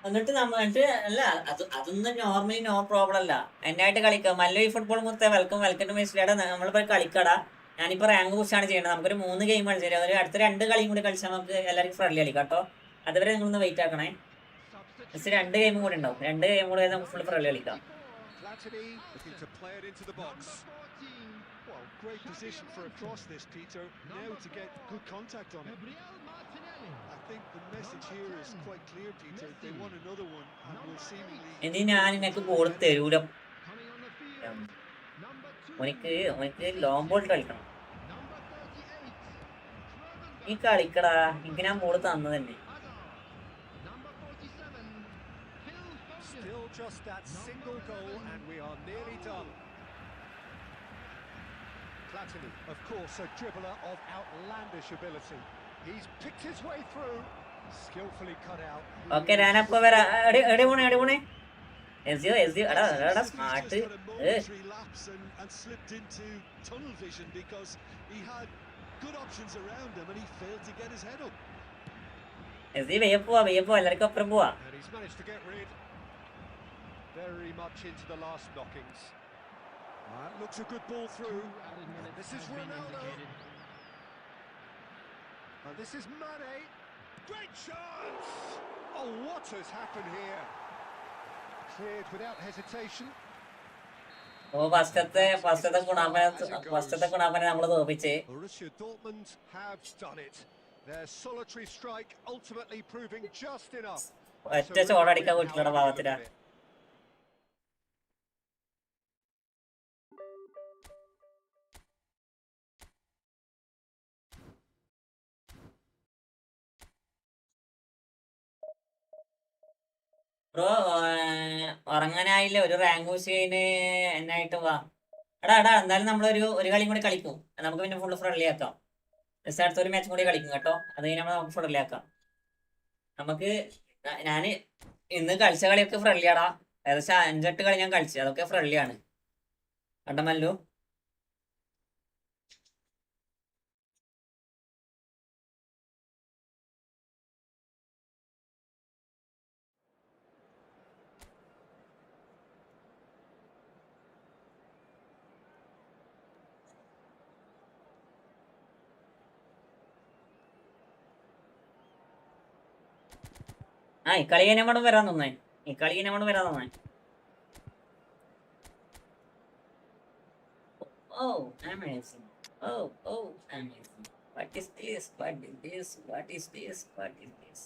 എന്നിട്ട് അല്ല അതൊന്നും നോർമലി നോ പ്രോബ്ലം അല്ല. എന്നായിട്ട് കളിക്കാം. മല്ലു ഫുട്ബോൾ മുത്തേ വെൽക്കം ടു മൈ സ്റ്റുഡിയോ. നമ്മളിപ്പോൾ കളിക്കടാ. ഞാനിപ്പോൾ റാങ്ക് പുഷാണ് ചെയ്യുന്നത്. നമുക്കൊരു 3 ഗെയിം കളിച്ചാൽ ഒരു അടുത്ത 2 കളിയും കൂടി കളിച്ചാൽ നമുക്ക് എല്ലാവർക്കും ഫ്രണ്ട്ലി കളിക്കാം കേട്ടോ. അതുവരെ നിങ്ങളൊന്ന് വെയിറ്റ് ആക്കണേ. ജസ്റ്റ് 2 ഗെയിം കൂടി ഉണ്ടാവും. 2 ഗെയിം കൂടി നമുക്ക് ഫുൾ ഫ്രണ്ട്ലി കളിക്കാം. Well, great position for a cross this, Peter. Now to get good contact on it. I think the message here is quite clear, Peter. They want another one and will seemingly... ഇനി ഞാൻ നിനക്ക് ball തരൂല. എനിക്ക് long ball കളിക്കണം. ഈ കളിക്കടാ, എനിക്ക് ഞാൻ ball തന്നു തന്നെ. Still just that single goal and we are nearly done. Platini, of course, a dribbler of outlandish ability. He's picked his way through, skillfully cut out. Okay, ഞാനപ്പോ വരാം. എവിടെ പോണേ? എടാ smart. And slipped into tunnel vision because he had good options around him and he failed to get his head up. വെയ്യ പോവാ എല്ലാവർക്കും അപ്പുറം പോവാ. And he's managed to get rid very much into the last knockings. Looks a good ball through. This is Ronaldo. And this is Mane. Great chance! Oh, what has happened here? Cleared without hesitation. ഫസ്റ്റത്തെ ഗുണാപനെ നമ്മൾ തോപ്പിച്ച്. Borussia Dortmund have done it. Their solitary strike ultimately proving just enough. ഒറ്റ ചോടടിക്കാൻ പറ്റില്ലടാ ഭാഗത്തിനാ. Bro ഉറങ്ങാനായില്ല. ഒരു rank push ചെയ്യുന്ന എന്നായിട്ട് വാ. എടാ എന്തായാലും ഒരു കളിയും കൂടി കളിക്കും. നമുക്ക് പിന്നെ ഫുള്ള് ഫ്രണ്ട്ലി ആക്കാം. ജസ്റ്റ് അടുത്തൊരു മാച്ചും കൂടി കളിക്കും കേട്ടോ. അത് കഴിഞ്ഞ് നമുക്ക് ഫ്രണ്ട്ലി ആക്കാം. ഞാൻ ഇന്ന് കളിച്ച കളിയൊക്കെ ഫ്രണ്ട്ലിയാടാ. ഏകദേശം 5-8 കളി ഞാൻ കളിച്ചു. അതൊക്കെ ഫ്രണ്ട്ലിയാണ് കണ്ടമല്ലോ. ആ ഈ കളി നമ്മളും വരാൻ തോന്നേ. ഈ കളി നമ്മളും വരാൻ തോന്നേ. Oh, amazing. Oh, amazing. What is this? What is this? What is this? What is this?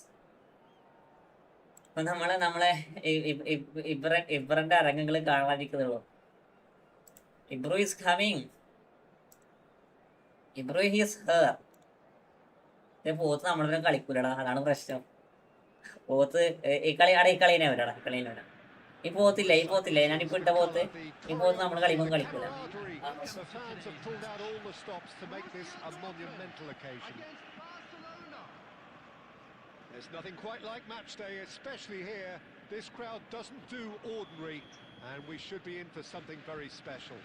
അപ്പൊ നമ്മളെ ഇബ്രന്റെ അരങ്ങുകൾ കാണാതിരിക്കുന്നുള്ളൂ. ഇബ്രു is coming. ഇബ്രു is here. പോത്ത് നമ്മളെ കളിക്കൂലടാ, അതാണ് പ്രശ്നം. പോത്ത് ഈ കളിനെ വരാടാ, ഈ കളിനെ വരാം. ഈ പോത്തില്ലേ ഞാനിപ്പോ ഇട്ട പോത്ത്, ഈ പോത്ത് നമ്മൾ കളിക്കുമ്പോൾ കളിക്കൂല. The fans have pulled out all the stops to make this a monumental occasion. There's nothing quite like match day, especially here. This crowd doesn't do ordinary, and we should be in for something very special.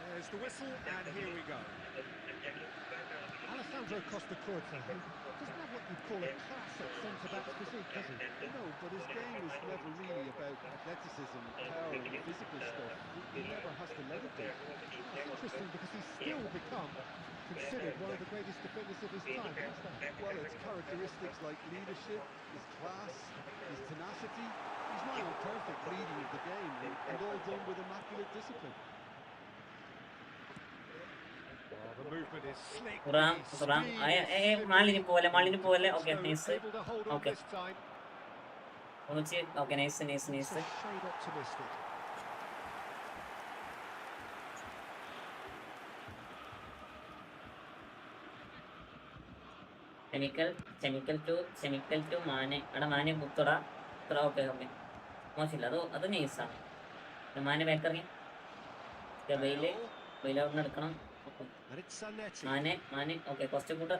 There's the whistle, and here we go. Alessandro Costa-Curta doesn't have what you'd call a classic centre-back physique, does he? No, but his game is never really about athleticism, power, and physical stuff. He never has to let it be. It's interesting because he's still become considered one of the greatest defenders of his time. How's that? Well, it's characteristics like leadership, his class, his tenacity. He's nigh on perfect leading of the game, and all done with immaculate discipline. Well, the movement is slick. മാലിന് പോലെ. Okay nice. Able to hold on Okay. this time. Okay nice. It's a shade optimistic. കെമിക്കൽ to Mane. എടാ മാനെ കുത്തടാ. Okay മോശമില്ല, അത് നൈസാണ്. മാനെ bakery വെയില് അവിടെ എടുക്കണം. And it's Zanetti. Mane okay കുറച്ചുകൂടെ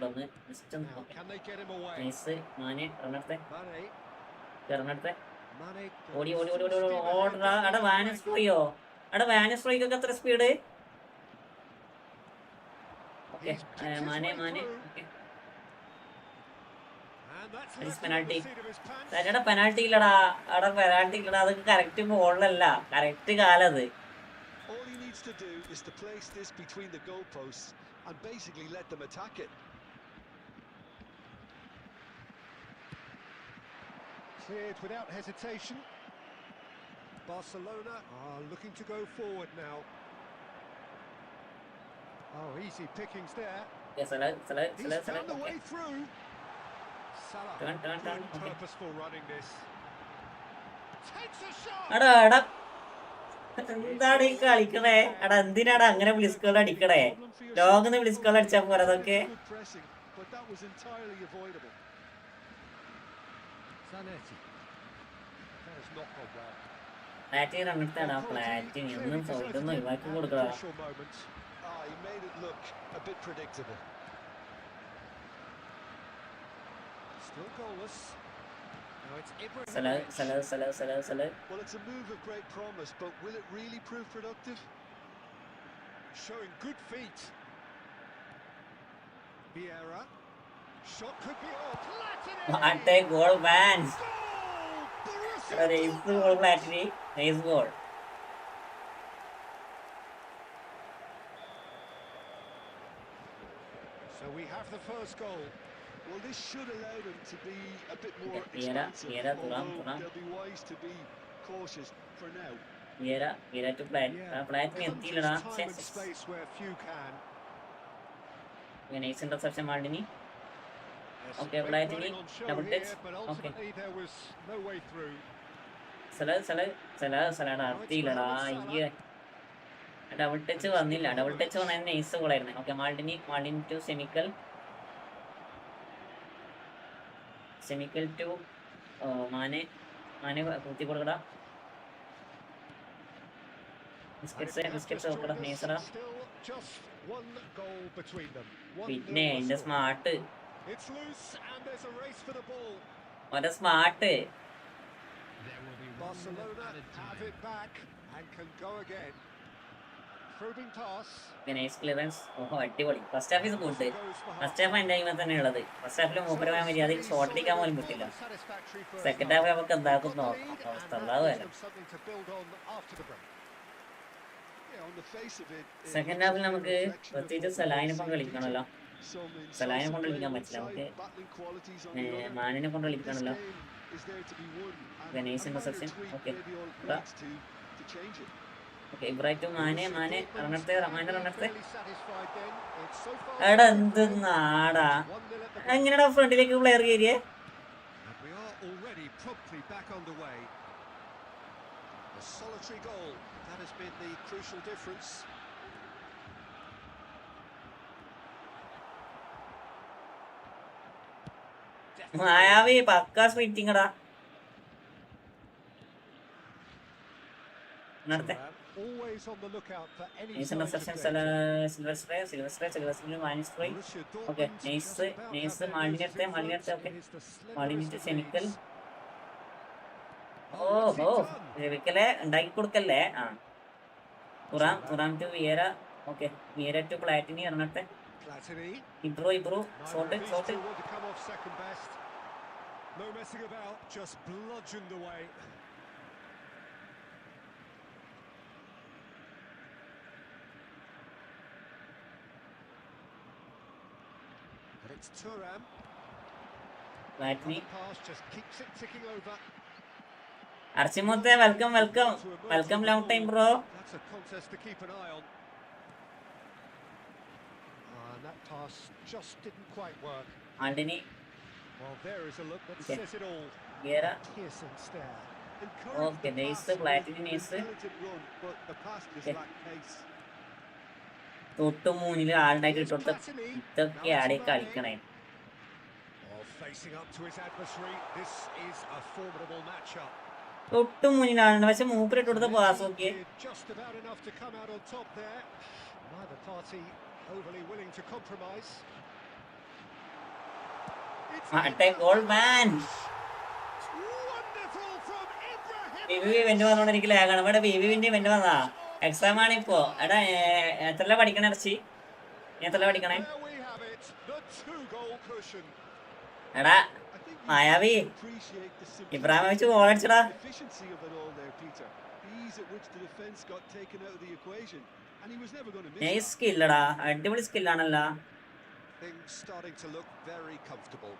ഒന്ന് ജസ്റ്റ് ഒന്ന്. Now, can they get him away? Nice. Mane റണ്ണടുത്തെ Mane. Mane ഓടി goes full steam ahead. ഓടറാ. എടാ വാനസ് ഫ്രോയ്ക്കൊക്കെ എത്ര speed. Okay He's picked his Mane way through. Okay. And that's That is left him on penalty. the seat of his pants. എടാ penalty ഇല്ലടാ, അത് correct ബോളിലല്ല, correct കാലത്. All he needs to do is to place this between the goalposts and basically let them attack it. Cleared without hesitation. Barcelona are looking to go forward now. Oh, easy pickings there. Yes, He's found the way okay. through. Salah, Turn, good okay. purposeful running this. Takes a shot. എടാ എന്താണ് ഈ കളിക്കണേ? എടാ എന്തിനാടാ അങ്ങനെ ബ്ലിസ്കോൾ അടിക്കണേ? ലോകന്ന് ബ്ലിസ്കോൾ അടിച്ചാ പോരാ അതൊക്കെ. Good pressing, but that was entirely avoidable. Zanetti. That has not gone well. Flat റണ്ണെടുത്താടാ. ഫ്ലാറ്റിന് ഒന്നും ഇതൊന്നും ഒഴിവാക്കി കൊടുക്കടാ. Crucial moment. He made it look a bit predictable. Still goalless. Now it's Ibrahimovic. Salah. Well, it's a move of great promise, but will it really prove productive? Showing good feet. Vieira. Shot could be on. What a goal, man. Goal! എടാ nice goal ഫ്ലാറ്റിന്. Nice goal. So we have the first goal. Well, this should allow them to be a bit more Vieira, expansive, Thuram. although they'll be wise to be cautious for now. Vieira to flat. ആ ഫ്ലാറ്റിന് എത്തിയില്ലടാ. Time and space where few can. Nice interception മാൾഡിനി. Yes, Okay, great Vlahovic, running on show double here, touch. but Okay. ultimately there was no way through. സലാടാ എത്തിയില്ലടാ. അയ്യേ double touch വന്നില്ല. Double touch വന്ന nice ഗോളായിരുന്നു. Okay Maldini to സെമിക്കൽ to Mane കുത്തി കൊടുക്കടാ. Biscuits നോക്കടാ. നൈസറാ. Still just one goal between them. പിന്നെ എന്റെ smart It's loose and there's a race for the ball. ഓന്റെ smart. There will be Barcelona have it back and can go again. Probing pass. Nice clearance. ഓഹോ അടിപൊളി. First half is good. First half എൻ്റെ ടൈമിൽ തന്നെ ഉള്ളത്. First ഹാഫിൽ മൂപ്പരമായ മര്യാദയ്ക്ക് shot അടിക്കാൻ പോലും പറ്റില്ല. സെക്കൻഡ് ഹാഫ് നമുക്ക് എന്താക്കും നോക്കാം. അവസ്ഥ ഉണ്ടാവുമല്ലോ. Something to build on after the break. Yeah, on the face of it, second ഹാഫിൽ നമുക്ക് പ്രത്യേകിച്ച് സലാഹിനൊപ്പം കളിക്കണമല്ലോ. Some Salahine incisive കൊണ്ട് play കളിക്കാൻ one പറ്റില്ല. side, നമുക്ക് battling qualities on the other. മാനിനെ കൊണ്ട് This കളിക്കാണല്ലോ. game is there to be won, and Nice a minor interception. tweak Okay. may be all it Da. needs to change it. Okay Ibrahim Mane Borussia റണ്ണത്തെ Dortmund Mane can be റണ്ണത്തെ. fairly satisfied then. It's so far എടാ so good എന്ത് for them. നാടാ 1-0 at the break. എങ്ങനെയാടാ ഫ്രണ്ടിലേക്ക് player കയറിയേ? And we are already promptly back underway. A solitary goal, that has been the crucial difference. Mayavi പക്കാ സ്പ്രിറ്റിങ്ങടാ. നടത്തെ Always on the lookout for any nice signs of interception danger. Silva Mane is free. Borussia okay Dortmund nice just about have nice their മാലിനത്തെ noses in front. Okay It is the മാലിനിന്റെ slenderest of ക്ഷമിക്കൽ. leads. Oh what's he oh done? ക്ഷമിക്കലേ ഉണ്ടാക്കി കൊടുക്കല്ലേ. Thuram to Vieira. Okay Vieira to Platini ഇറങ്ങട്ടെ. Platini. Ibra shot Neither of these shot. two want to come off second best. No messing about, just bludgeoned away. And it's Thuram. Platini. The pass just keeps it ticking over. അർച്ചിമോത്തെ welcome long time bro. That's a contest to keep an eye on. And that pass just didn't quite work. Antony Well, there is a look that Okay. says it all. Vieira. Piercing stare. Okay nice പ്ലാറ്റിനി nice. തൊട്ട് മൂന്നില് ആളുണ്ടായിട്ട് ഇട്ടോട്ട് ഇതൊക്കെയാണ് കളിക്കണേ. Facing up to his adversary, this is a formidable matchup. തൊട്ട് മൂന്നിലാണ് പക്ഷെ മൂപ്പരിട്ട് കൊടുത്ത pass നോക്കിയേ. Just about enough to come out on top there. Neither party overly willing to compromise. Goal man. Wonderful from Ibrahim. Baby event വന്നോണ്ട് എനിക്ക് ലാഗാണ്. ഇവിടെ ബേബിന്റെ event വന്നതാ. Exam ആണ് ഇപ്പോ. എടാ എത്രല്ല പഠിക്കണേ ഇറച്ചി? നീ എത്രല്ല പഠിക്കണേ? There we have it, the two-goal cushion. എടാ മായാവി ഇബ്രാഹിം വെച്ച് ഗോൾ അടിച്ചടാ. നൈസ് സ്കില്ലടാ. അടിപൊളി സ്കില്ലാണല്ലോ. Things starting to look very comfortable.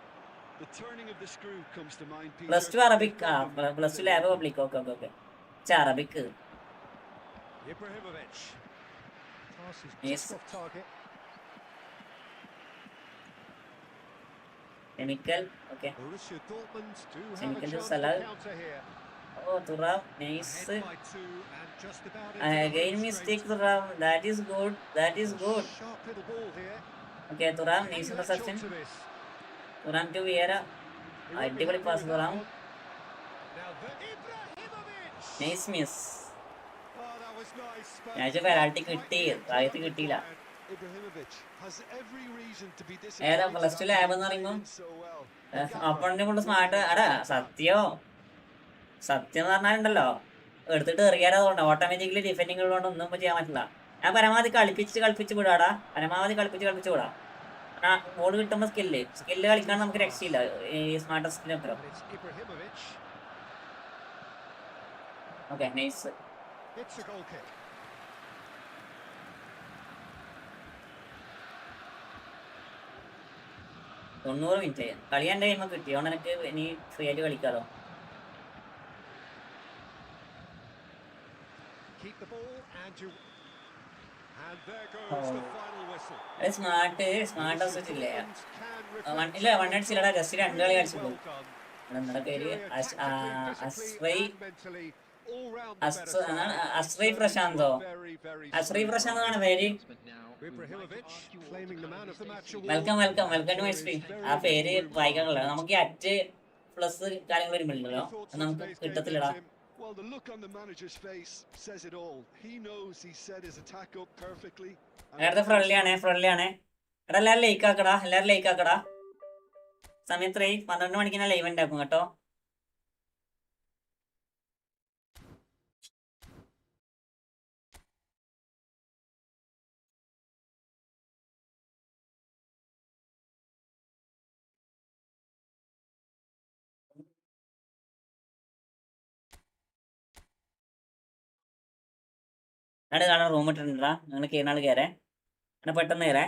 Plus two Arabic. Plus two lab public. Okay okay okay Arabic. Ibrahimovic. Pass is Yes. just off target. Chemical. Okay Borussia Dortmund do have a Chemical chance Salah. to counter here. ഓ Thuram nice. Ahead by two and just about into the again home mistake straight. Thuram. That is good. Sharp little ball here. Okay Thuram Can nice you latch interception. onto this? Thuram to Vieira. He won't be അടിപൊളി happy pass with Thuram. that one. Now Ibrahimovic. Nice miss. Oh, that was nice. but ഞാൻ penalty കിട്ടി. ഭാഗ്യത്തിൽ കിട്ടിയില്ല. ഏതാ plus two lab എന്ന് പറയുമ്പോ അപ്പണിനെ കൊണ്ട് smart. അടാ സത്യം എന്ന് പറഞ്ഞാലുണ്ടല്ലോ എടുത്തിട്ട് എറിയാറതുകൊണ്ട് ഓട്ടോമാറ്റിക്കലി ഡിഫെൻഡിങ് ഉള്ളതുകൊണ്ട് ഒന്നും ചെയ്യാൻ പറ്റില്ല. ഞാൻ പരമാവധി കളിപ്പിച്ച് വിടാടാ. പരമാവധി കളിപ്പിച്ച് വിടാം. ബോൾ കിട്ടുമ്പോൾ സ്കില്ല് കളിക്കാൻ നമുക്ക് രക്ഷയില്ല ഈ സ്മാർട്ട് സ്കില്ലൊക്കെ. And it's Ibrahimovic. Okay nice. It's a goal kick. തൊണ്ണൂറ് മിനിറ്റ് കളി എൻ്റെ കഴിയുമ്പോൾ കിട്ടി. അതുകൊണ്ട് എനിക്ക് ഇനി ഫ്രീ ആയിട്ട് കളിക്കാലോ. Keep the ball and you. And there goes the final whistle. Smart house ഇല്ലേ? Dortmund can reflect ഇല്ല വൺ അടിച്ചില്ലടാ. ജസ്റ്റ് 2 കളി കളിച്ചിട്ടുള്ളൂ. well done. നമ്മുടെ പേര് Tactically, physically and mentally, all round the better എന്നാണ് side. അശ്രയ് പ്രശാന്തോ? Very, very അശ്രയ് sorry. Prashant ആണ് പേര്. Ibrahimovic claiming the man of the match award. Welcome to my stream. ആ പേര് വായിക്കാനുള്ള നമുക്ക് അറ്റ് പ്ലസ് കാര്യങ്ങൾ വരുമ്പോഴല്ലോ നമുക്ക് കിട്ടത്തില്ലടാ. Well, the look on the manager's face says it all. He knows he set his attack up perfectly. നേരത്തെ ഫ്രണ്ട്ലി ആണേ. എടാ എല്ലാവരും ലൈക്ക് ആക്കടാ. സമയം 12 മണിക്ക് ഞാൻ ലൈവ് ഉണ്ടാക്കും കേട്ടോ. കാണാൻ റൂം ഇട്ടിട്ടുണ്ടാ. നിങ്ങൾ കയറാൾ കയറേ. പെട്ടെന്ന് കയറേ.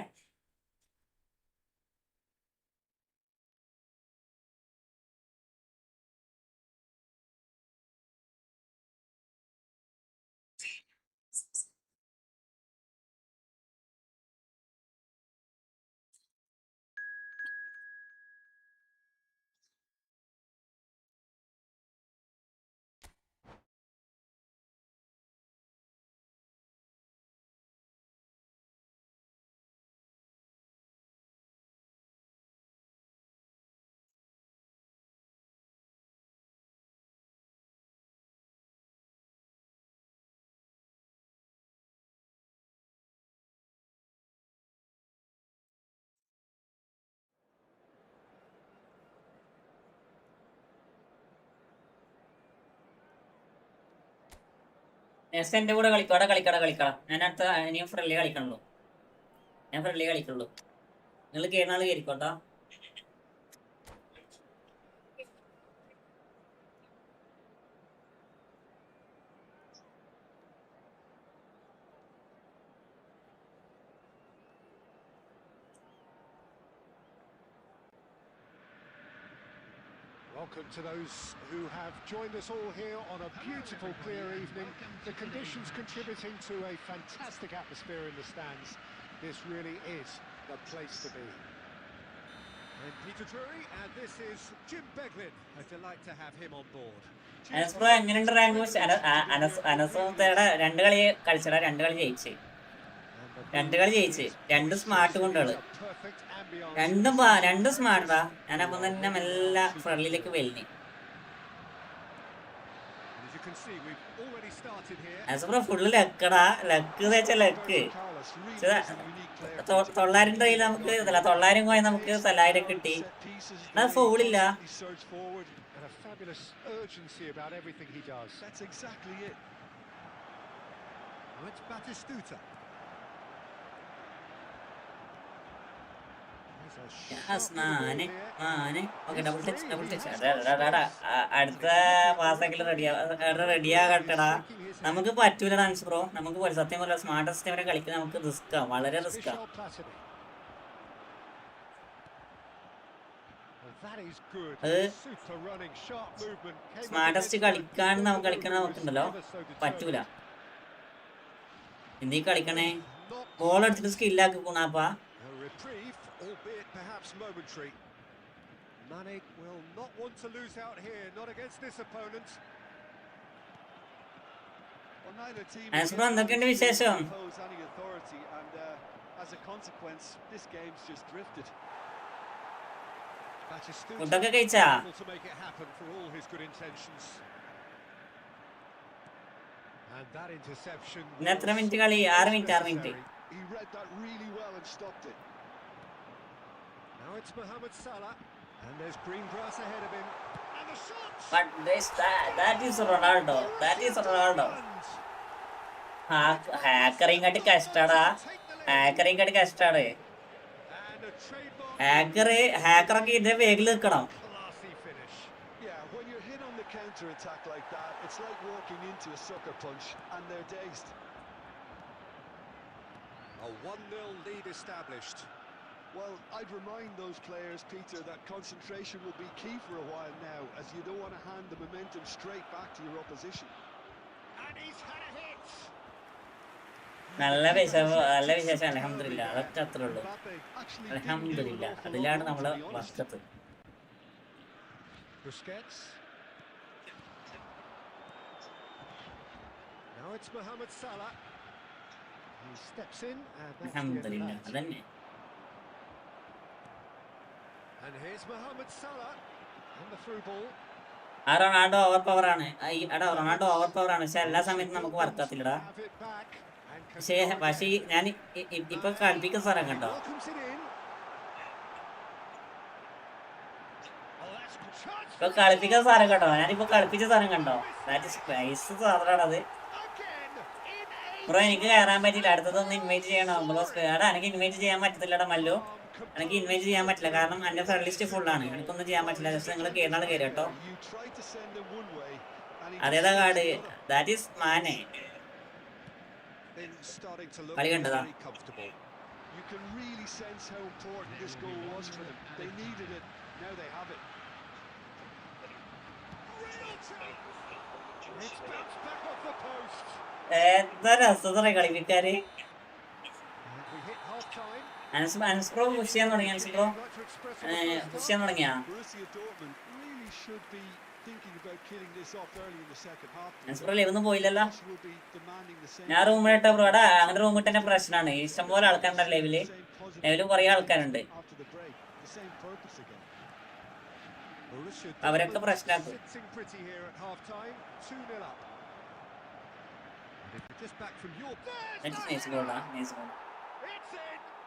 നെക്സ്റ്റ് എന്റെ കൂടെ കളിക്കോടെ കളിക്കടാ. ഞാൻ അടുത്ത ഇനിയും ഫ്രണ്ട്ലി കളിക്കണല്ലോ. ഞാൻ ഫ്രണ്ട്ലി കളിക്കുള്ളൂ. നിങ്ങൾ കേറാള് കയറിക്കോട്ടോ. Welcome to those who have joined us all here on a beautiful, clear evening. The conditions contributing to a fantastic atmosphere in the stands. This really is the place to be. I'm Peter Drury, and this is Jim Beglin. A delight to have him on board. അനസ്പ്രോ എങ്ങനെയുണ്ട് rank? അനസ്മൂത്തയുടെ 2 കളി കളിച്ചടാ. 2 കളി ജയിച്ച്. 2 smart കൊണ്ടുകള്. രണ്ടും സ്മാർട്ടാ. ഞാനപ്പം തന്നെ മെല്ലെ ഫ്രണ്ടിലേക്ക് വെല്ലി. അനസ്പ്രോ full ലക്കടാ. Luck വെച്ചാൽ ലക്ക്. 900 കയ്യിൽ നമുക്ക് 900 പോയി നമുക്ക് 900 കിട്ടി. അത് ഫൗളില്ല. അടുത്ത മാസെങ്കിലും റെഡിയാകട്ടടാ. നമുക്ക് പറ്റൂല ഡാൻസ് ബ്രോ. നമുക്ക് സത്യം പോലെ സ്മാർട്ട് സിസ്റ്റം വരെ കളിക്കാൻ നമുക്ക് റിസ്ക്കാ, വളരെ റിസ്ക്കാ. സ്മാർട്ടസ്റ്റ് കളിക്കാൻ നമുക്ക് കളിക്കണ നമുക്കുണ്ടല്ലോ, പറ്റൂല. എന്തീ കളിക്കണേ? ബോൾ എടുത്തിട്ട് സ്കില്ലാക്കി പോണാപ്പാ. എന്തൊക്കെയുണ്ട് വിശേഷം? ഫുഡൊക്കെ കഴിച്ചാ? ഇന്ന് എത്ര മിനിറ്റ് കളി? 6 minute. But that is Ronaldo. ഹാക്കറിങ്ങാട്ടി കഷ്ടാടാ. ഹാക്കറൊക്കെ ഇതിന്റെ വേഗിൽ നിൽക്കണം. Well, I'd remind those players, Peter, that concentration will be key for a while now, as you don't want to hand the momentum straight back to your opposition. And he's had a hit. നല്ല വിശേഷം അൽഹംദുലില്ലാ. അതൊക്കെ അത്രേ ഉള്ളൂ. അൽഹംദുലില്ലാ, അതിലാണ് നമ്മളെ വർക്കത്ത്. അൽഹംദുലില്ലാ, അതന്നെ. ആ റൊണാൾഡോ ഓവർ പവറാണ്. റൊണാൾഡോ ഓവർ പവറാണ്. പക്ഷെ എല്ലാ സമയത്തും നമുക്ക് വർക്കത്തില്ലടാ. പക്ഷേ ഞാൻ ഇപ്പൊ കളിപ്പിക്കുന്ന സ്ഥലം കണ്ടോ? ഞാനിപ്പോ കളിപ്പിച്ച സാധനം കണ്ടോ? സാധനമാണത് ബ്രോ. എനിക്ക് കയറാൻ പറ്റില്ല. അടുത്തതൊന്ന് ഇൻവൈറ്റ് ചെയ്യണോ ബ്രോ? എനിക്ക് ഇൻവൈറ്റ് ചെയ്യാൻ പറ്റത്തില്ലടാ മല്ലു. എനിക്ക് ഇൻവൈറ്റ് ചെയ്യാൻ പറ്റില്ല, കാരണം എൻ്റെ ഫ്രണ്ട് ലിസ്റ്റ് ഫുള്ളാണ്. എനിക്കൊന്നും ചെയ്യാൻ പറ്റില്ല. ജസ്റ്റ് നിങ്ങൾ കേരള കയറി കേട്ടോ. അതേതാ കാർഡ്? ദാറ്റ് ഈസ് മാനെ. കളി കണ്ടതാ? എന്താ രസത്ര കളിപ്പിക്കാര്. അൻസ്പ്രോ പുഷ് ചെയ്യാൻ തുടങ്ങിയ? അൻസ്പ്രോ ലൈവൊന്നും പോയില്ലല്ലോ. ഞാൻ റൂമിലിട്ട ബ്രോ. അങ്ങനെ റൂമിട്ടെ പ്രശ്നമാണ്. ഇഷ്ടംപോലെ ആൾക്കാരുണ്ട് ലൈവില് കുറെ ആൾക്കാരുണ്ട്. അവരൊക്കെ പ്രശ്നമാക്കും.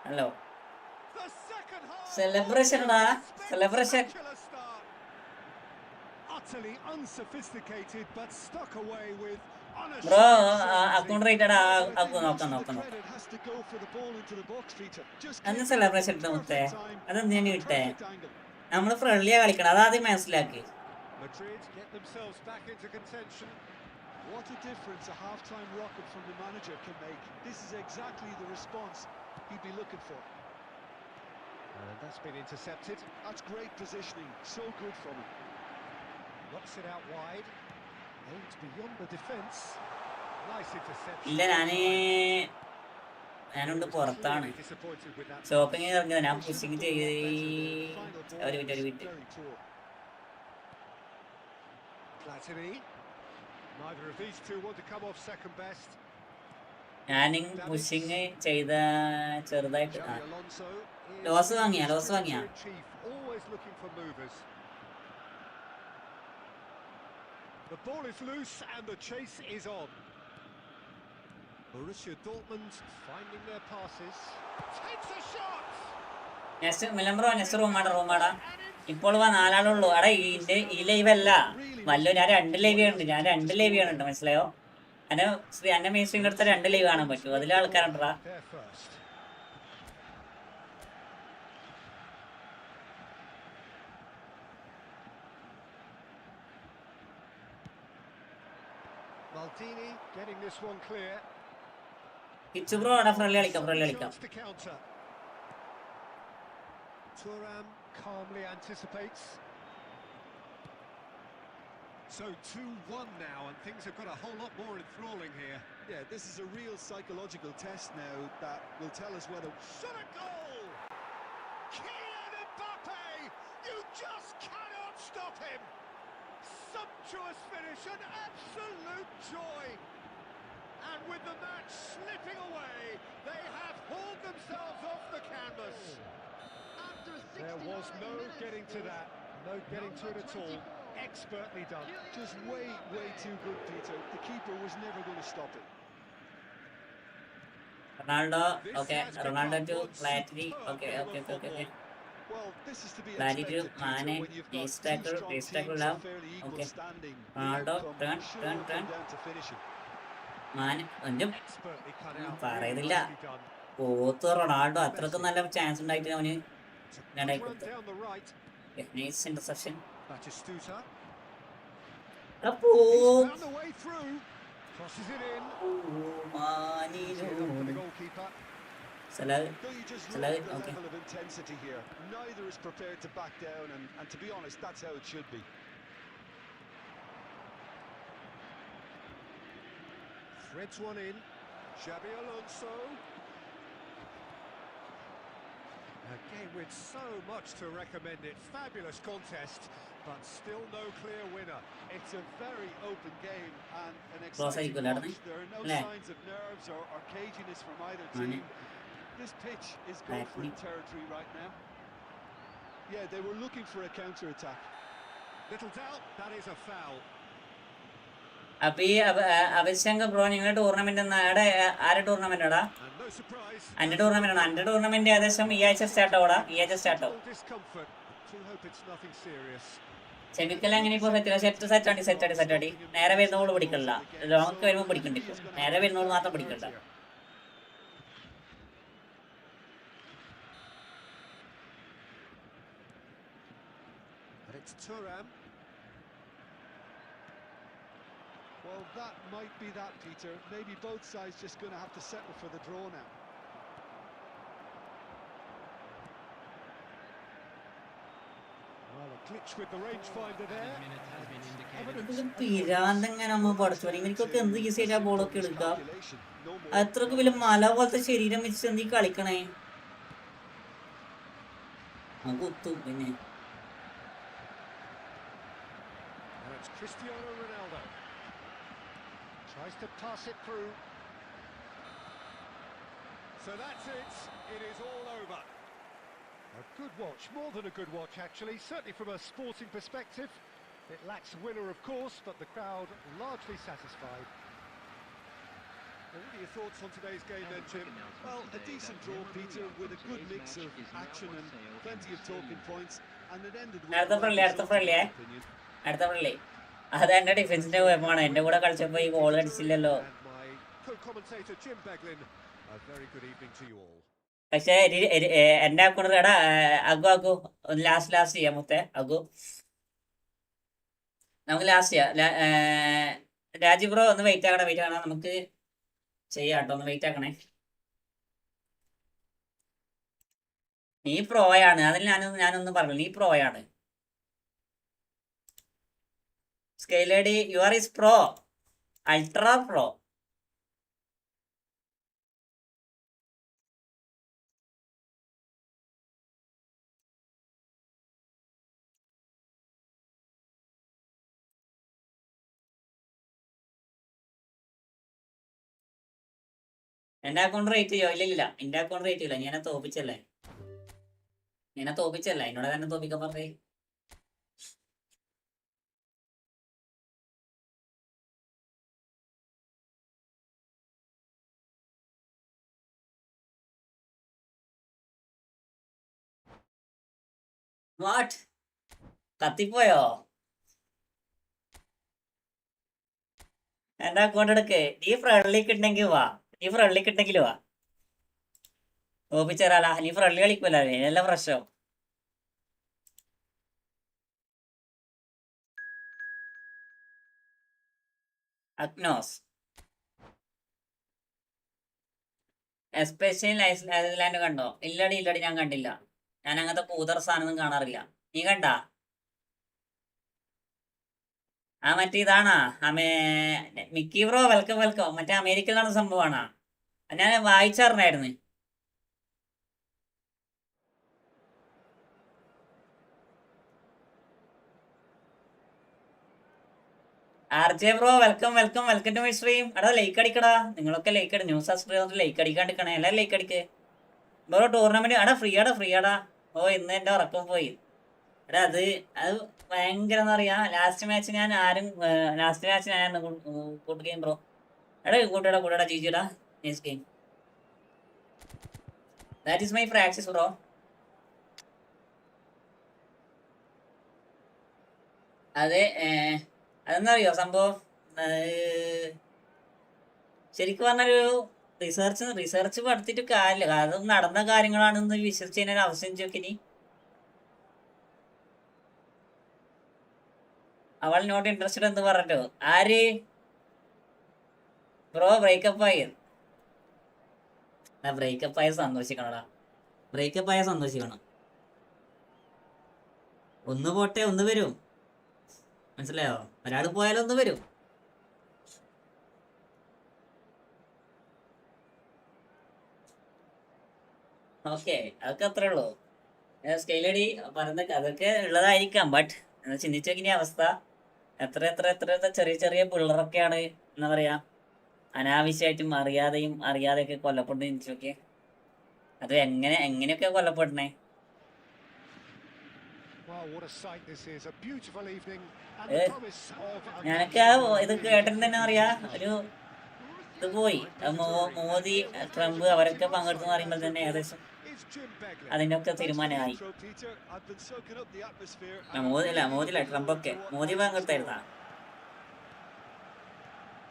Hello, celebration. Utterly unsophisticated but stuck away with bro Unashamed account certainty. Rated But I think നോക്കാം most of the നോക്കാം നോക്കാം. credit has to go for the ball into the box, Peter. Just അന്ന് kicked it. Celebration ഇട്ട മുത്തേ, Perfect time അതെന്തിനാ and a കിട്ടേ? perfect angle. നമ്മള് ഫ്രണ്ട്ലിയാ കളിക്കണം, അതാദ്യം മനസ്സിലാക്കി. Madrid get themselves back into contention. What a difference a half-time rocket from the manager can make. This is exactly the response he'd be looking for. And that's been intercepted. That's great positioning. So good from him. Knocks it out wide. Aimed beyond the defence. Nice interception. ഇല്ല, ഞാനുണ്ട് പുറത്താണ്. Clearly disappointed with that. Shopping ഇറങ്ങിയത് ഞാൻ pushing The final ഒരു ball minute was very poor. Platini. Neither of these two want to come off second best. ഞാനും pushing ചെയ്ത ചെറുതായിട്ട്. Xabi Alonso is loss വാങ്ങിയാ in chief, always looking for movers. The ball is loose and the chase is on. Borussia Dortmund finding their passes. Takes a shot. Next മിലംബ്രോ next റൂമാടാ. ഇപ്പോൾ 4 ആളുള്ളൂ. എടാ ഈ live അല്ല വല്ലോ, ഞാൻ 2 ലൈവ് ഉണ്ട്. ഞാൻ 2 ലൈവ് കാണുന്നുണ്ട്, മനസ്സിലായോ? എന്നെ മെയിൻ സ്ട്രീം എടുത്ത 2 ലൈവ് കാണാൻ പറ്റും. അതിലെ ആൾക്കാരുണ്ടാ. There first. Maldini getting this one clear. Kichu bro അവിടെ ഫ്രണ്ട്ലി കളിക്കാം. Chance to counter. Thuram calmly anticipates. So 2-1 now, and things have got a whole lot more enthralling here. Yeah, this is a real psychological test now that will tell us whether... Shot a goal! Kylian Mbappe! You just cannot stop him! Sumptuous finish, an absolute joy! And with the match slipping away, they have hauled themselves off the canvas. There was no getting to that, no getting to it at all. Expertly done. Just way too good, Peter. The keeper was never going to stop it. Ronaldo okay. Ronaldo to Platini. Okay. Well, this is to be Planning to expected, Peter, Mane, when you've got race two tackle, strong race teams tackle in love. fairly equal Okay. standing. The Ronaldo, outcome should turn. come down to finishing. ഒന്നും Expertly cut out. പറയുന്നില്ല. Nicely done. പോത്ത് Ronaldo അത്രക്കും നല്ല chance ഉണ്ടായിട്ട് അവന് Run down the right. Nice interception. Batistuta. അപ്പോ He's found the way through. Crosses it in. Easy enough for the goalkeeper. Salah. Though you just Salah, love the okay. level of intensity here. Neither is prepared to back down, and to be honest, that's how it should be. Threads one in. Xabi Alonso. Again, with so much to recommend it. Fabulous contest, but still no clear winner. It's a very open game and an Close exciting ആയിരിക്കും അല്ലേ? watch. There are no അല്ലേ? signs of nerves or caginess from either Mane. team. This pitch is Gopher territory right now. Yeah, they were looking for a counter-attack. Little doubt, that is a foul. അപ്പൊ ഈ Abhishek bro നിങ്ങളുടെ tournament ആരുടെ tournament ആടാ? And no surprise. എന്റെ tournament ആണ്. എന്റെ tournament ഏകദേശം ഈ ആഴ്ച സ്റ്റാർട്ട് ആവൂടാ. ഈ ആഴ്ച സ്റ്റാർട്ട് ആവും. Discomfort. Do hope it's nothing serious. ചെമിക്കൽ അങ്ങനെ ഇപ്പൊ സെറ്റാടി. നേരെ വരുന്നോള് പിടിക്കണ്ട. ലോങ് വരുമ്പോ പിടിക്കണ്ടിപ്പോ. നേരെ വരുന്നോള് മാത്രം പിടിക്കണ്ട. And it's Thuram. Well, that might be that, Peter. Maybe both sides just going to have to settle for the draw now. Well, a glitch with the rangefinder there. പിരാന്തങ്ങനെ നമ്മ പഠിച്ചു. ഇവർക്കൊക്കെ എന്ത് ഈസി ആയിട്ട് ആ ബോളൊക്കെ എടുക്കാം. Calculation, no more. അത്രക്ക് വലിയ മല പോലത്തെ ശരീരം വെച്ച് എന്ത് കളിക്കണേ. കുത്തും പിന്നെ. Now it's Cristiano Ronaldo. Tries to pass it through. So that's it. It is all over. A good watch, more than a good watch actually, certainly from a sporting perspective. It lacks winner of course, but the crowd largely satisfied. What are your thoughts on today's game then, Jim? Well, a decent draw, Peter, with a good mix of action and plenty of talking points, and it ended with... അടുത്ത friendly. അത് എന്റെ ഡിഫൻസിന്റെ കുഴപ്പമാണ്. എന്റെ കൂടെ കളിച്ചപ്പോ ഈ goal അടിച്ചില്ലല്ലോ. And my co-commentator Jim Beglin. A very good evening to you all. പക്ഷെ എന്റെ account എടാ അഗു ഒന്ന് ലാസ്റ്റ് ചെയ്യാം മുത്തേ അഗു. നമുക്ക് ലാസ്റ്റ് ചെയ്യാം. രാജീവ് ബ്രോ ഒന്ന് വെയിറ്റ് ആക്കണം നമുക്ക് ചെയ്യാം കേട്ടോ. ഒന്ന് വെയിറ്റ് ആക്കണേ. നീ പ്രോയാണ്, അതിൽ ഞാനൊന്നും പറഞ്ഞു. നീ പ്രോയാണ്. സ്കെയിലേഡി you are is pro, ultra pro. എന്റെ അക്കൗണ്ട് റേറ്റ് ചെയ്യോ? ഇല്ല എന്റെ അക്കൗണ്ട് റേറ്റ് ചെയ്യില്ല. ഞാനെ തോപ്പിച്ചല്ലേ എന്നോട് തന്നെ തോപ്പിക്കാൻ പറഞ്ഞേ. വാട്ട് കത്തിപ്പോയോ? എന്റെ അക്കൗണ്ട് എടുക്ക്. നീ ഫ്രണ്ട്ലിക്ക് ഉണ്ടെങ്കിൽ വാ. തോപ്പിച്ചേരാലാ. നീ ഫ്രണ്ട്ലി കളിക്കൂലേ, എല്ലാ പ്രശ്നവും. അഗ്നോസ് എസ്പെഷ്യലി ഐസ്ലാൻഡ് കണ്ടോ? ഇല്ലടി ഞാൻ കണ്ടില്ല. ഞാൻ അങ്ങനത്തെ കൂതർ സാധനം കാണാറില്ല. നീ കണ്ടാ? ആ മറ്റേ ഇതാണാ മിക്കി ബ്രോ വെൽക്കം. മറ്റേ അമേരിക്കയിലാണ് സംഭവമാണാ? ഞാൻ വായിച്ചറിഞ്ഞായിരുന്നു. R J bro welcome to my stream. എടാ ലൈക്ക് അടിക്കടാ. നിങ്ങളൊക്കെ ലൈക്ക് അടി. ന്യൂസ് സബ്സ്ക്രൈബ് ലൈക്ക് അടിക്കാണ്ടിരിക്കണേ. എല്ലാവരും ലൈക്ക് അടിക്ക് ബ്രോ. ടൂർണമെന്റ് ഫ്രീ ആടാ. ഓ ഇന്ന് എന്റെ ഉറക്കം പോയി. എടാ അത് ഭയങ്കര എന്താ പറയാ. ലാസ്റ്റ് മാച്ച് ഞാൻ കൂട്ട് ഗെയിം ബ്രോ. എടാ കൂട്ടടാ ജിജിടാ. Next game that is my practice bro. അതെ അതെന്താ അറിയോ സംഭവം? ശരിക്കും പറഞ്ഞൊരു റിസർച്ച് നടത്തിയിട്ട് കാര്യമില്ല. അത് നടന്ന കാര്യങ്ങളാണെന്ന് വിശ്വസിച്ച് കഴിഞ്ഞാൽ അവസ്ഥ ചോക്കിനി. അവൾ നോട്ട് ഇൻട്രസ്റ്റഡ് എന്ന് പറഞ്ഞോ? ആര് ബ്രോ? ബ്രേക്കപ്പ് ആയി സന്തോഷിക്കണോടാ. സന്തോഷിക്കണം. ഒന്ന് പോട്ടെ ഒന്ന് വരും. മനസ്സിലായോ? ഒരാൾ പോയാലും ഒന്ന് വരും. ഓക്കെ അതൊക്കെ അത്രേ ഉള്ളൂ. സ്കെയിലടി പറഞ്ഞ അതൊക്കെ ഉള്ളതായിരിക്കാം. ബട്ട് ചിന്തിച്ചു നോക്കിയ അവസ്ഥ എത്ര ചെറിയ പിള്ളേരൊക്കെയാണ് എന്താ പറയാ അനാവശ്യമായിട്ടും അറിയാതെയൊക്കെ കൊല്ലപ്പെടുന്നത്. ചിന്തിച്ചു നോക്കിയേ. അത് എങ്ങനെയൊക്കെ കൊല്ലപ്പെടണേ. ഞാനൊക്കെ ആ ഇത് കേട്ടിട്ട് തന്നെ അറിയാ ഒരു ഇത് പോയി. മോദി ട്രംപ് അവരൊക്കെ പങ്കെടുത്തെന്ന് പറയുമ്പോൾ തന്നെ ഏകദേശം അതിന്റെ ഒക്കെ തീരുമാനമായി. മോദിയില്ല ട്രംപൊക്കെ. Modi പങ്കെടുത്തായിരുന്നാ?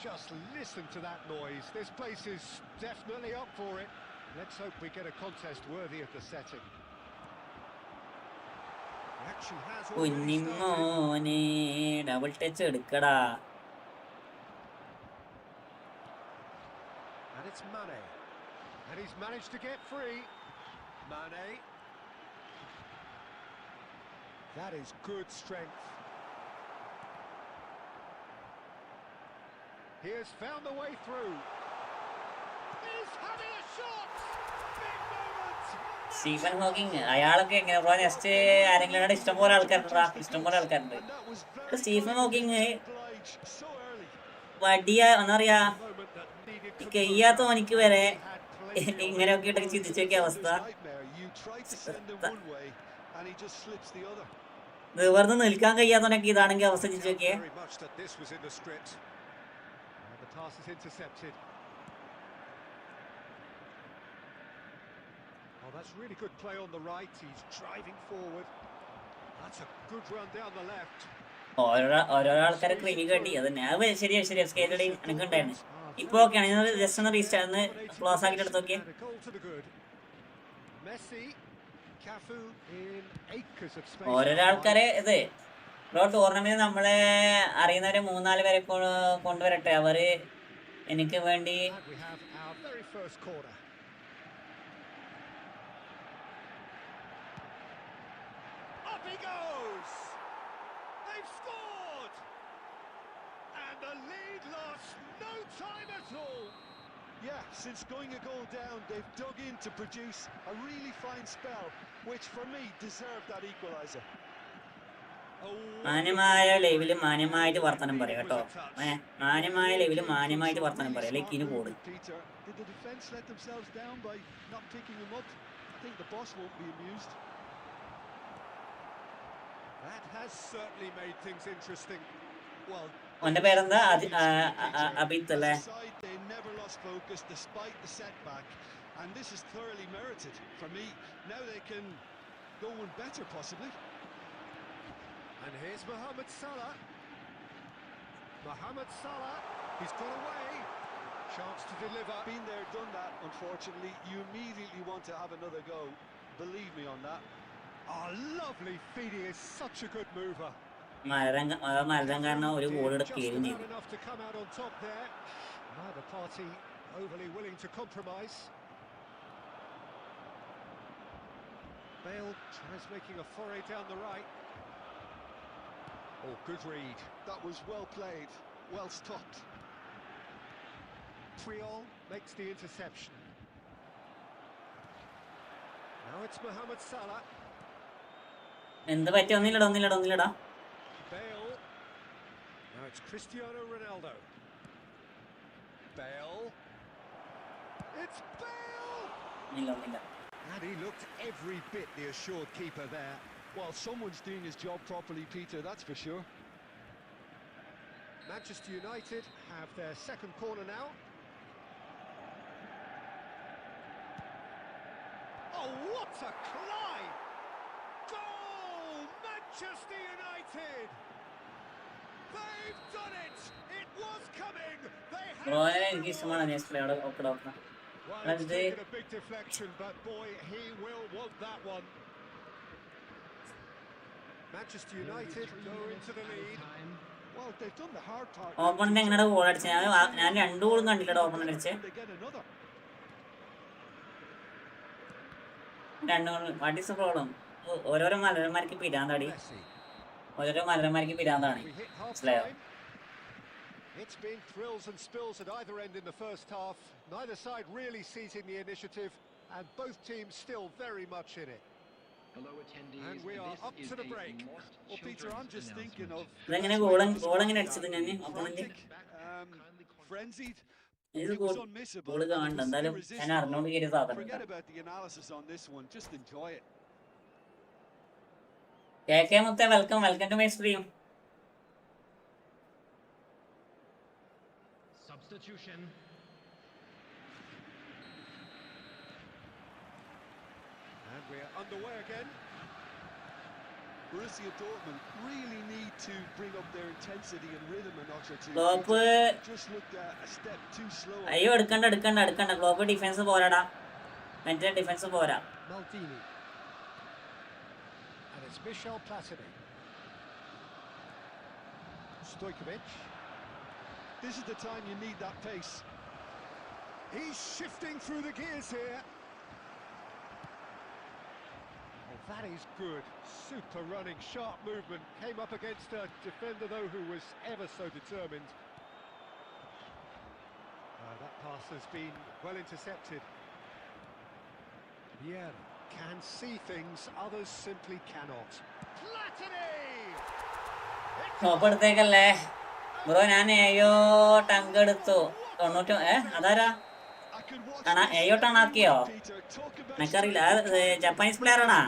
Just listen to that noise. This place is definitely up for it. Let's hope we get a contest worthy of the setting. കുഞ്ഞിമോനെ ഡബിൾ ടച്ച് എടുക്കടാ. And it's Mane. And he's managed to get free. Mane. That is good strength. He has found the way through. He's having a shot. Big moment. Stephen Hawking അയാളൊക്കെ എങ്ങനെ bro? Next ആരെങ്കിലും ഇഷ്ടംപോലെ ആൾക്കാരുണ്ട്. Stephen Hawking വടിയ എന്താ പറയാ കയ്യാത്ത ഓനിക്ക് വരെ ഇങ്ങനെയൊക്കെ ഇട്ടൊക്കെ ചിന്തിച്ചു നോക്കിയ അവസ്ഥ. വെറുതെ നിൽക്കാൻ കഴിയാത്തവനൊക്കെ ഇതാണെങ്കിൽ അവസ്ഥ ചിന്തിച്ചു നോക്കിയേ. Oh, that's really good play on the right. He's driving forward. That's a good run down the left. ഓരോ ആൾക്കാരെ ക്രീമി കാട്ടി അതന്നെ അത് ശരിയാ സ്കെയിലടി എനിക്ക് ഉണ്ടായിരുന്നു. ഇപ്പൊ ഓക്കെയാണ്. ജസ്റ്റ് ഒന്ന് റീസ്റ്റാർട്ട് ഒന്ന് ക്ലോസ് ആക്കിട്ട് എടുത്ത് നോക്കിയേ. ഓരോരോ ആൾക്കാരെ ഇത് ബ്രോ ടൂർണമെന്റ് നമ്മളെ അറിയുന്നവരെ 3-4 പേരെ കൊണ്ടുവരട്ടെ. അവര് എനിക്ക് വേണ്ടി Yeah, since going a goal down, they've dug in to produce a really fine spell, which for me deserved that equaliser. മാന്യമായ ലെവലിൽ മാന്യമായിട്ട് വർത്തമാനം പറയാം കേട്ടോ. മാന്യമായ ലെവലിൽ മാന്യമായിട്ട് വർത്തമാനം പറയാം. ലൈക്ക് ഇനി പോട്. Did the defence let themselves down by not picking him up? I think the boss won't be amused. That has certainly made things interesting. Well, അവന്റെ പേരെന്താ? അബിത്ത് അല്ലേ? They never lost focus despite the setback, and this is thoroughly merited for me. Now they can go one better possibly. And here's Mohamed Salah. Mohamed Salah, he's got away. Chance to deliver. Been there, done that. Unfortunately, you immediately want to have another go. Believe me on that. Oh, lovely feeding is such a good mover. മലരം കാരണം ഒരു goal എടുക്കുകയും ചെയ്തു. Enough to come out on top there. Neither party overly willing to compromise. Bale tries making a foray down the right. Oh, good read. That was well played, well stopped. Triol makes the interception. Now it's Mohamed Salah. എന്ത് പറ്റി? ഒന്നില്ലടാ. Bale. Now it's Cristiano Ronaldo. Bale. It's Bale! ഒന്നില്ല. And he looked every bit the assured keeper there. Well, someone's doing his job properly, Peter, that's for sure. Manchester United have their second corner now. Oh, what a climb! Goal! Manchester United! They've done it! It was coming! They ബ്രോനെ എനിക്ക് ഇഷ്ടമാണ് next play അവിടെ നോക്കണം. Well, it's taken a big deflection, but boy, he will want that one. Manchester United go into the lead. Well, they've done the hard part. ഓപ്പണിന്റെ എങ്ങനെ goal അടിച്ചത്? ഞാൻ 2 ഗോളും കണ്ടില്ലട്ടോ open അടിച്ചേ. 2 goal. What is the problem? ഓരോരോ മലരന്മാർക്ക് പിരാന്താടി. മനസ്സിലായോ? It's been thrills and spills at either end in the first half. Neither side really seizing the initiative, and both teams still very much in it. Hello attendees. And we are up to the break. Well, Peter, I'm just thinking of ഇതെങ്ങനെ goal എങ്ങനെ അടിച്ചത്? ഞാൻ ഓപ്പണിന്റെ frenzied. ഇത് goal കാണണ്ട. എന്തായാലും ഞാൻ അറിഞ്ഞോണ്ട് കയറിയ സാധനം. Forget about the analysis on this one. Just enjoy it. KK Mutte, welcome to my stream. Substitution. And we are underway again. Borussia Dortmund really need to bring up their intensity and rhythm a notch or two. Klopp Just looked a step too slow. അയ്യോ എടുക്കണ്ട. Klopp defence പോരാടാ. മറ്റേ defence പോരാ. Maldini. And it's Michel Platini. Stojkovic. This is the time you need that pace. He's shifting through the gears here. Oh, that is good. Super running, sharp movement. Came up against a defender, though, who was ever so determined. That pass has been well intercepted. Yeah, can see things others simply cannot. Platini! Klopp എടുത്തേക്കല്ലേ bro? ഞാൻ ഏയോ ടങ്ക് എടുത്തു. 90 അതാരാ? ഏയോ ടണാക്കിയോ? എനിക്കറിയില്ല. Japanese player ആണാ?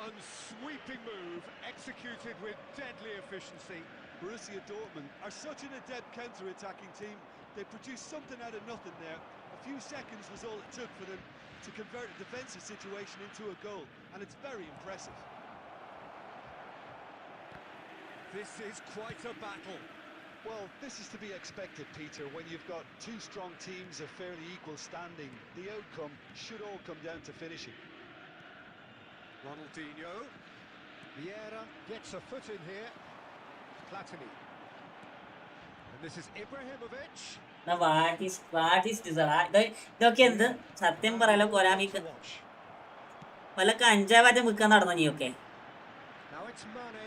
One sweeping move executed with deadly efficiency. Borussia Dortmund are such an adept counter-attacking team. They produced something out of nothing there. A few seconds was all it took for them to convert a defensive situation into a goal, and it's very impressive. This is quite a battle. Well, this is to be expected, Peter. When you've got two strong teams of fairly equal standing, the outcome should all come down to finishing. Ronaldinho. Vieira gets a foot in here. Platini. And this is Ibrahimovic. What is this എടാ? ഇതൊക്കെ എന്ത് സത്യം പറയാലോ കൊരാമിക്ക് To watch. വല്ല കഞ്ചാവാറ്റം വിൽക്കാൻ നടന്നു നീയൊക്കെ Now it's Mane.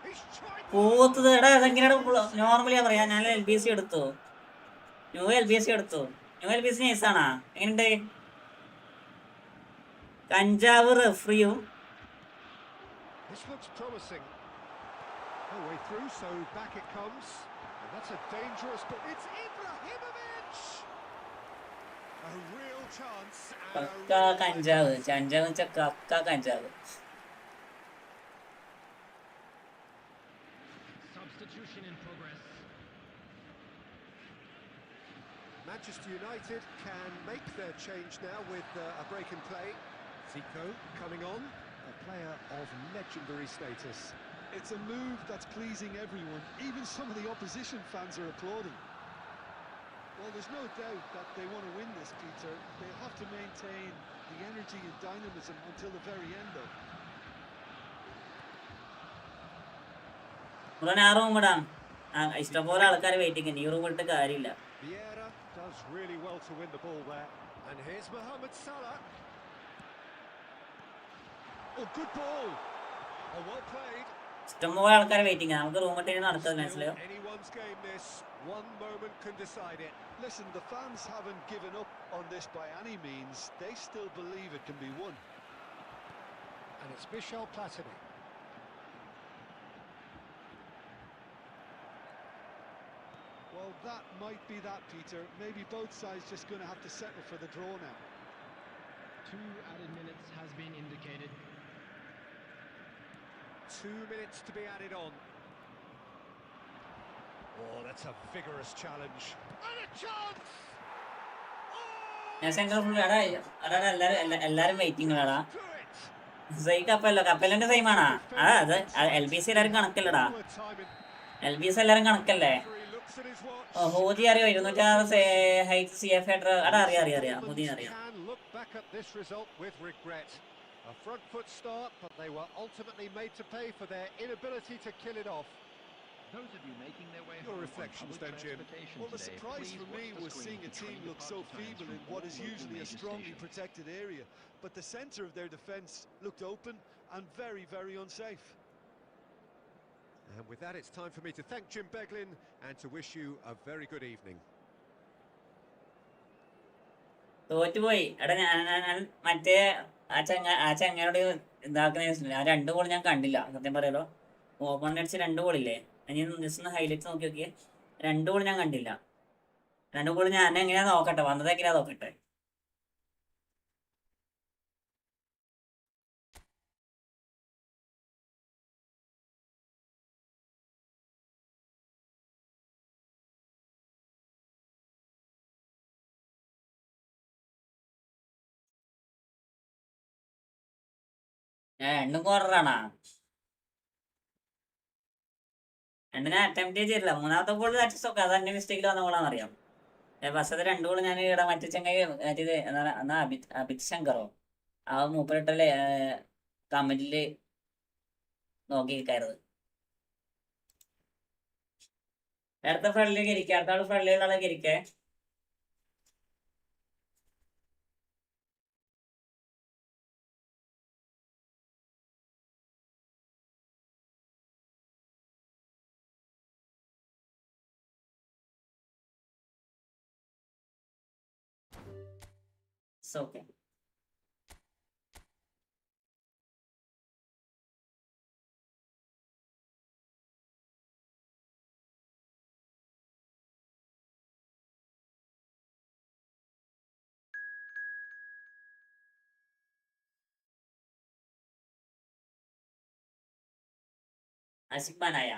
He's tried. പോത്തത് എടാ അതെങ്ങനെയാണ് നോർമലിയാ പറയാ. ഞാൻ LBC എടുത്തു, ന്യൂ LBC എടുത്തു. New LBC നൈസാണാ? എങ്ങനെയുണ്ട്? കഞ്ചാവ് റെഫറിയും This looks promising. No way through, so back it comes. And that's a dangerous ball. It's Ibrahimovic! A real chance. And a pucca real കഞ്ചാവ്. കഞ്ചാവ് വെച്ചാൽ കക്ക കഞ്ചാവ്. Substitution in progress. Manchester United can make their change now with a break in play. Zico coming on, a player of legendary status. It's a move that's pleasing everyone. Even some of the opposition fans are applauding. Well, there's no doubt that they want to win this, Peter. They'll have to maintain the energy and dynamism until the very end, though. ആ room ഇടാം. ഇഷ്ടംപോലെ ആൾക്കാർ waiting. ഈ room ഇട്ട് കാര്യമില്ല. Vieira does really well to win the ball there. And here's Mohamed Salah. Oh, good ball. Oh, well played. ഇഷ്ടംപോലെ ആൾക്കാർ waiting. നമുക്ക് റൂം ഇട്ട് നടക്കുന്നത് മനസ്സിലായോ? Still anyone's game this. One moment can decide it. Listen, the fans haven't given up on this by any means. They still believe it can be won. And it's Michel Platini. Well, that might be that, Peter. Maybe both sides just going to have to settle for the draw now. 2 added minutes has been indicated. 2 minutes to be added on. Oh, that's a vigorous challenge. And a chance! ഞാൻ centre full എടാ എല്ലാരും waiting ആടാ. Do it! Sei കപ്പല്ലോ, കപ്പലിന്റെ സെയിമാണാ? അത് LBC എല്ലാരും കണക്കല്ലടാ. LBC എല്ലാരും കണക്കല്ലേ? Looks at his watch. Houthi അറിയോ? 206 height CF header. അടാ അറിയാം ഹൂതി അറിയാം. Can look back at this result with regret. A front foot start, but they were ultimately made to pay for their inability to kill it off. Those of you making their way Your home on reflections public then, Jim. transportation Well, the today, surprise please for watch me the was screen seeing a for team train look so departure times feeble in from what all is local usually a major strongly stations. protected area. But the centre of their defence looked open and very, very unsafe. And with that, it's time for me to thank Jim Beglin and to wish you a very good evening. തോറ്റുപോയി. എടാ ഞാൻ മറ്റേ ആ ചങ്ങനോട് ഇതാക്കുന്ന ആ 2 goal ഞാൻ കണ്ടില്ല സത്യം പറയാലോ. ഓപ്പൺ അടിച്ച് 2 ഗോളില്ലേ? ഞാൻ ജസ്റ്റ് ഒന്ന് ഹൈലൈറ്റ്സ് നോക്കി നോക്കിയേ. 2 ഗോൾ ഞാൻ കണ്ടില്ല. 2 ഗോൾ ഞാൻ എങ്ങനെയാ നോക്കട്ടെ, വന്നത് എങ്ങനെയാ നോക്കട്ടെ. ഞാൻ 2 കോർണറാണാ? 2 ഞാൻ അറ്റംപ്റ്റ് ചെയ്തില്ല. 3ാമത്തെ ഗോൾ ഒക്കെ അത് എന്റെ മിസ്റ്റേക്കിൽ വന്ന ഗോളാന്ന് അറിയാം. ഫസ്റ്റത്തെ 2 ഗോൾ ഞാൻ ഇവിടെ മറ്റേ ചങ്ങായി മറ്റേത് എന്നാ അഭിത് ശങ്കറോ ആ മൂപ്പരിട്ടല്ലേ കമന്റില് നോക്കിയിരിക്കായിരുന്നു. അടുത്ത ഫ്രണ്ടിലേക്ക് ഇരിക്കുക. അടുത്ത ആള് ഫ്രണ്ടിലുള്ള ആളൊക്കെ ഇരിക്കേ. Okay. ആസിഫാനായ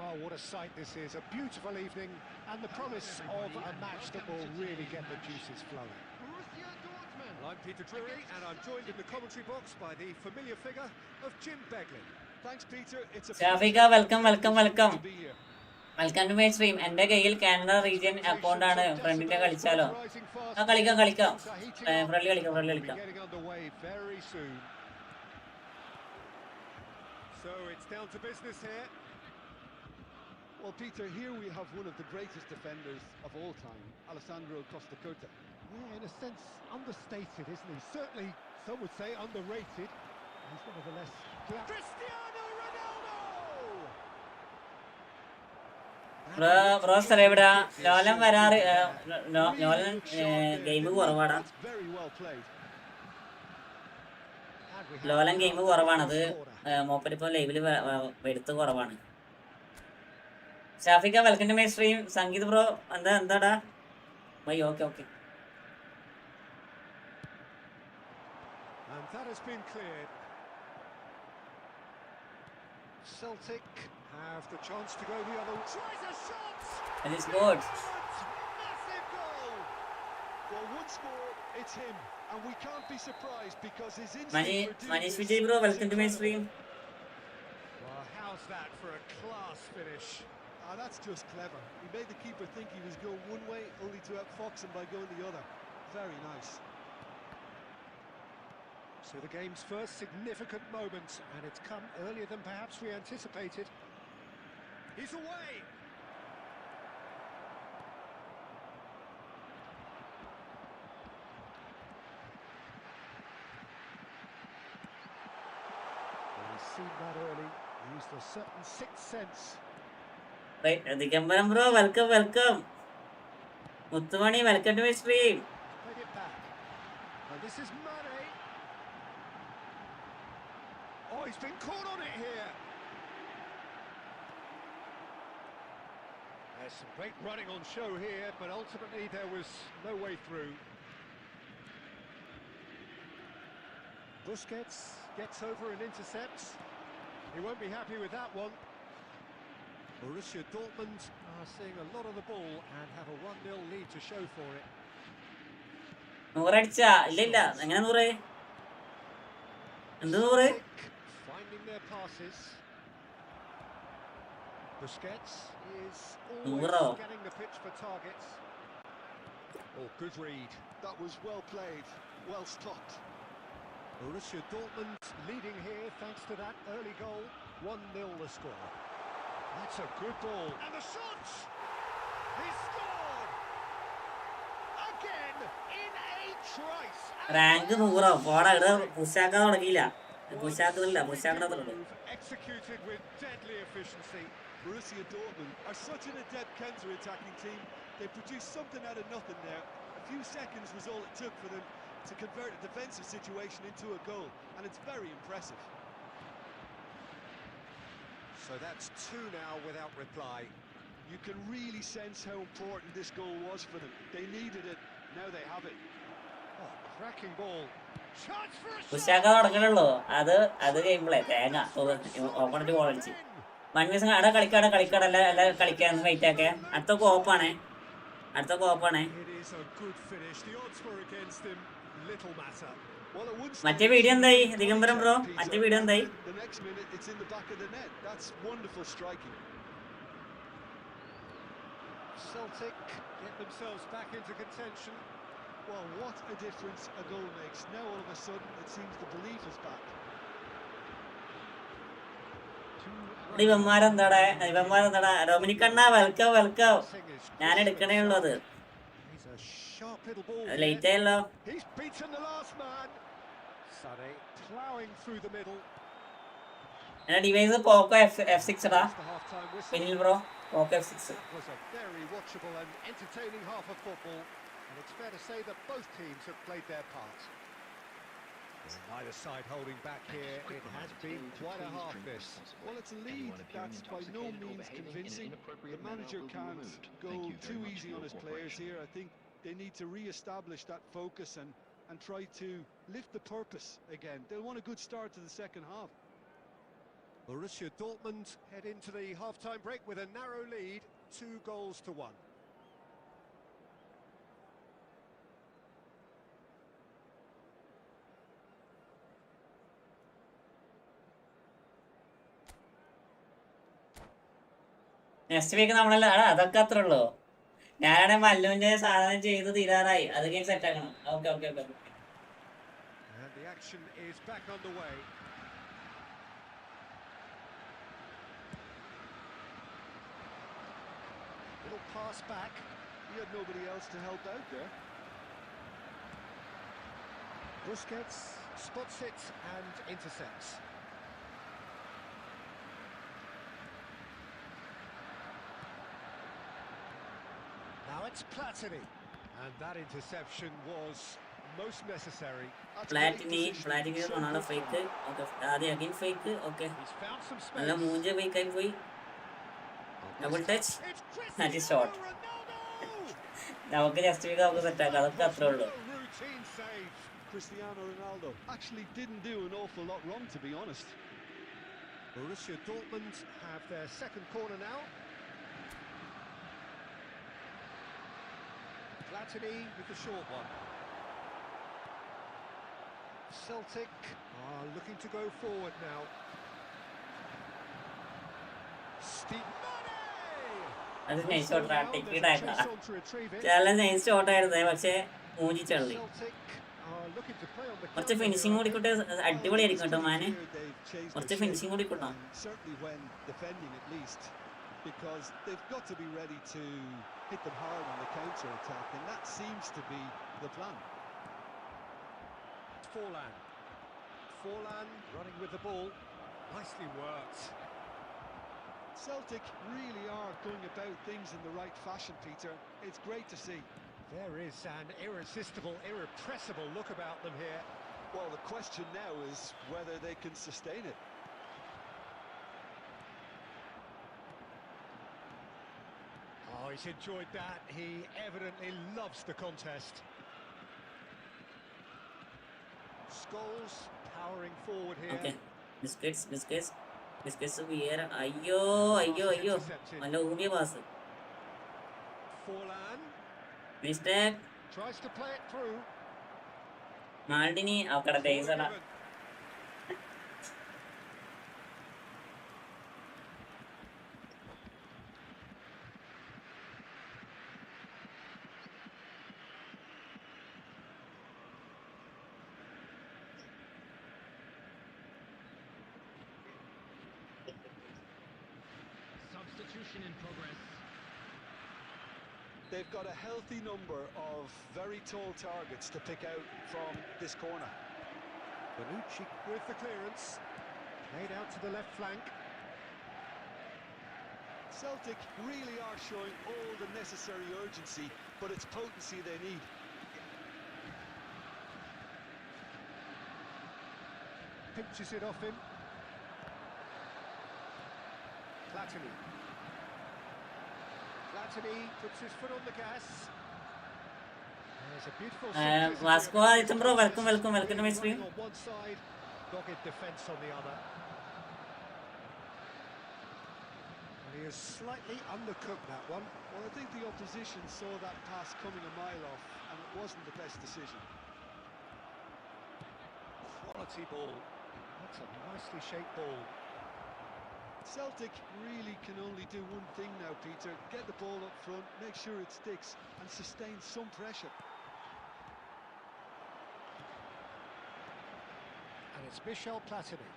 Oh, what a sight this is. A beautiful evening and the promise of a match that will really get the juices flowing. Well, I'm Peter Drury and I'm joined in the commentary box by the familiar figure of Jim Beglin. Thanks, Peter. It's a Shafika, welcome. to be here. Welcome to my stream. എൻ്റെ കയ്യിൽ Canada region account ആണ്. ഫ്രണ്ടിന്റെ കളിച്ചാലോ? കളിക്കാം. Friendly കളിക്കാം. So it's down to business here. Well, Peter, here we have one of the greatest defenders of all time, Alessandro Costa Curta. Yeah, in a sense, understated, isn't he? Certainly, some would say underrated. He's nevertheless... Cristiano Ronaldo! Bro എവിടാ? ലോലൻ വരാറ്. ലോലൻ game കുറവാടാ. ലോലൻ game കുറവാണത്. മൂപ്പരിപ്പോ ലൈവില് എടുത്ത് കുറവാണ്. ഷാഫിക്ക, welcome to my stream. Sangeeth bro എന്താടാ? Okay. And that has been cleared. Celtic have the chance to go the other way. Tries a shot! And it's good. Massive goal! Well, one score, it's him. And we can't be surprised because his instinct for Manish Vijay bro, welcome to my stream. Well, how's that for a class finish? That's just clever. He made the keeper think he was going one way, only to outfox him by going the other. Very nice. So the game's first significant moment, and it's come earlier than perhaps we anticipated. He's away! Well, he's seen that early. He used a certain sixth sense. Right, Digambaram bro, welcome. Muttumani, welcome to my stream. Played it back. And this is Mane. Oh, he's been caught on it here. There's some great running on show here, but ultimately there was no way through. Busquets gets over and intercepts. He won't be happy with that one. Borussia Dortmund are seeing a lot of the ball and have a 1-0 lead to show for it. Finding their passes. Busquets is always getting the pitch for targets. Oh, good read. That was well played, well stopped. Borussia Dortmund leading here thanks to that early goal. 1-0 the score. That's a good ball. And the shot! He scored! Again in a trice. Rank Executed with deadly efficiency. Borussia Dortmund are such an adept counter-attacking team. They produced something out of nothing there. A few seconds was all it took for them to convert a defensive situation into a goal, and it's very impressive. So that's 2 now without reply. You can really sense how important this goal was for them. They needed it, now they have it. Oh, cracking ball. Chance for a shot! Pushaka തുടങ്ങണല്ലോ. അത് gameplay തേങ്ങ ഓപ്പണിട്ട് goal അടിച്ച്. മൺവീസ് അട കളിക്കാട എല്ലാ കളിക്കാൻ wait ആക്കെ. അടുത്ത കോപ്പാണ്. It is a good finish. The odds were against him. Little matter. മറ്റേ video എന്തായി ദിഗംബരം ബ്രോ? മറ്റേ വീഡിയോ എന്തായി? The next minute it's in the back of the net. That's wonderful striking. Celtic get themselves back into contention. Well, what a difference a goal makes. Now all of a sudden it seems the belief is back. ഇവന്മാരെന്താടാ ഡൊമിനിക്കണ്ണ welcome. ഞാൻ എടുക്കണേ ഉള്ളൂ അത്. Late ആയല്ലോ. He's beaten the last man. Sane plowing through the middle. എന്റെ device പോക്കോ F6 ടാ. പിന്നിൽ bro Poco F6. Was a very watchable and entertaining half of football, and it's fair to say that both teams have played their part. Neither side holding back here. It has been quite a half this. Well, it's a lead that's by no means convincing. The manager can't go too easy on his players here. I think they need to re-establish that focus and try to lift the purpose again. They'll want a good start to the second half. Borussia Dortmund head into the half-time break with a narrow lead, 2-1. Next week നമ്മളല്ല അതൊക്കെ അത്രേ ഉള്ളൂ. ഞാനാണെ മല്ലുവിന്റെ സാധനം ചെയ്ത് തീരാറായി, അത് കഴിഞ്ഞ് സെറ്റ് ആക്കണം. Okay okay okay. And the action is back underway. Little pass back. He had nobody else to help out there. Busquets spots it and intercepts. Now it's Platini. And that interception was most necessary. That's great positioning. Platini So Ronaldo good fake. Okay, ആദ്യം again fake. Okay, He's found some നല്ല space. മൂഞ്ച ഫേക്കായി പോയി. Double touch, It's that is Cristiano shot. Ronaldo! നമുക്ക് next week നമുക്ക് set ആക്കാം, അതൊക്കെ അത്രേ ഉള്ളൂ. A routine save. Cristiano Ronaldo actually didn't do an awful lot wrong, to be honest. Borussia Dortmund have their second corner now. Platini with the short one. Celtic are looking to go forward now. Steve അത് nice ഷോട്ടാ, ticket ആയിട്ടാ. chase on to retrieve it. ചില nice ഷോട്ടായിരുന്നു, പക്ഷേ മൂഞ്ചി ചള്ളി. Celtic are looking to play on the കുറച്ച് counter finishing here. കൂടി കൂട്ടെ അടിപൊളിയായിരിക്കും കേട്ടോ മാന്. They've chased കുറച്ച് their ഫിനിഷിംഗ് കൂടി കൂട്ടാം. shape, certainly when defending at least, because they've got to be ready to hit them hard on the counter attack, and that seems to be the plan. Forlan running with the ball. Nicely worked. Celtic really are going about things in the right fashion, Peter. It's great to see. There is an irresistible, irrepressible look about them here. Well, the question now is whether they can sustain it. Oh, he's enjoyed that. He evidently loves the contest. Scholes powering forward here. Okay, Busquets Vieira. അയ്യോ അയ്യോ അയ്യോ, നല്ല ഊങ്ങിയ pass. Forlan mistake. tries to play it through. Maldini അവക്കടെ ഡേയ്സടാ. Forgiven. Substitution in progress. They've got a healthy number of very tall targets to pick out from this corner. Bonucci with the clearance. Played out to the left flank. Celtic really are showing all the necessary urgency, but it's potency they need. Pinches it off him. Platini puts his foot on the gas. There's a beautiful വാസ്കോ ആദിത്യം bro, welcome to my stream. on one side, dogged defence on the other. And he has slightly undercooked that one. Well, I think the opposition saw that pass coming a mile off, and it wasn't the best decision. Quality ball. That's a nicely shaped ball. Celtic really can only do one thing now, Peter. Get the ball up front, make sure it sticks, and sustain some pressure. And it's Michel Platini.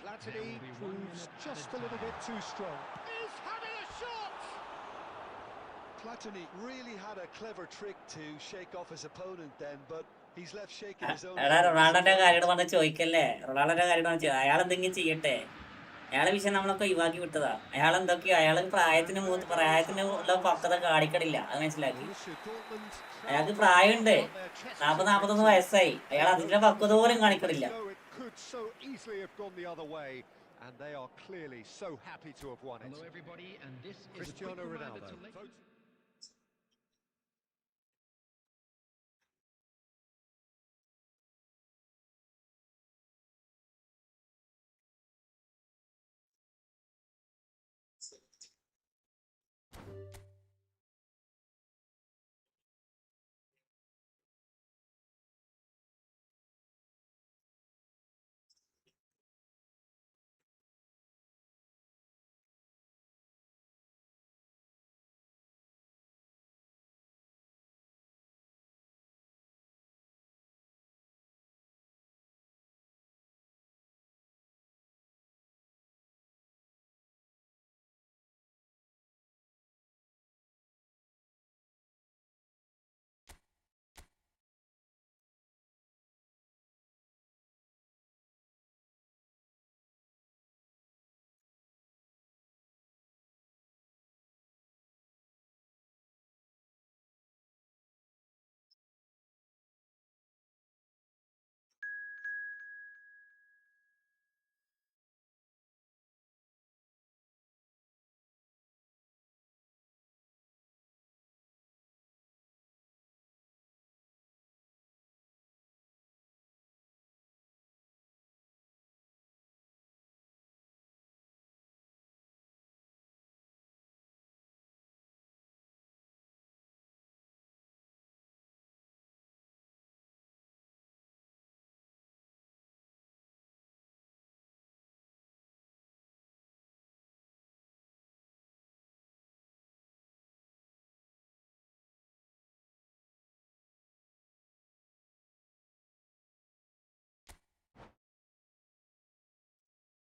Platini proves just a little bit too strong. He's having a shot! Platini really had a clever trick to shake off his opponent then, but he's left shaking his own. എടാ, റൊണാൾഡോന്റെ കാര്യം വന്ന് ചോദിക്കല്ലേ. റൊണാൾഡോന്റെ കാര്യം അയാൾ എന്തെങ്കിലും ചെയ്യട്ടെ. അയാളെ വിഷയം നമ്മളൊക്കെ ഒഴിവാക്കി വിട്ടതാ. അയാൾ എന്തൊക്കെയോ, അയാൾ പ്രായത്തിന് ഉള്ള പക്വത കാണിക്കണില്ല, അത് മനസ്സിലാക്കി. അയാൾക്ക് പ്രായമുണ്ട്, 40-41 വയസ്സായി. അയാൾ അതിന്റെ പക്വത പോലും കാണിക്കണില്ല. It could so easily have gone the other way, and they are clearly so happy to have won it. Hello everybody, and this is a quick Cristiano reminder Ronaldo. to let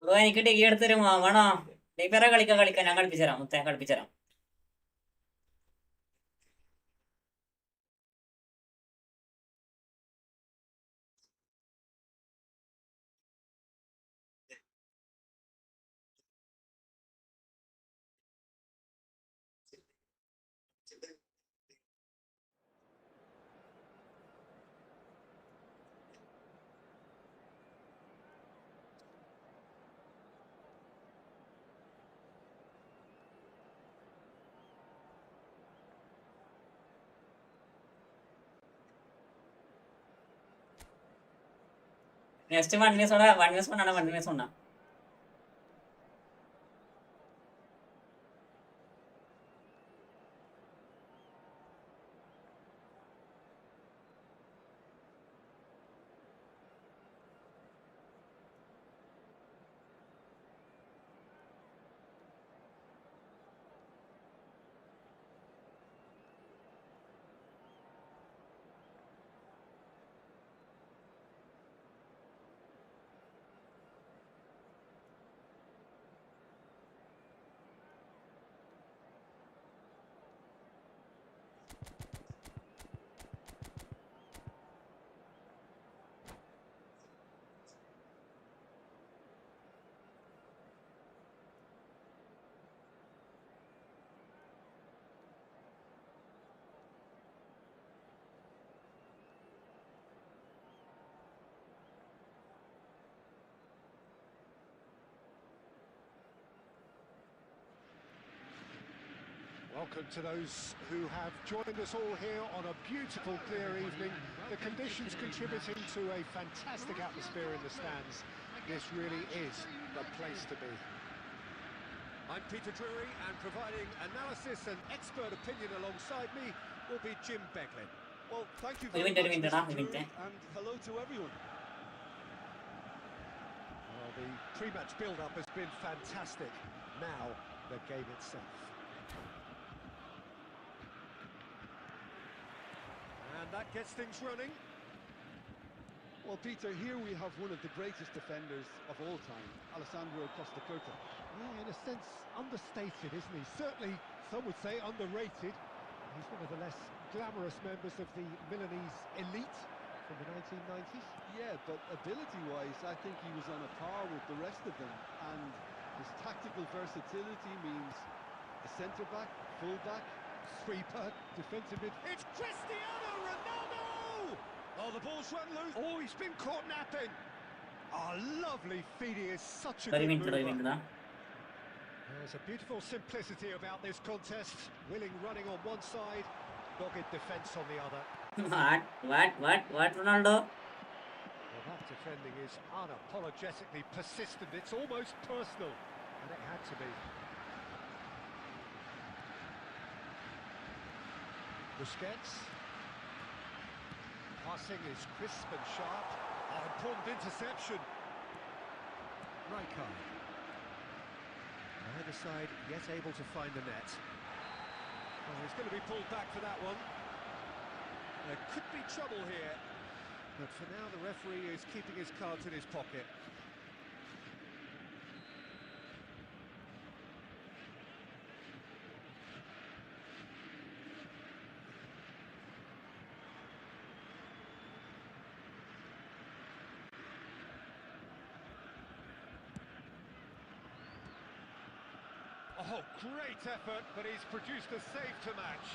bro എനിക്ക് ticket എടുത്ത് തരുമോ? വേണോ? ടീപ്പറെ കളിക്കാൻ ഞാൻ കളിപ്പിച്ചുതരാം. മുത്തേ കളിപ്പിച്ചുതരാം. Next 1 vs 1 ആണ്. 1 vs 1 ആണ്. Welcome to those who have joined us all here on a beautiful, clear evening. The conditions contributing to a fantastic atmosphere in the stands. This really is the place to be. I'm Peter Drury, and providing analysis and expert opinion alongside me will be Jim Beglin. Well, thank you very much, Mr. Drury, and hello to everyone. Well, the pre-match build-up has been fantastic. Now, the game itself. And that gets things running. Well, Peter, here we have one of the greatest defenders of all time, Alessandro Costa Curta. Yeah, in a sense, understated, isn't he? Certainly, some would say underrated. He's one of the less glamorous members of the Milanese elite from the 1990s. Yeah, but ability-wise, I think he was on a par with the rest of them, and his tactical versatility means a centre-back, full-back, Sweeper, defensive mid. It's Cristiano Ronaldo! Oh, the ball's run loose. Oh, he's been caught napping. Oh, lovely feet. He is such a good mover. There's a beautiful simplicity about this contest. Willing running on one side, dogged defence on the other. What, Ronaldo? Well, that defending is unapologetically persistent. It's almost personal, and it had to be. Busquets. Passing is crisp and sharp. Oh, important interception. Rijkaard. Either side yet able to find the net. Well, he's going to be pulled back for that one. There could be trouble here, but for now the referee is keeping his cards in his pocket. Oh, great effort, but he's produced a save to match.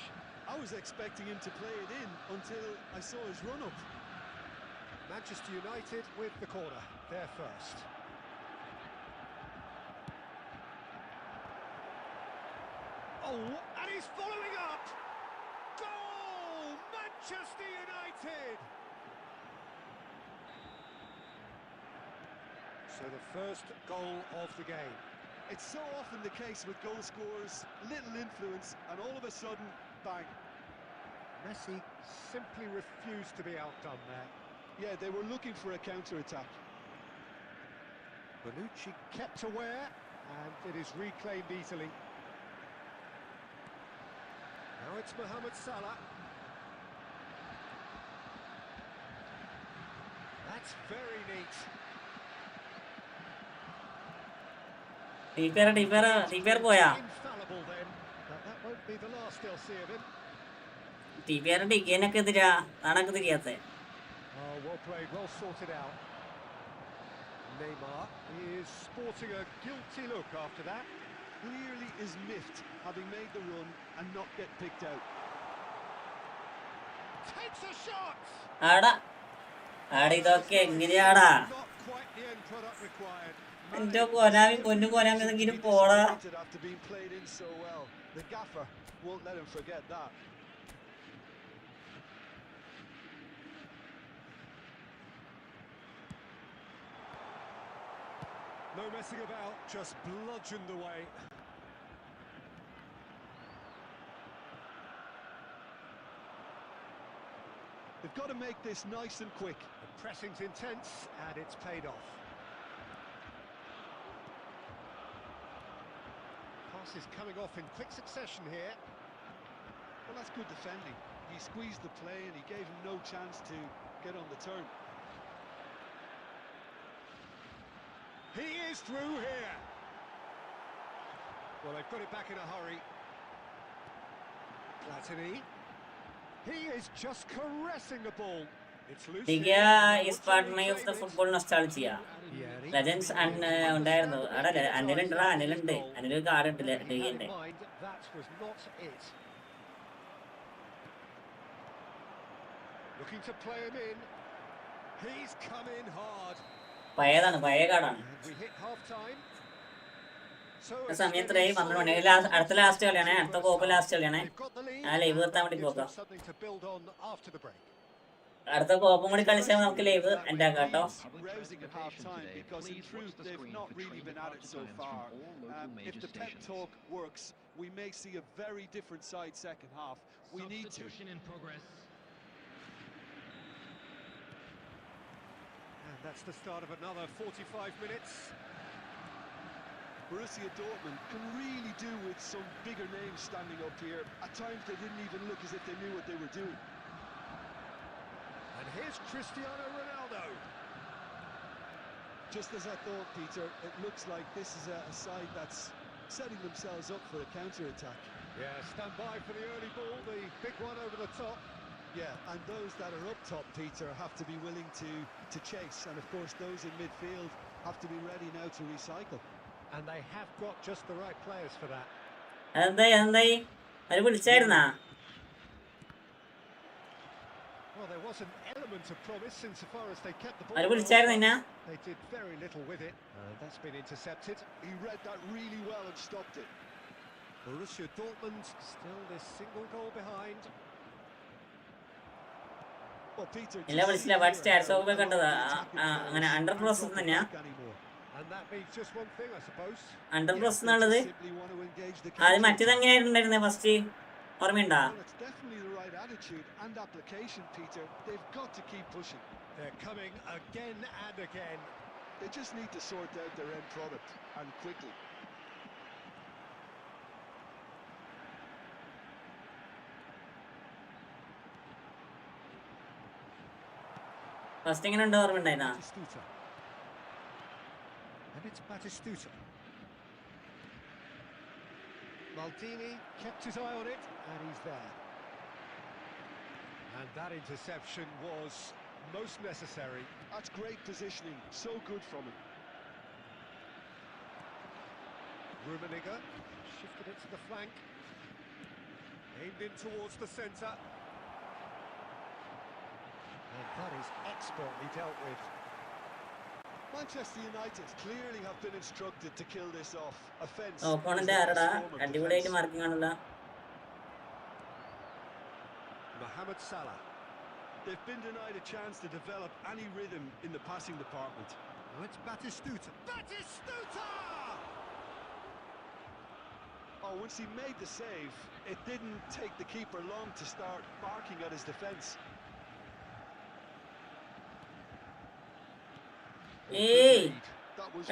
I was expecting him to play it in until I saw his run-up. Manchester United with the corner, they're first. Oh, and he's following up! Goal! Manchester United! So the first goal of the game. It's so often the case with goal scorers, little influence, and all of a sudden, bang. Messi simply refused to be outdone there. Yeah, they were looking for a counter-attack. Bonucci kept aware, and it is reclaimed easily. Now it's Mohamed Salah. That's very neat. TPR പോയാ Infallible then, but that won't be the last they'll see of him. TPR ഡിക്കേനൊക്കെ എതിരാ നാണൊക്കെ തിരിയാത്ത Oh, well played, well sorted out. Neymar is sporting a guilty look after that. Clearly is miffed having made the run and not get picked out. Takes a shot! ആടാ ഇതൊക്കെ എങ്ങനെയാടാ Not quite the end product required. എന്റെ കൊരാമി പൊന്നു കൊരാമി എന്തെങ്കിലും പോടാ. Disappointed after being played in so well. The gaffer won't let him forget that. No messing about, just bludgeoned away. They've got to make this nice and quick. The pressing's intense and it's paid off. Pass is coming off in quick succession here. Well, that's good defending. He squeezed the play and he gave him no chance to get on the turn. He is through here. Well, they've got it back in a hurry. Platini. He is just caressing the ball. It's loose. ടിക is partner of the football nostalgia legends ഉണ്ടായിരുന്നു അവിടെ അനിലുണ്ടാ അനിലുണ്ട് Anil card ഇട്ടില്ല ടികന്റെ That was not it. Looking to play him in. He's come in hard. പഴയ കാർഡാണ്. We hit half time. ആ സമയത്ത് 12 മണി അടുത്ത last കളിയാണ് അടുത്ത കോപ്പ് ലാസ്റ്റ് കളിയാണ് ആ ലൈവ് നിർത്താൻ വേണ്ടി പോക്കാം. അടുത്ത കോപ്പും കൂടി കളിച്ചാൽ നമുക്ക് ലൈവ് എൻ്റെ ആക്കാം കേട്ടോ. Rousing at half time because in truth they've not really been at it so far. If the pep talk works, we may see a very different side second half. We need to. In progress. And that's the start of another 45 minutes. Borussia Dortmund can really do with some bigger names standing up here. At times they didn't even look as if they knew what they were doing. And here's Cristiano Ronaldo. Just as I thought, Peter, it looks like this is a side that's setting themselves up for a counter-attack. Yeah, stand by for the early ball, the big one over the top. Yeah, and those that are up top, Peter, have to be willing to chase. And of course, those in midfield have to be ready now to recycle. And they have got just the right players for that. എന്തായി അവര് വിളിച്ചായിരുന്നാ? Well, there was an element of promise insofar as they kept the ball. അവര് വിളിച്ചായിരുന്നു എന്നാ? They did very little with it. That's been intercepted. He read that really well and stopped it. Borussia Dortmund still this single goal behind. Well, Peter, ഇല്ല വിളിച്ചില്ല. What stats ഒക്കെ കണ്ടതാ അങ്ങനെ under process തന്നെയാ. And that means just one thing, I suppose. Under process എന്നുള്ളത് അത് മറ്റേത് എങ്ങനെയായിട്ടുണ്ടായിരുന്നേ first ഓർമ്മയുണ്ടാ? Well, it's definitely the right attitude and application, Peter. They've got to keep pushing. They're coming again and again. They just need to sort out their end product and quickly. First എങ്ങനെ ഉണ്ടോ ഓർമ്മയുണ്ടായിരുന്നാ? Batistuta. And it's Batistuta. Maldini kept his eye on it, and he's there. And that interception was most necessary. That's great positioning. So good from him. Rummenigge shifted it to the flank. Aimed in towards the centre. And that is expertly dealt with. Manchester United clearly have been instructed to kill this off. Offence. Opponent ആരടാ? അടിപൊളിയായിട്ട് marking ആണല്ലോ. Mohamed Salah. They've been denied a chance to develop any rhythm in the passing department. Now it's Batistuta. Batistuta! Oh, once he made the save, it didn't take the keeper long to start barking at his defence. ഏയ്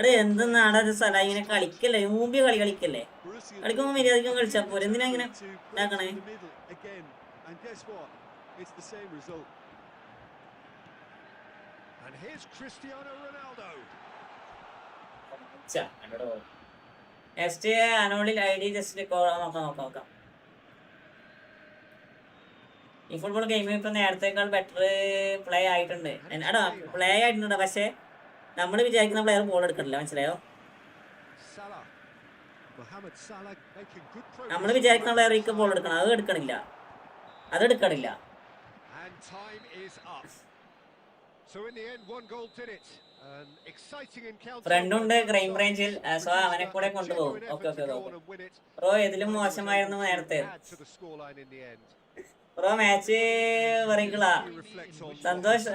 എടാ എന്തെന്നാണ് ഒരു സ്ഥലം ഇങ്ങനെ കളിക്കല്ലേ? മൂമ്പി കളിക്കല്ലേ? കളിക്കുമ്പോൾ മര്യാദയ്ക്കും കളിച്ചാൽ പോരെ, എന്തിനാ ഇങ്ങനെ ഇതാക്കണേ? And guess what? It's the same result. And here's Cristiano Ronaldo. Next അനോളിൽ ID ജസ്റ്റ് നോക്കാം. ഈ ഫുട്ബോൾ ഗെയിം ഇപ്പൊ നേരത്തേക്കാൾ ബെറ്റർ പ്ലേ ആയിട്ടുണ്ട്. എടാ പ്ലേ ആയിട്ടുണ്ട്, പക്ഷെ നമ്മൾ വിചാരിക്കുന്ന പ്ലെയർ ബോൾ എടുക്കണില്ല, മനസ്സിലായോ? Salah. Mohamed Salah making good നമ്മൾ progress. വിചാരിക്കുന്ന പ്ലെയർക്ക് ബോൾ എടുക്കണം, അത് എടുക്കണില്ല. And time is up. So in the end, one goal did it. An exciting encounter. ഫ്രണ്ടുണ്ട് ക്രൈം ബ്രാഞ്ചിൽ, സോ അവനെ കൂടെ കൊണ്ടുപോകും. ഓക്കെ. ബ്രോ ഇതിലും മോശമായിരുന്നു നേരത്തെ. ബ്രോ മാച്ച് പറയുകളാ. സന്തോഷ്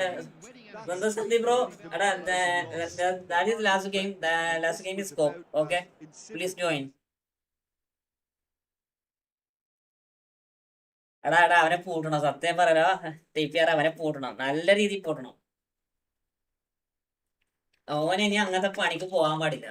ബ്രോ. എടാ that is last game. The last game is scope. Okay, please join. എടാ അവനെ പൂട്ടണം, സത്യം പറയാ. TPR അവനെ പൂട്ടണം, നല്ല രീതിയിൽ പൂട്ടണം. ഓൻ ഇനി അങ്ങനത്തെ പണിക്ക് പോകാൻ പാടില്ല.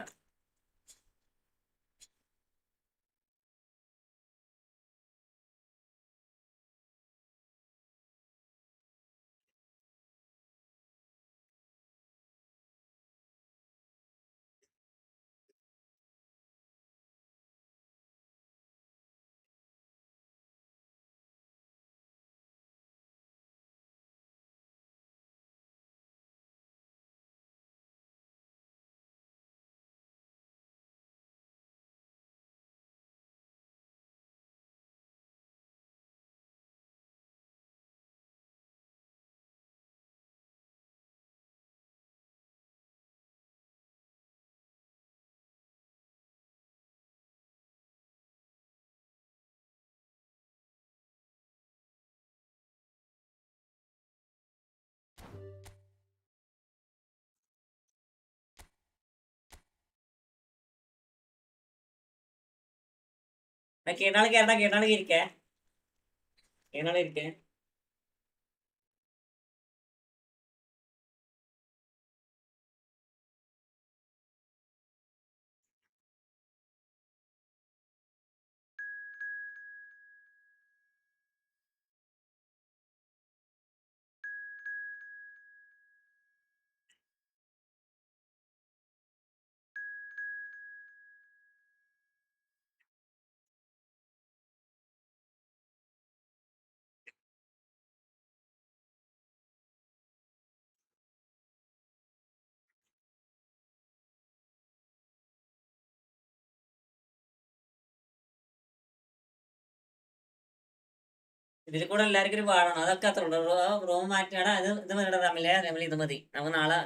കേട്ടാള് ഇരിക്കേ. ഇതിൽ കൂടെ എല്ലാവർക്കും ഒരു പാടാണ്, അതൊക്കെ അത്ര ഉള്ളൂ. റൂം മാറ്റിയാണ്. ഇത് മതി റമിലെ, ഇത് മതി. നമുക്ക് നാളെ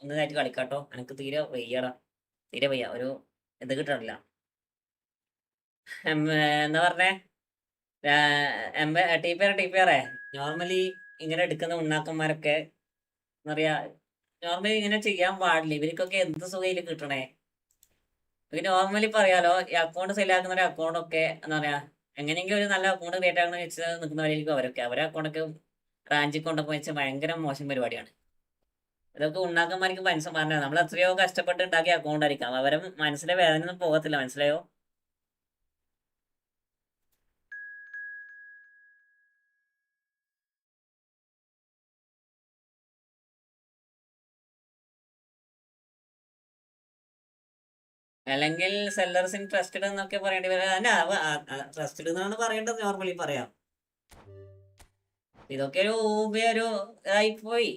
ഒന്നതായിട്ട് കളിക്കാട്ടോ. എനിക്ക് തീരെ വയ്യ, ഒരു ഇത് കിട്ടണില്ല. എന്താ പറഞ്ഞേ, TPR നോർമലി ഇങ്ങനെ എടുക്കുന്ന ഉണ്ണാക്കന്മാരൊക്കെ എന്താ പറയാ, നോർമലി ഇങ്ങനെ ചെയ്യാൻ പാടില്ല. ഇവർക്കൊക്കെ എന്ത് സുഖയിൽ കിട്ടണേ. ഇവര് നോർമലി പറയാലോ, ഈ അക്കൗണ്ട് സെയിലാക്കുന്ന ഒരു അക്കൗണ്ട് ഒക്കെ എന്താ പറയാ, എങ്ങനെയെങ്കിലും ഒരു നല്ല അക്കൗണ്ട് ക്രിയേറ്റ് ആകണമെന്ന് വെച്ച് നിൽക്കുന്നവരായിരിക്കും അവരൊക്കെ. അവരെ അക്കൗണ്ടൊക്കെ റാഞ്ചി കൊണ്ടൊക്കെ വെച്ച് ഭയങ്കര മോശം പരിപാടിയാണ്. ഇതൊക്കെ ഉണ്ടാക്കന്മാർക്ക് മനുഷ്യന്മാരനാണ്. നമ്മൾ എത്രയോ കഷ്ടപ്പെട്ട് ഉണ്ടാക്കിയ അക്കൗണ്ട് ആയിരിക്കാം. അവരെ മനസ്സിലെ വേദന ഒന്നും പോകത്തില്ല, മനസ്സിലായോ? അല്ലെങ്കിൽ സെല്ലേഴ്സ് ഇൻ ട്രസ്റ്റഡ് എന്നൊക്കെ പറയേണ്ടി വരും. അല്ല, ട്രസ്റ്റഡ് എന്നാണ് പറയേണ്ടത്, നോർമലി പറയാം. ഇതൊക്കെ ഒരു ഇതായിപ്പോയി.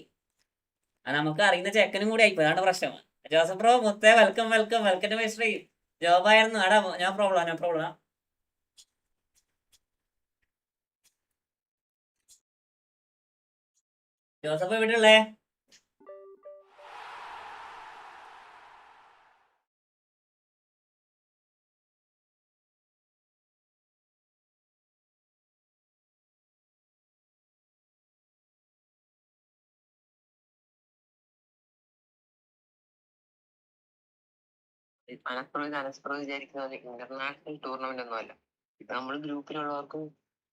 നമുക്ക് അറിയുന്ന ചെക്കനും കൂടി ആയിപ്പോയി, അതാണ് പ്രശ്നം. ജോസഫ് ബ്രോ മുത്തേ, വെൽക്കം ടു മൈ സ്ട്രീം. ജോബായിരുന്നു. ആടാ നോ പ്രോബ്ലം. ജോസഫ് എവിടെയുള്ളേ? അനസ്പ്രോ വിചാരിക്കുന്നത് ഇന്റർനാഷണൽ ടൂർണമെന്റ് ഒന്നും അല്ല. ഇപ്പൊ നമ്മൾ ഗ്രൂപ്പിലുള്ളവർക്കും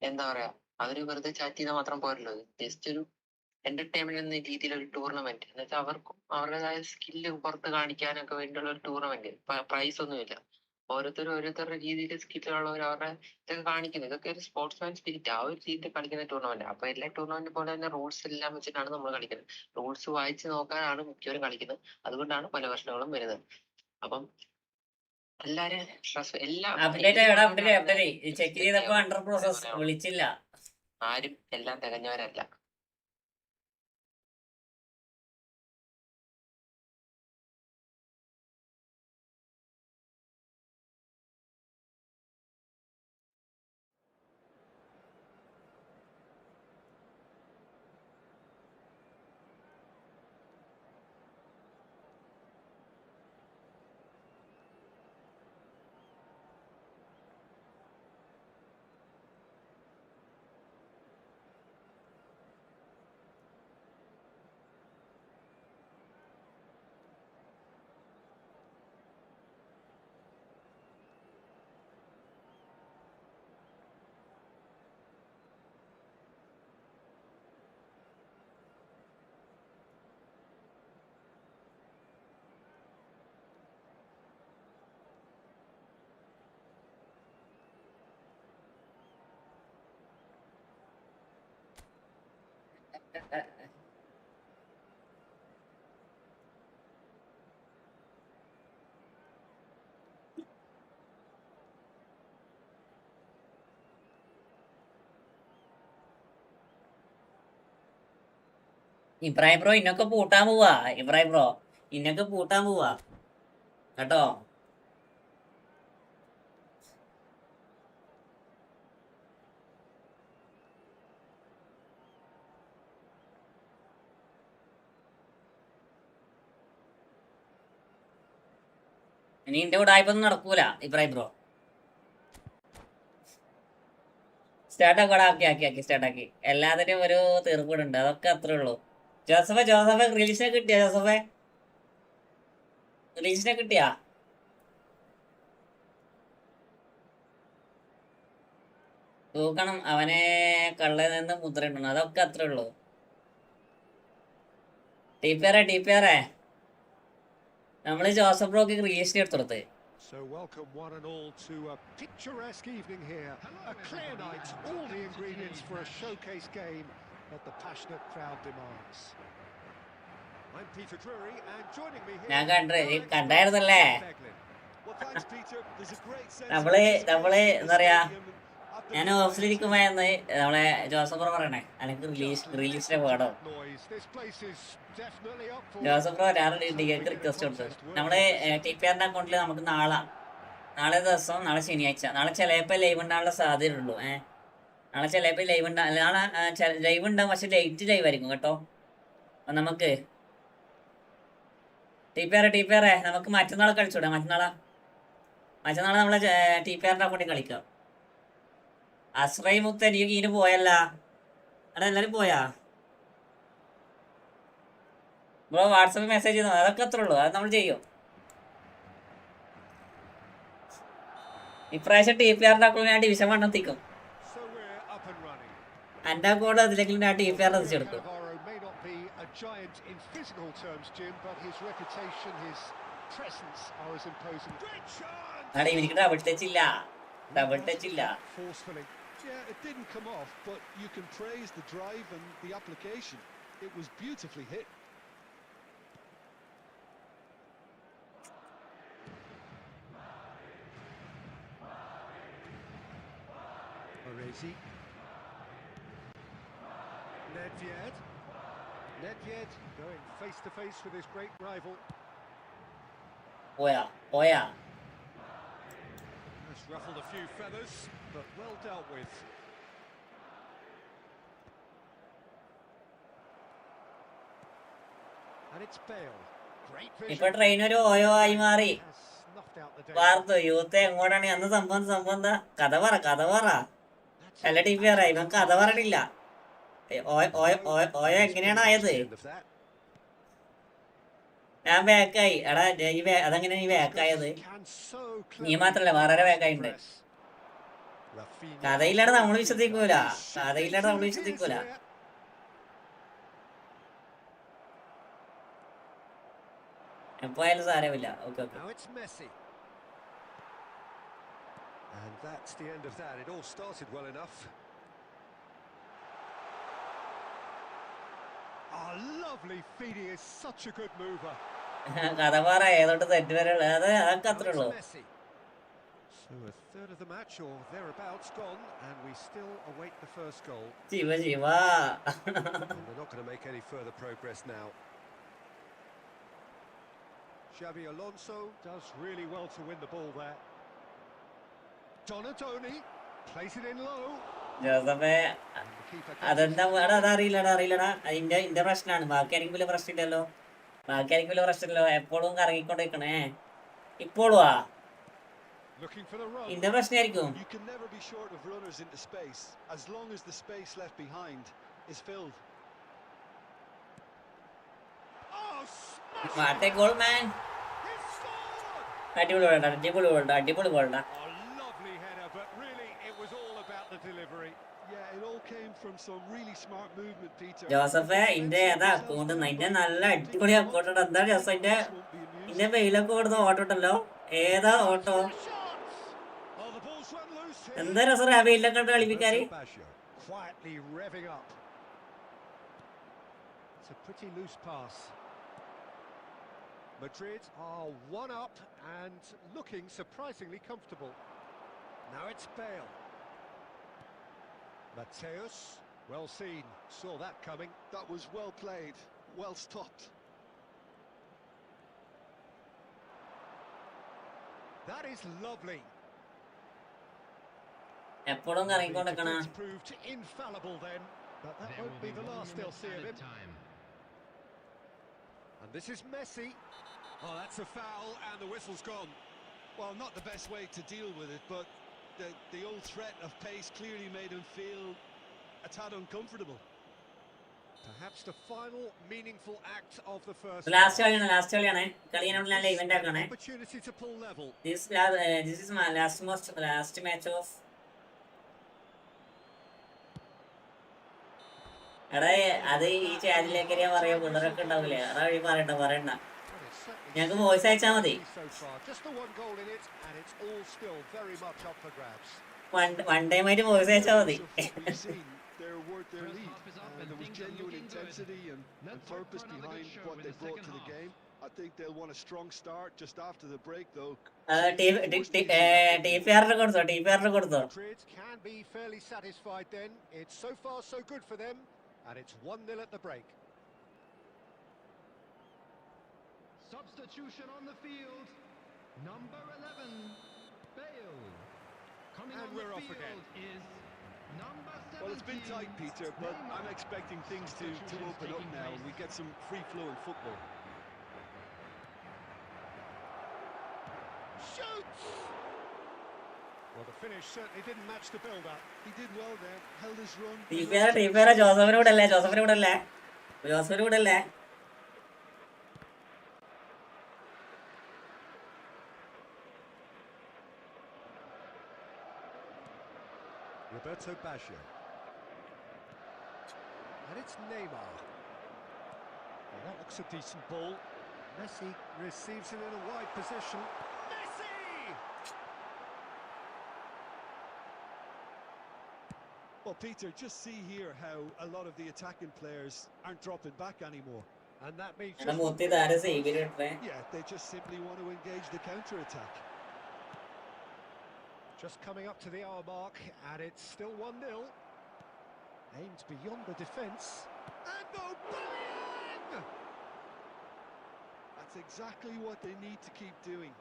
എന്താ പറയാ, അവര് വെറുതെ ചാറ്റ് ചെയ്താൽ മാത്രം പോരല്ലോ. ജസ്റ്റ് ഒരു എന്റർടൈൻമെന്റ് എന്ന രീതിയിലൊരു ടൂർണമെന്റ് എന്ന് വെച്ചാൽ അവർക്കും അവരുടേതായ സ്കില്ല് പുറത്ത് കാണിക്കാനൊക്കെ വേണ്ടിയുള്ള ഒരു ടൂർണമെന്റ്. പ്രൈസ് ഒന്നുമില്ല. ഓരോരുത്തരുടെ രീതിയിൽ സ്കില്ലുള്ളവർ അവരുടെ ഇതൊക്കെ കാണിക്കുന്നത്. ഇതൊക്കെ ഒരു സ്പോർട്സ്മാൻ സ്പിരിറ്റ്, ആ ഒരു രീതിയിൽ കളിക്കുന്ന ടൂർണമെന്റ്. അപ്പൊ എല്ലാ ടൂർണമെന്റ് പോലെ തന്നെ റൂൾസ് എല്ലാം വെച്ചിട്ടാണ് നമ്മൾ കളിക്കുന്നത്. റൂൾസ് വായിച്ച് നോക്കാനാണ് മിക്കവരും കളിക്കുന്നത്. അതുകൊണ്ടാണ് പല പ്രശ്നങ്ങളും വരുന്നത്. അപ്പം എല്ലാരും അപ്ഡേറ്റ് എവിടെ അപ്ഡേറ്റ് ചെക്ക് ചെയ്തപ്പോ അണ്ടർ പ്രോസസ് വിളിച്ചില്ല. ആരും എല്ലാം തികഞ്ഞവരല്ല. ഇബ്രാഹിം ബ്രോ ഇന്നൊക്കെ പൂട്ടാൻ പോവാ. ഇബ്രാഹിം ബ്രോ ഇന്നൊക്കെ പൂട്ടാൻ പോവാ കേട്ടോ. ഇനി എന്റെ ഉടായ്പൊന്നും നടക്കൂല ഇബ്രാഹിം ബ്രോ. ആക്കി സ്റ്റാർട്ടാക്കി. എല്ലാത്തിനും ഒരു തീർപ്പിടുണ്ട്. അതൊക്കെ അത്രേ ഉള്ളൂ. ജോസഫെ റിലീസിനെ കിട്ടിയാ? റിലീസിനെ കിട്ടിയാ? തൂക്കണം അവനെ കള്ളയിൽ നിന്ന് മുദ്ര ഇടണം. അതൊക്കെ അത്രേ ഉള്ളൂ. ടീപ്പിയറെ നമ്മള് ജോസഫ് ബ്രോക്ക് റിലീസിനെ എടുത്തു. So welcome one and all to a picturesque evening here. A clear night, all the ingredients for a showcase game that the passionate crowd demands. I'm Peter Drury and joining me here. ഞാൻ കണ്ടായിരുന്നല്ലേ നമ്മള് എന്താ പറയാ, ഞാൻ ഓഫീസിലിരിക്കുമ്പോന്ന് നമ്മളെ Joseph bro പറയണേ എനിക്ക് റിലീസിനെ വേണം. Joseph bro ഡിഗ്രിക്ക് റിക്വസ്റ്റ് കൊടുത്തു. നമ്മള് ടിപിആറിന്റെ അക്കൗണ്ടിൽ നമുക്ക് നാളെ ദിവസം, നാളെ ശനിയാഴ്ച, നാളെ ചിലപ്പോ ലൈവ് ഉണ്ടാകാനുള്ള സാധ്യതയുള്ളൂ. നാളെ ചിലപ്പോ ലൈവ് നാളെ ലൈവ് ഉണ്ടാകും, പക്ഷെ ലേറ്റ് ലൈവ് ആയിരിക്കും കേട്ടോ. നമുക്ക് ടിപിആറെ നമുക്ക് മറ്റന്നാൾ കളിച്ചൂടാ. മറ്റന്നാളെ നമ്മളെ ടിപിആറിന്റെ അക്കൗണ്ടിൽ കളിക്കാം. അസ്രൈ മുത്ത എനിക്ക് ഇതിന് പോയല്ല. അവിടെ എല്ലാരും പോയാ ബ്രോ? വാട്സപ്പിൽ മെസ്സേജ് ചെയ്യുന്നു. അതൊക്കെ അത്രേ ഉള്ളൂ. അത് നമ്മൾ ചെയ്യും. ഇപ്രാവശ്യം ടിപിആറിന്റെ അക്കൗണ്ട് ഞാൻ ഡിവിഷൻ വണ്ണെത്തിക്കും. എന്റെ അക്കൗണ്ട് അതിലെങ്കിലും ഞാൻ ടിപിആർ എത്തിച്ചെടുക്കും. അവിടെ എനിക്ക് ഡബിൾ ടച്ച് ഇല്ല. Yeah, it didn't come off, but you can praise the drive and the application. It was beautifully hit. Arezi. Nedved going face to face with his great rival. പോയാ Has ruffled a few feathers, but well dealt with. And it's Bale. Great vision. ഇപ്പൊ train ഒരു ഓയോ ആയി മാറി. വാർത്തു youth എങ്ങോട്ടാണ് അന്ന് സംഭവം എന്താ? കഥ പറ. അല്ല ടിപിആർ ഇവൻ കഥ പറയണില്ല. ഓയോ എങ്ങനെയാണ് ആയത്? ഞാൻ ബാക്കായി. എടാ അതെങ്ങനെ നീ ബാക്കായത്? നീ മാത്രല്ല വേറെ ബാക്കായിണ്ട്. കഥയില്ലാതെ നമ്മൾ വിശ്വസിക്കൂല. എപ്പോയാലും സാരമില്ല. Okay. And that's the end of that. It all started well enough. Lovely feed. He is such a good mover. കഥ പറ ഏതോട്ട് തെറ്റ് വരെയുള്ള അതൊക്കെ അത്രേ ഉള്ളൂ. So a third of the match or thereabouts gone, and we still await the first goal. Jiva. And they're not going to make any further progress now. Xabi Alonso does really well to win the ball there. Donatoni plays it in low. ജോസഫേ And the keeper അതെന്താ catches വേടാ അതറിയില്ലടാ അതിന്റെ പ്രശ്നമാണ്. ബാക്കി ആരെങ്കിലും വലിയ പ്രശ്നമില്ലല്ലോ. എപ്പോഴും കറങ്ങിക്കൊണ്ടിരിക്കണേ. ഇപ്പോഴും looking for the run. ഇന്റെ പ്രശ്നമായിരിക്കും. You can never be short of runners into space as long as the space left behind is filled. Oh, smash! മാറ്റേ ഗോൾ മാൻ. He scored! അടിപൊളി ഗോൾടാ. A lovely header, but really it was all about the delivery. Yeah, it all came from some really smart movement, Peter. ജോസഫേ ഇന്റെ ഏതാ account ഇന്റെ നല്ല അടിപൊളി account. എന്താ Joseph ഇന്റെ വെയിലൊക്കെ കൊടുത്ത ഓട്ടോ ഉണ്ടല്ലോ. ഏതാ auto? Oh, the ball's run loose here. എന്താ രസം ആ വെയിലൊക്കെ കണ്ട് കളിപ്പിക്കാര്. Quietly revving up. It's a pretty loose pass. Madrid are one up and looking surprisingly comfortable. Now it's Bale. Mateus, well seen, saw that coming. That was well played, well stopped. That is lovely. എപ്പോഴും കറങ്ങിക്കൊണ്ടിരിക്കണ. Defense proved infallible then, but that There won't will be be the 1 last they'll minute see of added him. time. And this is Messi. Oh, that's a foul, and the whistle's gone. Well, not the best way to deal with it, but the old threat of pace clearly made him feel a tad uncomfortable. Perhaps the final meaningful act of the first. Last കളിയാണ്. കളിയാനുള്ള event ആക്കണേ. Opportunity to pull level. This is my last match of. എടാ അത് ഈ ചാനലിലേക്ക് ഞാൻ പറയാ പിള്ളേരൊക്കെ ഉണ്ടാവില്ലേ. അതാ വഴി പറയണ്ട. ഞങ്ങൾക്ക് വോയിസ് അയച്ചാ മതി. So far, just the one goal in it, and it's all still very much up for grabs. One time ആയിട്ട് വോയിസ് അയച്ചാ മതി. We've seen they're worth their First lead, half is up and and there was things are genuine looking good. intensity and Let's hope purpose for another good behind show what in they the brought second to the half. game. I think they'll want a strong start just after the break, though. TPR കൊടുത്തോ. Madrid can be fairly satisfied then. It's so far so good for them, and it's 1-0 at the break. Substitution on the field. Number 11, Bale. Coming And on we're the off again. field is number 17. Well, it's been tight, Peter, but I'm expecting things to open up now and we get some free-flowing football. Shoots! Well, the finish certainly didn't match the build-up. He did well there, held his run. TPR ജോസഫിന് വിടല്ലേ. Roberto Baggio. And it's Neymar. Well, that looks a decent ball. Messi receives it in a wide position. Messi! Well, Peter, just see here how a lot of the attacking players aren't dropping back anymore. And that means എടാ മുത്തി താരം save ചെയ്തിട്ടേ. Yeah, they just simply want to engage the counter-attack. just coming up to the hour mark, and it's still 1-0. Aimed beyond the defence. And Aubameyang! That's exactly what they need to keep doing.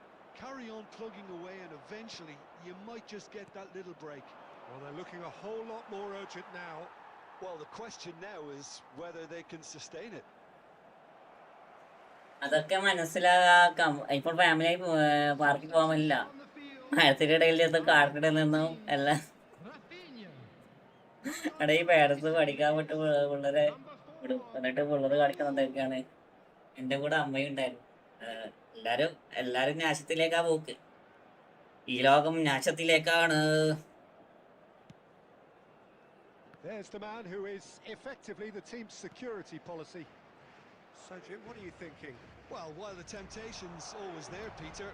Carry on plugging away and eventually you might just get that little break. Well, they're looking a whole lot more urgent now. Well, the question now is whether they can sustain it. അതൊക്കെ മനസ്സിലാക്കാം. ഇപ്പോൾ family പാർക്കിൽ പോകാൻ പറ്റില്ല. മരത്തിനിടയിൽ കാട്ടിടയിൽ നിന്നും എല്ലാം. എടാ ഈ പേരൻസ് പഠിക്കാൻ വിട്ട് പിള്ളേരെ വിടും. എന്നിട്ട് പിള്ളേർ കളിക്കുന്നതൊക്കെയാണ്. എൻ്റെ കൂടെ അമ്മയും ഉണ്ടായിരുന്നു. എല്ലാരും നാശത്തിലേക്കാ പോക്ക്. ഈ ലോകം നാശത്തിലേക്കാണ്. There's the man who is effectively the team's security policy. So, Jim, what are you thinking? Well, while the temptation's always there, Peter,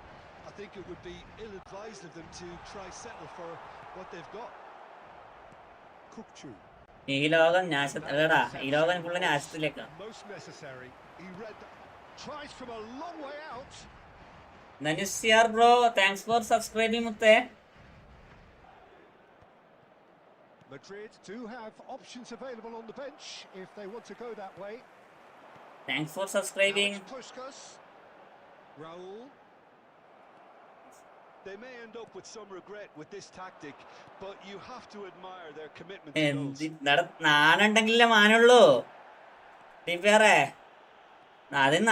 I think it would be ill-advised of them to try settle for what they've got. Kukcu. ഈ ലോകം നാശത്തിലേടാ. ഈ ലോകം full നാശത്തിലേക്കാ. Most necessary. He read that. Tries from a long way out. Nanisiyar bro, thanks for subscribing മുത്തേ. Madrid do have options available on the bench if they want to go that way. Thanks for Now subscribing. it's Puskas. Raul. They may end up with some regret with this tactic, but you have to admire their commitment to goals. നാണുണ്ടെങ്കിലേ മാനുള്ളൂ. ടീപ്പേറെ ആദ്യം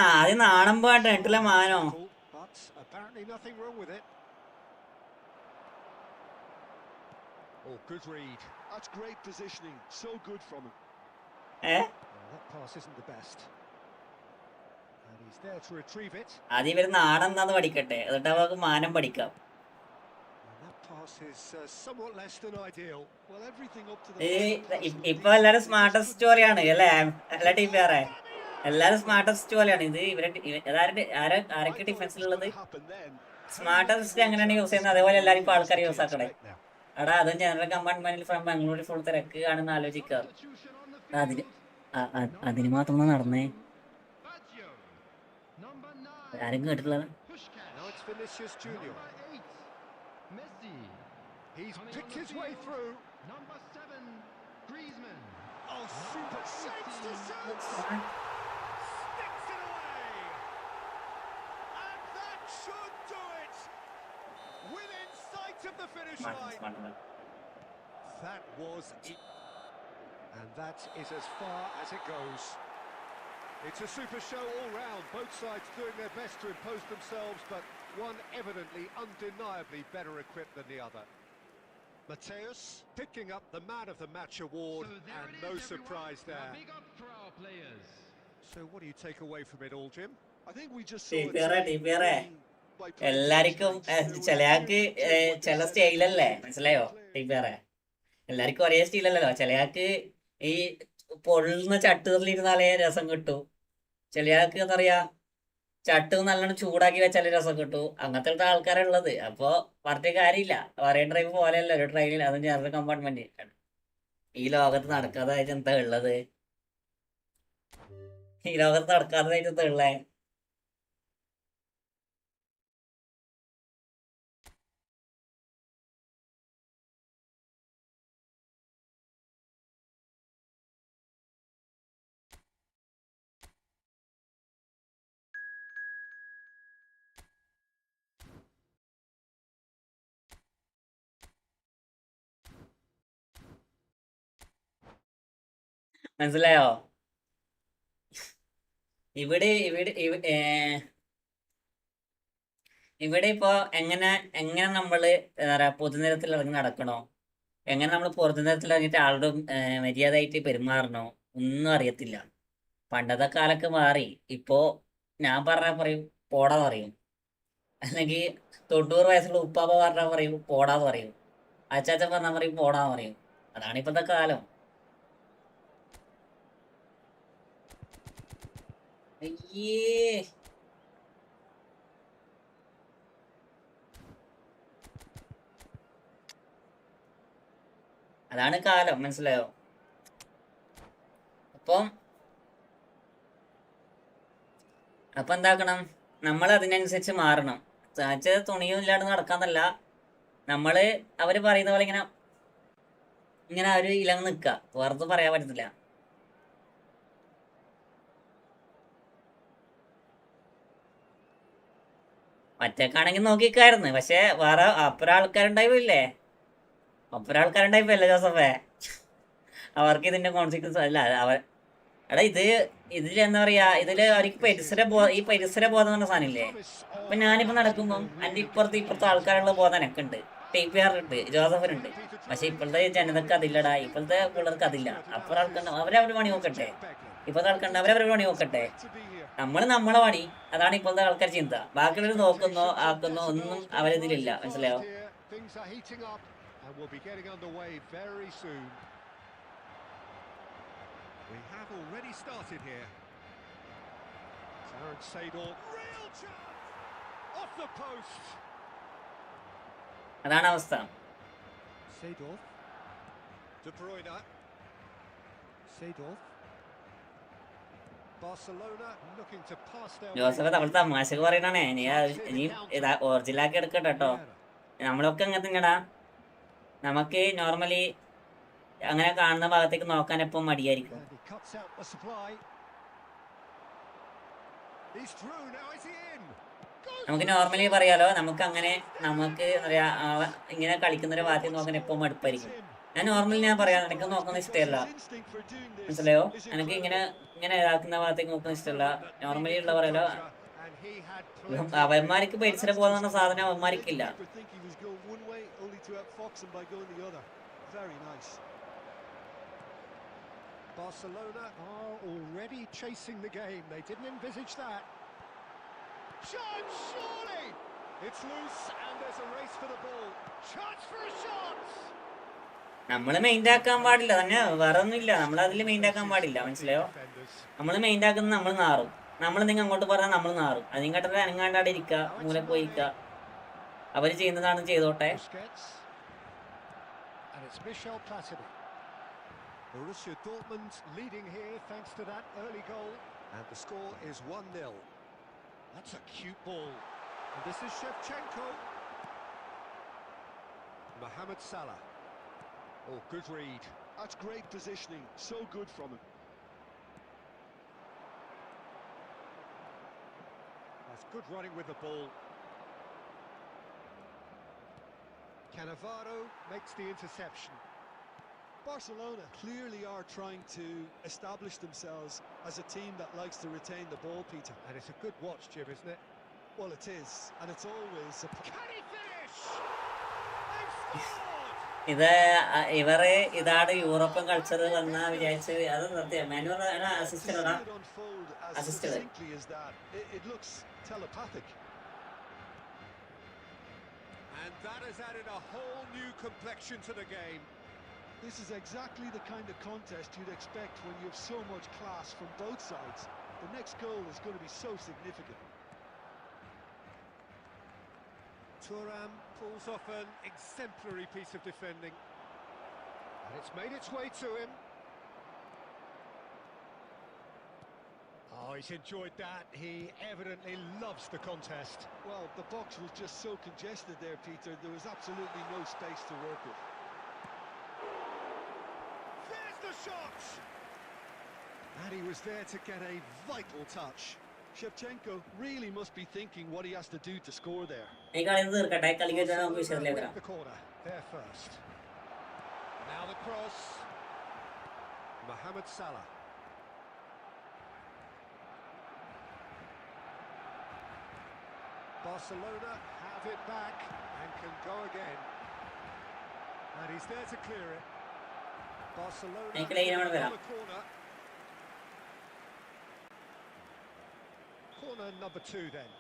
നാണം പോട്ടെ എന്നിട്ടില്ല മാനോ. But apparently nothing wrong with it. Oh, good read. That's great positioning. So good from him. That pass isn't the best. And he's there to retrieve it. ആദ്യം ഇവര് നാണം എന്താന്ന് പഠിക്കട്ടെ, എന്നിട്ട് അവർക്ക് മാനം പഠിക്കാം. And that pass is somewhat less than ideal. Well, everything up to the ഇപ്പൊ എല്ലാരും സ്മാർട്ടസ്റ്റ് സ്റ്റോറിയാണ് അല്ലേ? അല്ല ടീപ്പേറെ, എല്ലാരും സ്മാർട്ടസ്റ്റ് സ്റ്റോറിയാണ്. ഇത് ആരൊക്കെ ഡിഫൻസിലുള്ളത്? സ്മാർട്ടസ്റ്റ് എങ്ങനെയാണ് യൂസ് ചെയ്യുന്നത് അതേപോലെ എല്ലാരും ഇപ്പൊ ആൾക്കാർ യൂസ് ആക്കണേ. എടാ അത് ജനറൽ കമ്പാർട്ട്മെന്റിൽ ഫ്രം ബാംഗ്ലൂരിൽ ഫുൾ തിരക്ക് കാണുന്ന ആലോചിക്കുക. അതിന് മാത്രം നടന്നേ, ആരും കേട്ടിട്ടുള്ള. Now it's Vinicius Junior. Messi. He's picked his way through. Number 7, Griezmann. Oh, super shapes to shoot. Sticks it away. And that should do it. Within sight of the finish line. That was it. And that is as far as it goes. It's a super show all round. Both sides doing their best to impose themselves, but one evidently, undeniably better equipped than the other. Mateus picking up the Man of the Match award, and no surprise there. Big up for our players. So what do you take away from it all, Jim? I think we just saw ടീപ്പേറെ എല്ലാരിക്കും ചിലയാൾക്ക് ചില സ്റ്റൈലല്ലേ, മനസ്സിലായോ ടീപ്പേറെ? എല്ലാവർക്കും ഒരേ സ്റ്റൈലല്ലല്ലോ. ചിലയാൾക്ക് ഈ പൊള്ളുന്ന ചട്ടുകളിലിരുന്നാലേ രസം കിട്ടും. ചിലയാൾക്ക് എന്താ പറയാ, ചട്ട് നല്ലോണം ചൂടാക്കി വെച്ചാലേ രസം കിട്ടൂ. അങ്ങനത്തെ ആൾക്കാരുള്ളത്. അപ്പൊ പറഞ്ഞ കാര്യമില്ല. പറയ ഡ്രൈവ് പോലെയല്ല ഒരു ട്രെയിനിൽ, അതും ജനറൽ കമ്പാർട്ട്മെന്റ്. ഈ ലോകത്ത് നടക്കാതായിട്ട് എന്താ ഉള്ളത്? ഈ ലോകത്ത് നടക്കാത്തതായിട്ട് എന്താ ഉള്ളേ? മനസ്സിലായോ? ഇവിടെ ഇവിടെ ഇവിടെ ഇപ്പോ എങ്ങനെ നമ്മള് എന്താ പറയാ പൊതുനിരത്തിൽ ഇറങ്ങി നടക്കണോ, എങ്ങനെ നമ്മൾ പൊതുനിരത്തിൽ ഇറങ്ങിയിട്ട് ആളുടെ മര്യാദയായിട്ട് പെരുമാറണോ ഒന്നും അറിയത്തില്ല. പണ്ടത്തെ കാലൊക്കെ മാറി. ഇപ്പോ ഞാൻ പറഞ്ഞാൽ പറയും പോടാന്ന് പറയും, അല്ലെങ്കിൽ 90 വയസ്സുള്ള ഉപ്പാപ്പ പറഞ്ഞാൽ പറയും പോടാന്ന് പറയും, അച്ചാച്ചൻ പറഞ്ഞാൽ പറയും പോടാന്ന് പറയും. അതാണ് ഇപ്പത്തെ കാലം. അയ്യേ, അതാണ് കാലം, മനസ്സിലായോ? അപ്പം എന്താക്കണം, നമ്മൾ അതിനനുസരിച്ച് മാറണം. തുണിയും ഇല്ലാണ്ട് നടക്കാന്നല്ല, നമ്മള് അവര് പറയുന്ന പോലെ ഇങ്ങനെ ഒരു ഇലങ്ങ് നിൽക്കുക. വെറുതെ പറയാൻ പറ്റത്തില്ല. മറ്റേക്കാണെങ്കിൽ നോക്കിക്കായിരുന്നു. പക്ഷെ വേറെ അപ്പുറം ആൾക്കാരുണ്ടായില്ലേ, ജോസഫേ. അവർക്ക് ഇതിന്റെ കോൺസിക്വൻസ് അല്ല. എടാ ഇതിൽ എന്താ പറയാ, ഇതില് അവർക്ക് ഈ പരിസര ബോധം എന്ന സാധനമില്ലേ. അപ്പൊ ഞാനിപ്പോ നടക്കുമ്പം എന്റെ ഇപ്പുറത്തെ ആൾക്കാരുള്ള ബോധം എനിക്കുണ്ട്, ടീപ്പുകാരുണ്ട്, ജോസഫിനുണ്ട്. പക്ഷെ ഇപ്പോഴത്തെ ജനതക്ക് അതില്ലടാ, ഇപ്പോഴത്തെ പിള്ളേർക്ക് അതില്ല. അപ്പുറം ആൾക്കാർ അവരവരുടെ പണി നോക്കട്ടെ, ഇപ്പോഴത്തെ ആൾക്കാരുണ്ട് അവരവരുടെ പണി നോക്കട്ടെ. നമ്മളെ പണി. അതാണ് ഇപ്പോഴത്തെ ആൾക്കാർ ചിന്ത. ബാക്കിയുള്ളവർ നോക്കുന്നോ ആക്കുന്നോ ഒന്നും അവരിതിലില്ല, മനസ്സിലായോ? And we'll be getting underway very soon. We have already started here. Aaron Seydorf, real chance off the post. അതാണ് അവസ്ഥ. Seydorf, De Bruyne, Seydorf. Barcelona looking to pass their. Joseph Tamil തമാശക്ക് പറയണേ. നീ ഒറിജിനലാക്കി എടുക്കട്ടോ. നമ്മളൊക്കെ അങ്ങനെ തന്നെടാ. നമുക്ക് നോർമലി അങ്ങനെ കാണുന്ന ഭാഗത്തേക്ക് നോക്കാൻ എപ്പം മടിയായിരിക്കും. And he cuts out the supply. He's through, now is he in? നമുക്ക് നോർമലി പറയാലോ, നമുക്ക് എന്താ പറയാ, ഇങ്ങനെ കളിക്കുന്നൊരു ഭാഗത്തേക്ക് നോക്കാൻ എപ്പം മടുപ്പായിരിക്കും. ഞാൻ പറയാം, എനിക്ക് നോക്കുന്ന ഇഷ്ടമല്ല, മനസ്സിലായോ? എനിക്ക് ഇങ്ങനെ ഇതാക്കുന്ന ഭാഗത്തേക്ക് നോക്കുന്ന ഇഷ്ടമല്ല. നോർമലി ഉള്ള പറയാലോ, അവന്മാർക്ക് പേടിച്ചിട്ട് പോകുന്ന സാധനം അവന്മാർക്കില്ല. Barcelona are already chasing the game. They didn't envisage that. Chance, surely! It's loose and there's a race for the ball. Chance for a shot! നമ്മൾ മെയിൻ്റെ ആക്കാൻ പാടില്ല തന്നെ, വേറെ ഒന്നുമില്ല. നമ്മൾ അതിൽ മെയിൻ്റെ ആക്കാൻ പാടില്ല, മനസ്സിലായോ? നമ്മൾ മെയിൻ്റെ ആക്കുന്നത് നമ്മൾ നാറും. നമ്മൾ നിങ്ങൾ അങ്ങോട്ട് പറഞ്ഞാൽ നമ്മൾ നാറും. അതിങ്ങോട്ടത് അനങ്ങാണ്ടാടെ ഇരിക്കുക, മൂലെ പോയിക്കുക. അവർ ചെയ്യുന്നതാണ് ചെയ്തോട്ടെ. Borussia Dortmund leading here thanks to that early goal, and the score is 1-0. That's a cute ball. And this is Shevchenko. Mohamed Salah. Oh, good read. That's great positioning. So good from him. That's good running with the ball. Cannavaro makes the interception. Barcelona clearly are trying to establish themselves as a team that likes to retain the ball, Peter. And it's a good watch, Jim, isn't it? Well, it is, and it's always a... Can he finish? They've scored! ഇതാണ് European culture വന്ന വിചാരിച്ച് അത് നിർത്തിയ manual അസിസ്റ്റഡാ assisted. It looks telepathic. And that has added a whole new complexion to the game. This is exactly the kind of contest you'd expect when you have so much class from both sides. The next goal is going to be so significant. Thuram pulls off an exemplary piece of defending. And it's made its way to him. Oh, he's enjoyed that. He evidently loves the contest. Well, the box was just so congested there, Peter. There was absolutely no space to work with. There's the shot! And he was there to get a vital touch. Shevchenko really must be thinking what he has to do to score there. ഈ കളി തീർക്കട്ടെ, കളി The corner there first. Now the cross. Mohamed Salah. Barcelona have it back and can go again. And he's there to clear it. Barcelona on the corner. Corner number 2 then.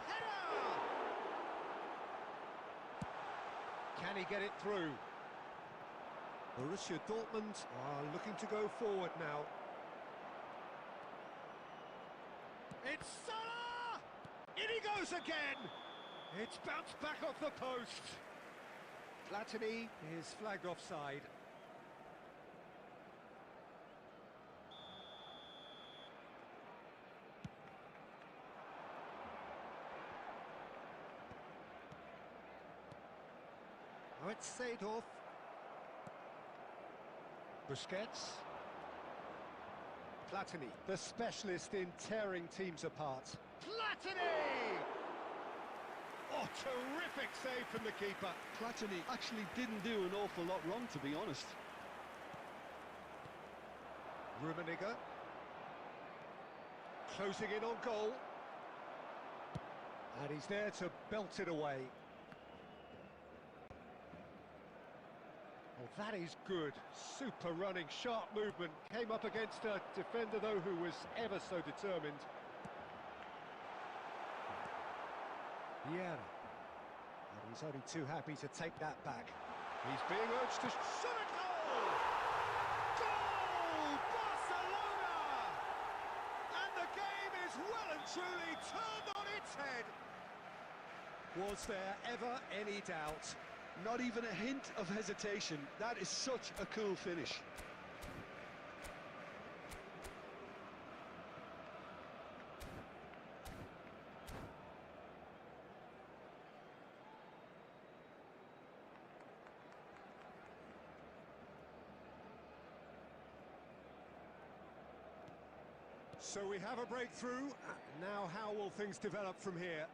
Header! Can he get it through? Borussia Dortmund are looking to go forward now. It's Salah! In he goes again! It's bounced back off the post. Platini is flagged offside. Now it's Seedorf. Busquets. Platini, the specialist in tearing teams apart. Platini! Oh, terrific save from the keeper. Platini actually didn't do an awful lot wrong, to be honest. Rummenigge. Closing in on goal. And he's there to belt it away. Oh, that is good. Super running, sharp movement. Came up against a defender, though, who was ever so determined. Yeah. And he's only too happy to take that back. He's being urged to shot a goal! Goal! Barcelona! And the game is well and truly turned on its head. Was there ever any doubt? Not even a hint of hesitation. That is such a cool finish. So we have a breakthrough. Now how will things develop from here?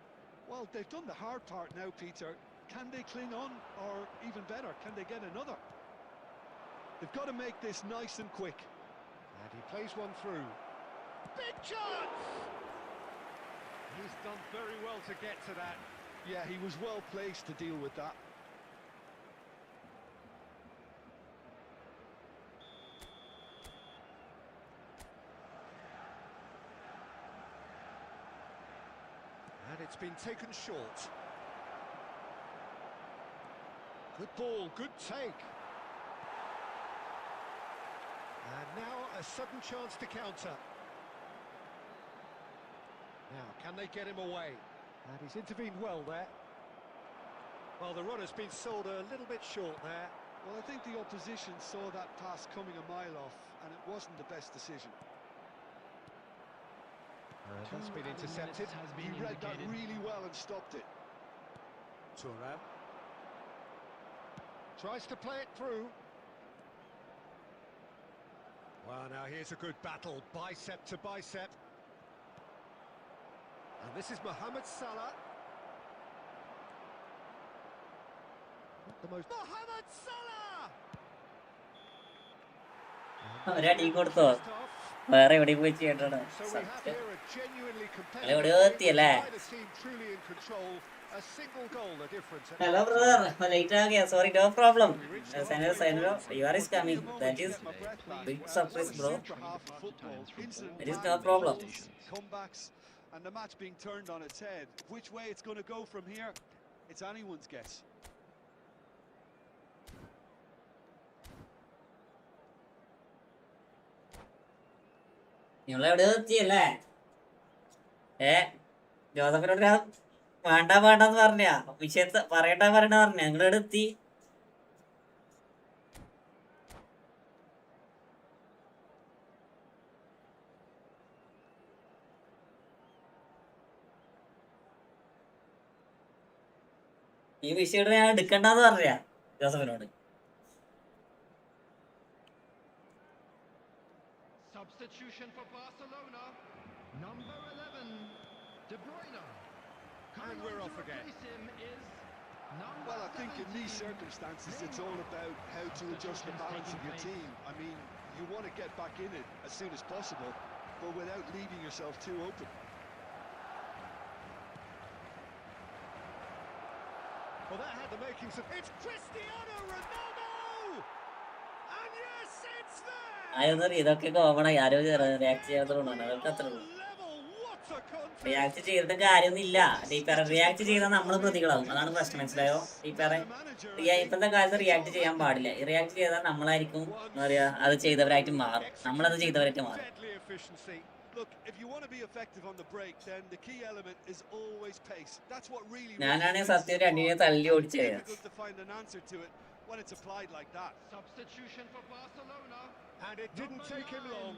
Well, they've done the hard part now, Peter. Can they cling on, or even better, can they get another? They've got to make this nice and quick. And he plays one through. Big chance! He's done very well to get to that. Yeah, he was well placed to deal with that. And it's been taken short. Good ball, good take. And now a sudden chance to counter. Now, can they get him away? And he's intervened well there. Well, the runner's been sold a little bit short there. Well, I think the opposition saw that pass coming a mile off, and it wasn't the best decision. That's been intercepted. He read that really well and stopped it. Thuram tries to play it through. Well, now here's a good battle, bicep to bicep. And this is Mohamed Salah. Not the most... Mohamed Salah! ഒരടി കൊടുത്തോ വേറെ എവിടെ പോയി ചെയ്യണ്ടാണ് So we have here a genuinely അല്ല ഇവിടെ competitive എത്തിയല്ലേ by the team truly in control. A single goal the difference. Hello brother late ആകിയ sorry no problem സൈനോ you are is coming that is big surprise bro it is no problem Comebacks and the match being turned on its head. Which way it's going to go from here, it's anyone's guess. നിങ്ങളെവിടെ എത്തിയല്ലേ ജോസഫിനോട് ഞാൻ വേണ്ടെന്ന് പറഞ്ഞ വിഷയത്ത് പറയണ്ട നിങ്ങളെവിടെ എത്തി ഈ വിഷയം ഞാൻ എടുക്കണ്ടെന്ന് പറഞ്ഞ ജോസഫിനോട് Substitution for Barcelona, number 11, De Bruyne. And we're off again. Him is number Well, I think in these 17. circumstances, it's all about how to adjust the balance of your team. I mean, you want to get back in it as soon as possible, but without leaving yourself too open. Well, that had the makings of... It's Cristiano Ronaldo! And yes, it's there! അതൊന്നും ഇതൊക്കെ കോമണായി ആരോ react ചെയ്യാത്തതുകൊണ്ടാണ് അതൊക്കെ അത്ര Level, what a contest! React ചെയ്തിട്ട് കാര്യമൊന്നുമില്ല ടീപ്പറെ react ചെയ്താൽ നമ്മൾ പ്രതികളാവും അതാണ് പ്രശ്നം മനസ്സിലായോ ടീപ്പറെ ഇപ്പോഴത്തെ കാലത്ത് റിയാക്ട് ചെയ്യാൻ പാടില്ല റിയാക്ട് ചെയ്താൽ നമ്മളായിരിക്കും എന്താ പറയാ അത് ചെയ്തവരായിട്ട് മാറും നമ്മളത് ചെയ്തവരായിട്ട് മാറും Deadly efficiency. Look, if you want to be effective on the break, then the key element is always pace. That's what really ഞാനാണെങ്കിൽ സത്യം രണ്ടിനെ തള്ളി ഓടിച്ചത് difficult to find an answer to it when it's applied like that. Substitution for Barcelona. And it didn't take him long.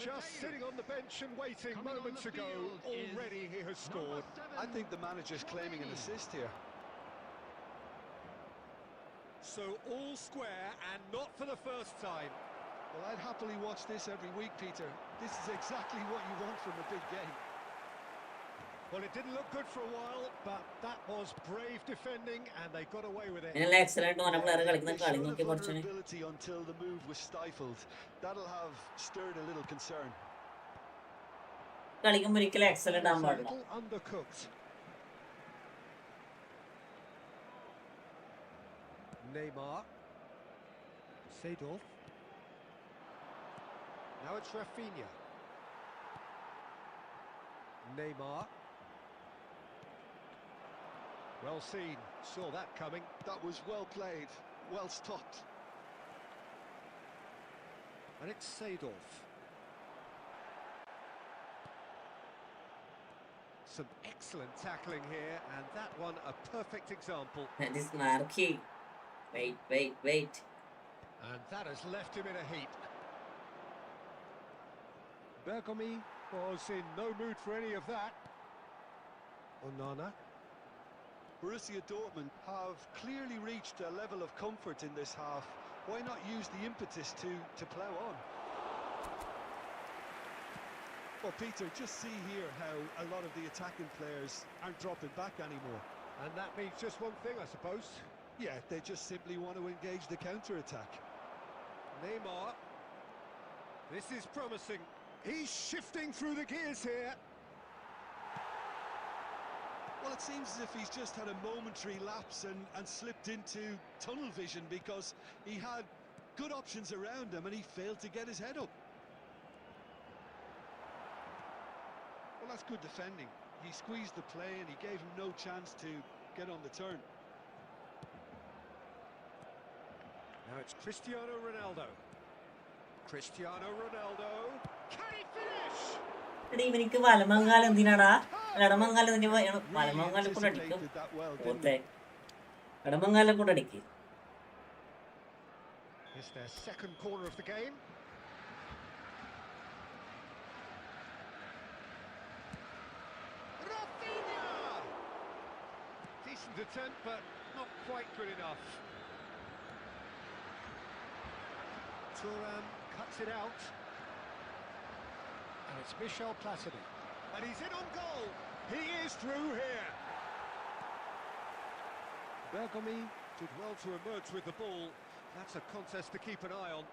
Just sitting on the bench and waiting moments ago, already he has scored. I think the manager's claiming an assist here. So all square and not for the first time. Well, I'd happily watch this every week, Peter. This is exactly what you want from a big game. Well, it didn't look good for a while, but that was brave defending and they got away with it. ഇതിനെല്ലാം excellent ഓന player കളിക്കുന്ന They കളി showed നോക്കി a കുറച്ചു vulnerability until the move was stifled. That'll have stirred a little concern. കളിക്കുമ്പോൾ ഒരിക്കലും excellent ആകാൻ A പാടില്ല little undercooked. Neymar. Seedorf. Now it's Rafinha. Neymar. Well seen. Saw that coming. That was well played, well stopped. And it's Seedorf. Some excellent tackling here, and that one a perfect example. That is Marky. Wait. And that has left him in a heap. Bergomi was in no mood for any of that. Onana. Borussia Dortmund have clearly reached a level of comfort in this half. Why not use the impetus to plough on? Well, Peter, just see here how a lot of the attacking players aren't dropping back anymore. And that means just one thing, I suppose. Yeah, they just simply want to engage the counter-attack. Neymar. This is promising. He's shifting through the gears here. Well, it seems as if he's just had a momentary lapse and slipped into tunnel vision, because he had good options around him and he failed to get his head up. Well, that's good defending. He squeezed the play and he gave him no chance to get on the turn. Now it's Cristiano Ronaldo. Cristiano Ronaldo. Can he finish? എടീ ഇവനിക്ക് വലമങ്കാലം എന്തിനാടാ? ഇടമങ്കാലം വലമങ്കാലം കൂടെ അടിക്കും. Anticipated that well, didn't പോത്തെ he? ഇടമങ്കാലം കൂടെ അടിക്കും. It's their second corner of the game. Rafinha! Decent attempt, but not quite good enough. Thuram cuts it out. And it's Michel Platini. And he's in on goal. He is through here. Bergomi did well to emerge with the ball. That's a contest to keep an eye on.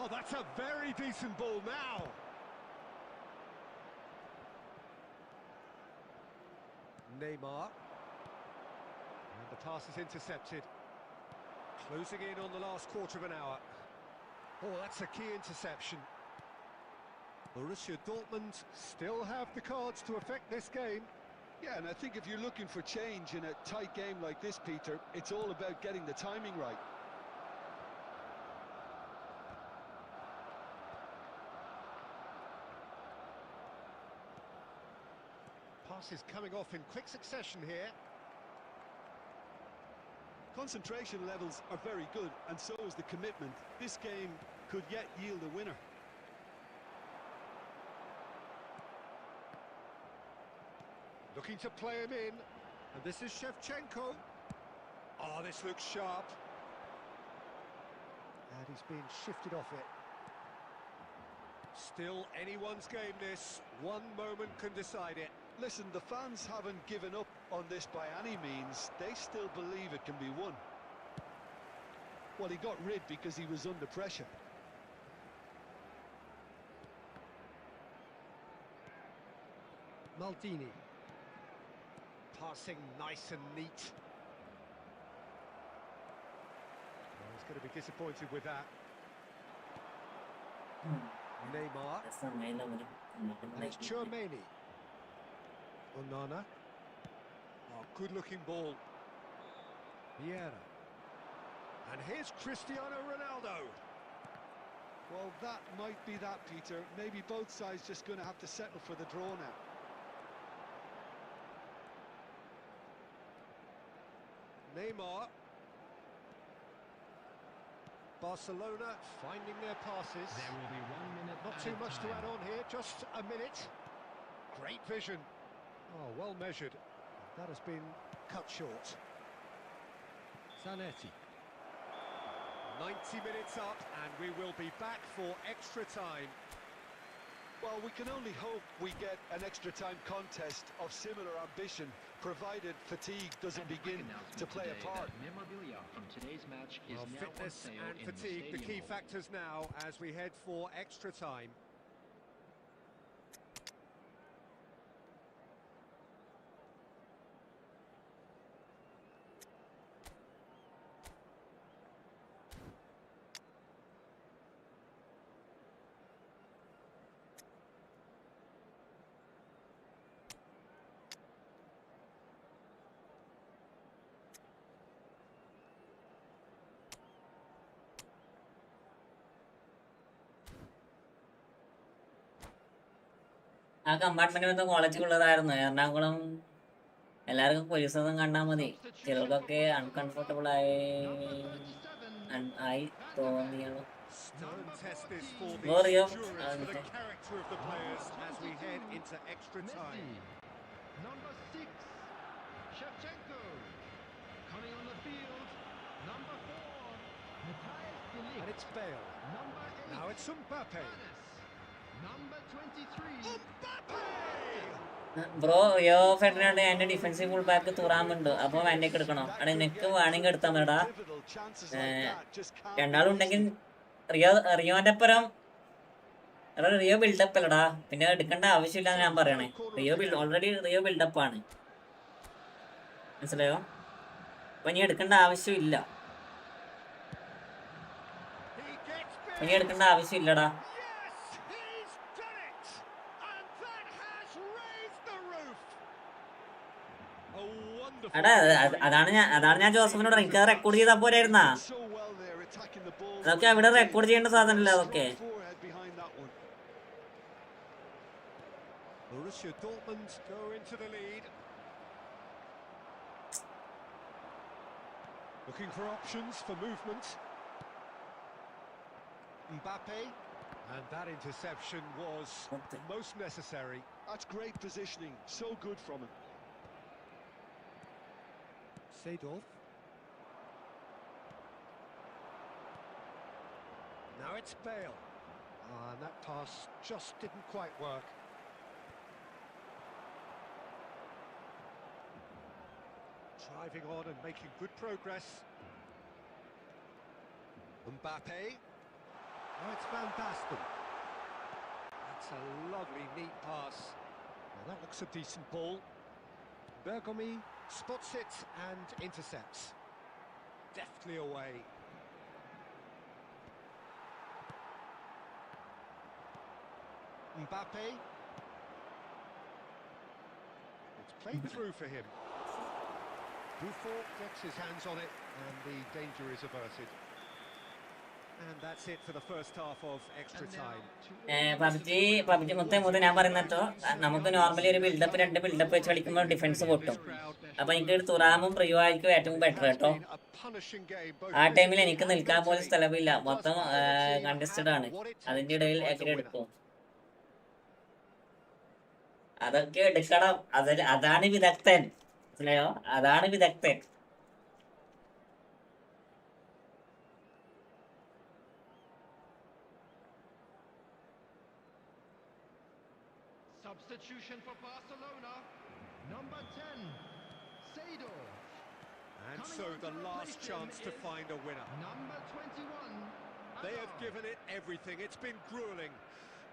Oh, that's a very decent ball now. Neymar. And the pass is intercepted. Closing in on the last quarter of an hour. Oh, that's a key interception. Borussia Dortmund still have the cards to affect this game. Yeah, and I think if you're looking for change in a tight game like this, Peter, it's all about getting the timing right. Passes coming off in quick succession here. Concentration levels are very good, and so is the commitment. This game could yet yield a winner. Looking to play him in. And this is Shevchenko. Oh, this looks sharp. And he's being shifted off it. Still anyone's game, this. One moment can decide it. Listen, the fans haven't given up on this by any means. They still believe it can be won. Well, he got rid because he was under pressure. Maldini. Passing nice and neat. Well, he's going to be disappointed with that. Neymar. And it's Tchouaméni. Onana. Oh, good-looking ball. Vieira. And here's Cristiano Ronaldo. Well, that might be that, Peter. Maybe both sides just going to have to settle for the draw now. Neymar. Barcelona finding their passes. There will be 1 minute. Not too much to add on here, just a minute. Great vision. Oh, well measured. That has been cut short. Zanetti. 90 minutes up, and we will be back for extra time. Well, we can only hope we get an extra time contest of similar ambition, provided fatigue doesn't begin to play a part. Memorabilia from today's match is Well, now on fitness sale and in fatigue, the key stadium hall. factors now as we head for extra time. ആ compartment മൊത്തം കോളേജിലുള്ളതായിരുന്നു. എറണാകുളം എല്ലാവർക്കും പോലീസൊന്നും കണ്ടാൽ മതി. ചിലർക്കൊക്കെ uncomfortable ആയി തോന്നിയാണ്. Stern test this for the Gloria. endurance, for the character of the players as we head into extra time. Number 6, Shevchenko. Coming on the field, number 4, Matthias de Ligt. And it's Bale. Number 8. Now it's Mbappe. Number 23. Mbappe! Bro Rio ഫെഡറിനോട് എന്റെ defensive full back തുറാമുണ്ട് അപ്പൊ എന്നെ എടുക്കണോ അവിടെ നിനക്ക് വേണമെങ്കിൽ എടുത്താൽ മതിടാ. രണ്ടാളും ഉണ്ടെങ്കിൽ റിയോന്റെ അപ്പുറം റിയോ ബിൽഡപ്പ് അല്ലടാ, പിന്നെ എടുക്കേണ്ട ആവശ്യമില്ല ഞാൻ പറയണേ. ഓൾറെഡി റിയോ ബിൽഡപ്പ് ആണ്, മനസ്സിലായോ? അപ്പൊ ഇനി എടുക്കേണ്ട ആവശ്യമില്ല, ഇനി എടുക്കേണ്ട ആവശ്യമില്ലടാ. എടാ അതാണ് ഞാൻ ജോസഫിനോട് എനിക്ക് റെക്കോർഡ് ചെയ്താൽ പോരായിരുന്നാ? അതൊക്കെ അവിടെ റെക്കോർഡ് ചെയ്യേണ്ട സാധനമല്ല അതൊക്കെ. Borussia Dortmund go into the lead. Looking for options for movement. Mbappe, and that interception was most necessary. That's great positioning, so good from him. Seedorf. Now it's Bale. And that pass just didn't quite work. Driving on and making good progress. Mbappe. Now it's Van Basten. That's a lovely, neat pass. Now that looks a decent ball. Bergomi spots it and intercepts. Deftly away. Mbappe. It's played through for him. Buffon gets his hands on it and the danger is averted. And that's it for the first half of extra time. PUBG മൊത്തം ഞാൻ പറയുന്നോ, നമുക്ക് normally ഒരു build-up 2 build-up വെച്ച് കളിക്കുമ്പോൾ defence പൊട്ടും. അപ്പൊ എനിക്ക് തുറാമും പ്രിയോ ആയിരിക്കും ഏറ്റവും ബെറ്റർ കേട്ടോ. ആ ടൈമിൽ എനിക്ക് നിൽക്കാൻ പോലും സ്ഥലമില്ല, മൊത്തം കണ്ടസ്റ്റഡ് ആണ്. അതിന്റെ ഇടയിൽ എങ്ങനെ എടുക്കും? അതൊക്കെ എടുക്കണം, അതാണ് വിദഗ്ധൻ, മനസ്സിലായോ? അതാണ് വിദഗ്ധൻ. Substitution for Barcelona. Number 10, Seedorf. And so the last chance to find a winner. Number 21. They have given it everything. It's been grueling.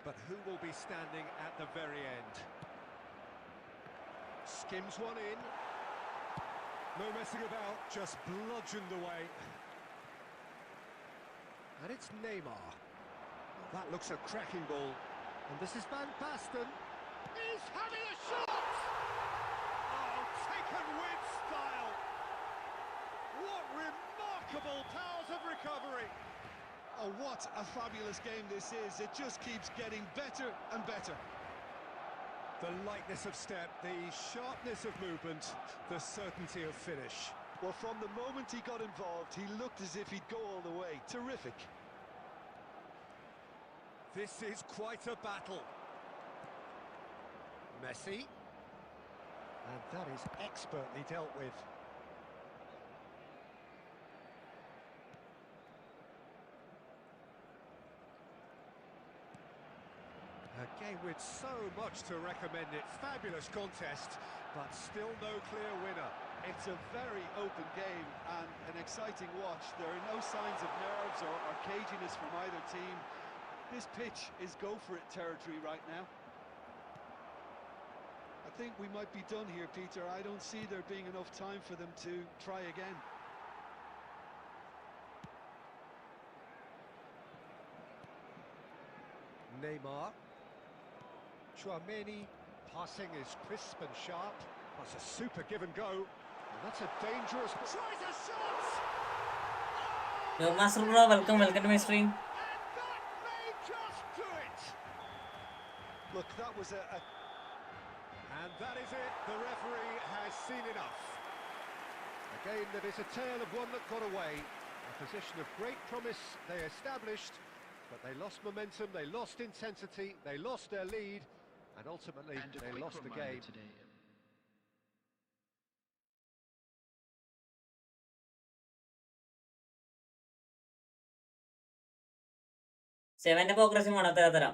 But who will be standing at the very end? Skims one in. No messing about, just bludgeoned away. And it's Neymar. Well, that looks a cracking ball. And this is Van Basten. He's having a shot! Oh, taken with style. What remarkable powers of recovery. Oh, what a fabulous game this is. It just keeps getting better and better. The lightness of step, the sharpness of movement, the certainty of finish. Well, from the moment he got involved, he looked as if he'd go all the way. Terrific. This is quite a battle. Messi. And that is expertly dealt with. A game with so much to recommend it. Fabulous contest, but still no clear winner. It's a very open game and an exciting watch. There are no signs of nerves or caginess from either team. This pitch is go-for-it territory right now. I think we might be done here, Peter. I don't see there being enough time for them to try again. Neymar. Chouameni, passing is crisp and sharp. That's a super give and go. And that's a dangerous... Tries a shot! Yo, Master Bro, welcome to my stream. And that may just do it! Look, that was And that is it. The referee has seen enough. A game that is a tale of one that got away. A position of great promise they established, but they lost momentum, they lost intensity, they lost their lead, and ultimately they lost the game. Today. 7ന്റെ progress വേണം തരാം.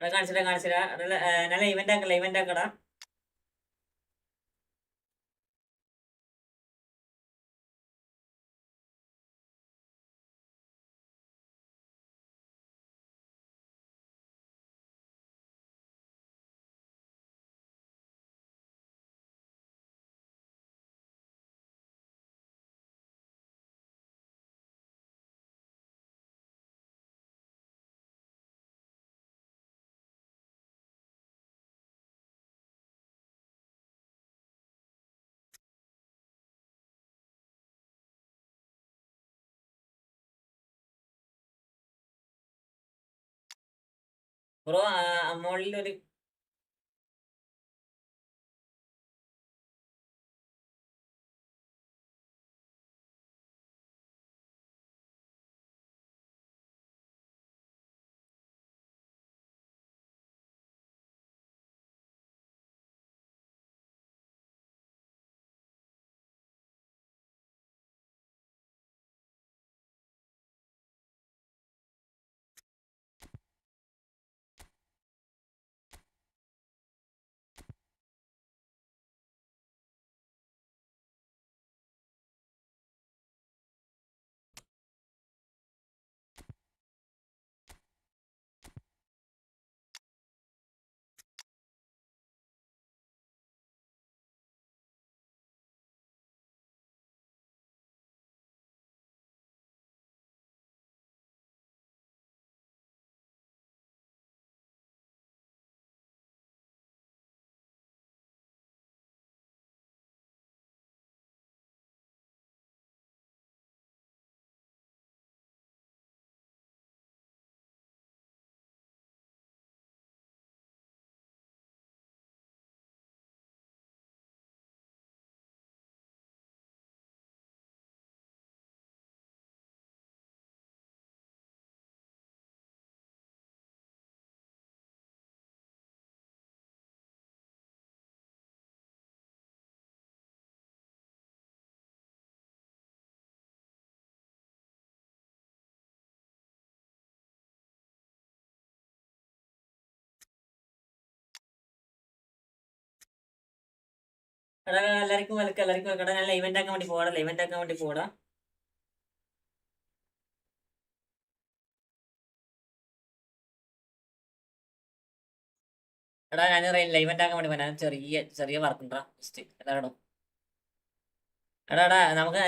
കാണിച്ചില്ല നല്ല event ആക്കടാ. Bro മോളിൽ ഒരു എല്ലാവർക്കും വെൽക്കടാ. ഞാൻ event ആക്കാൻ വേണ്ടി പോടാ. എടാ ഞാൻ ഇവന്റ് ആക്കാൻ വേണ്ടി പോകാൻ ഞാൻ ചെറിയ വർക്ക് ഉണ്ടാ ജസ്റ്റ് എടാ. നമുക്ക്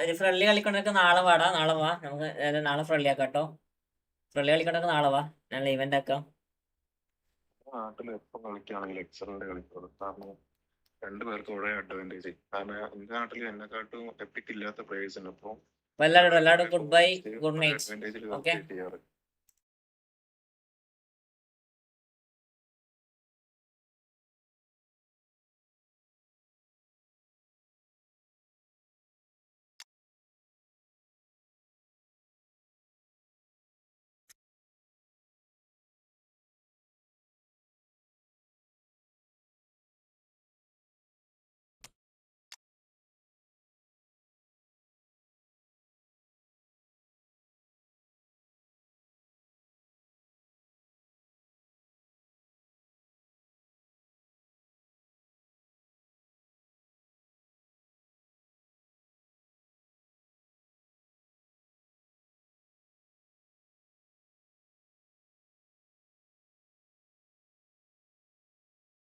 ഒരു ഫ്രണ്ട്ലി കളിക്കൊണ്ടൊക്കെ നാളെ വാ. നമുക്ക് നാളെ ഫ്രണ്ട്ലി ആക്കാം കേട്ടോ. ഫ്രണ്ട്ലി കളിക്കൊണ്ടൊക്കെ നാളെ വാ, ഞാൻ ഇവന്റ് ആക്കാം. നാട്ടിൽ എപ്പം കളിക്കുകയാണെങ്കിൽ എക്സലന്റ് കളിക്കുള്ളൂ. കാരണം രണ്ടുപേർക്കും ഒരേ അഡ്വാൻറ്റേജ്. കാരണം എന്റെ നാട്ടിൽ എന്നെക്കാട്ടും എപ്പിക് ഇല്ലാത്ത പ്ലേയേഴ്സ് ഉണ്ട്. അപ്പോൾ എല്ലാവരോടും ഗുഡ് ബൈ, ഗുഡ് നൈറ്റ്. അഡ്വാൻറ്റേജിൽ ഓക്കെ. ചെയ്യാറ്.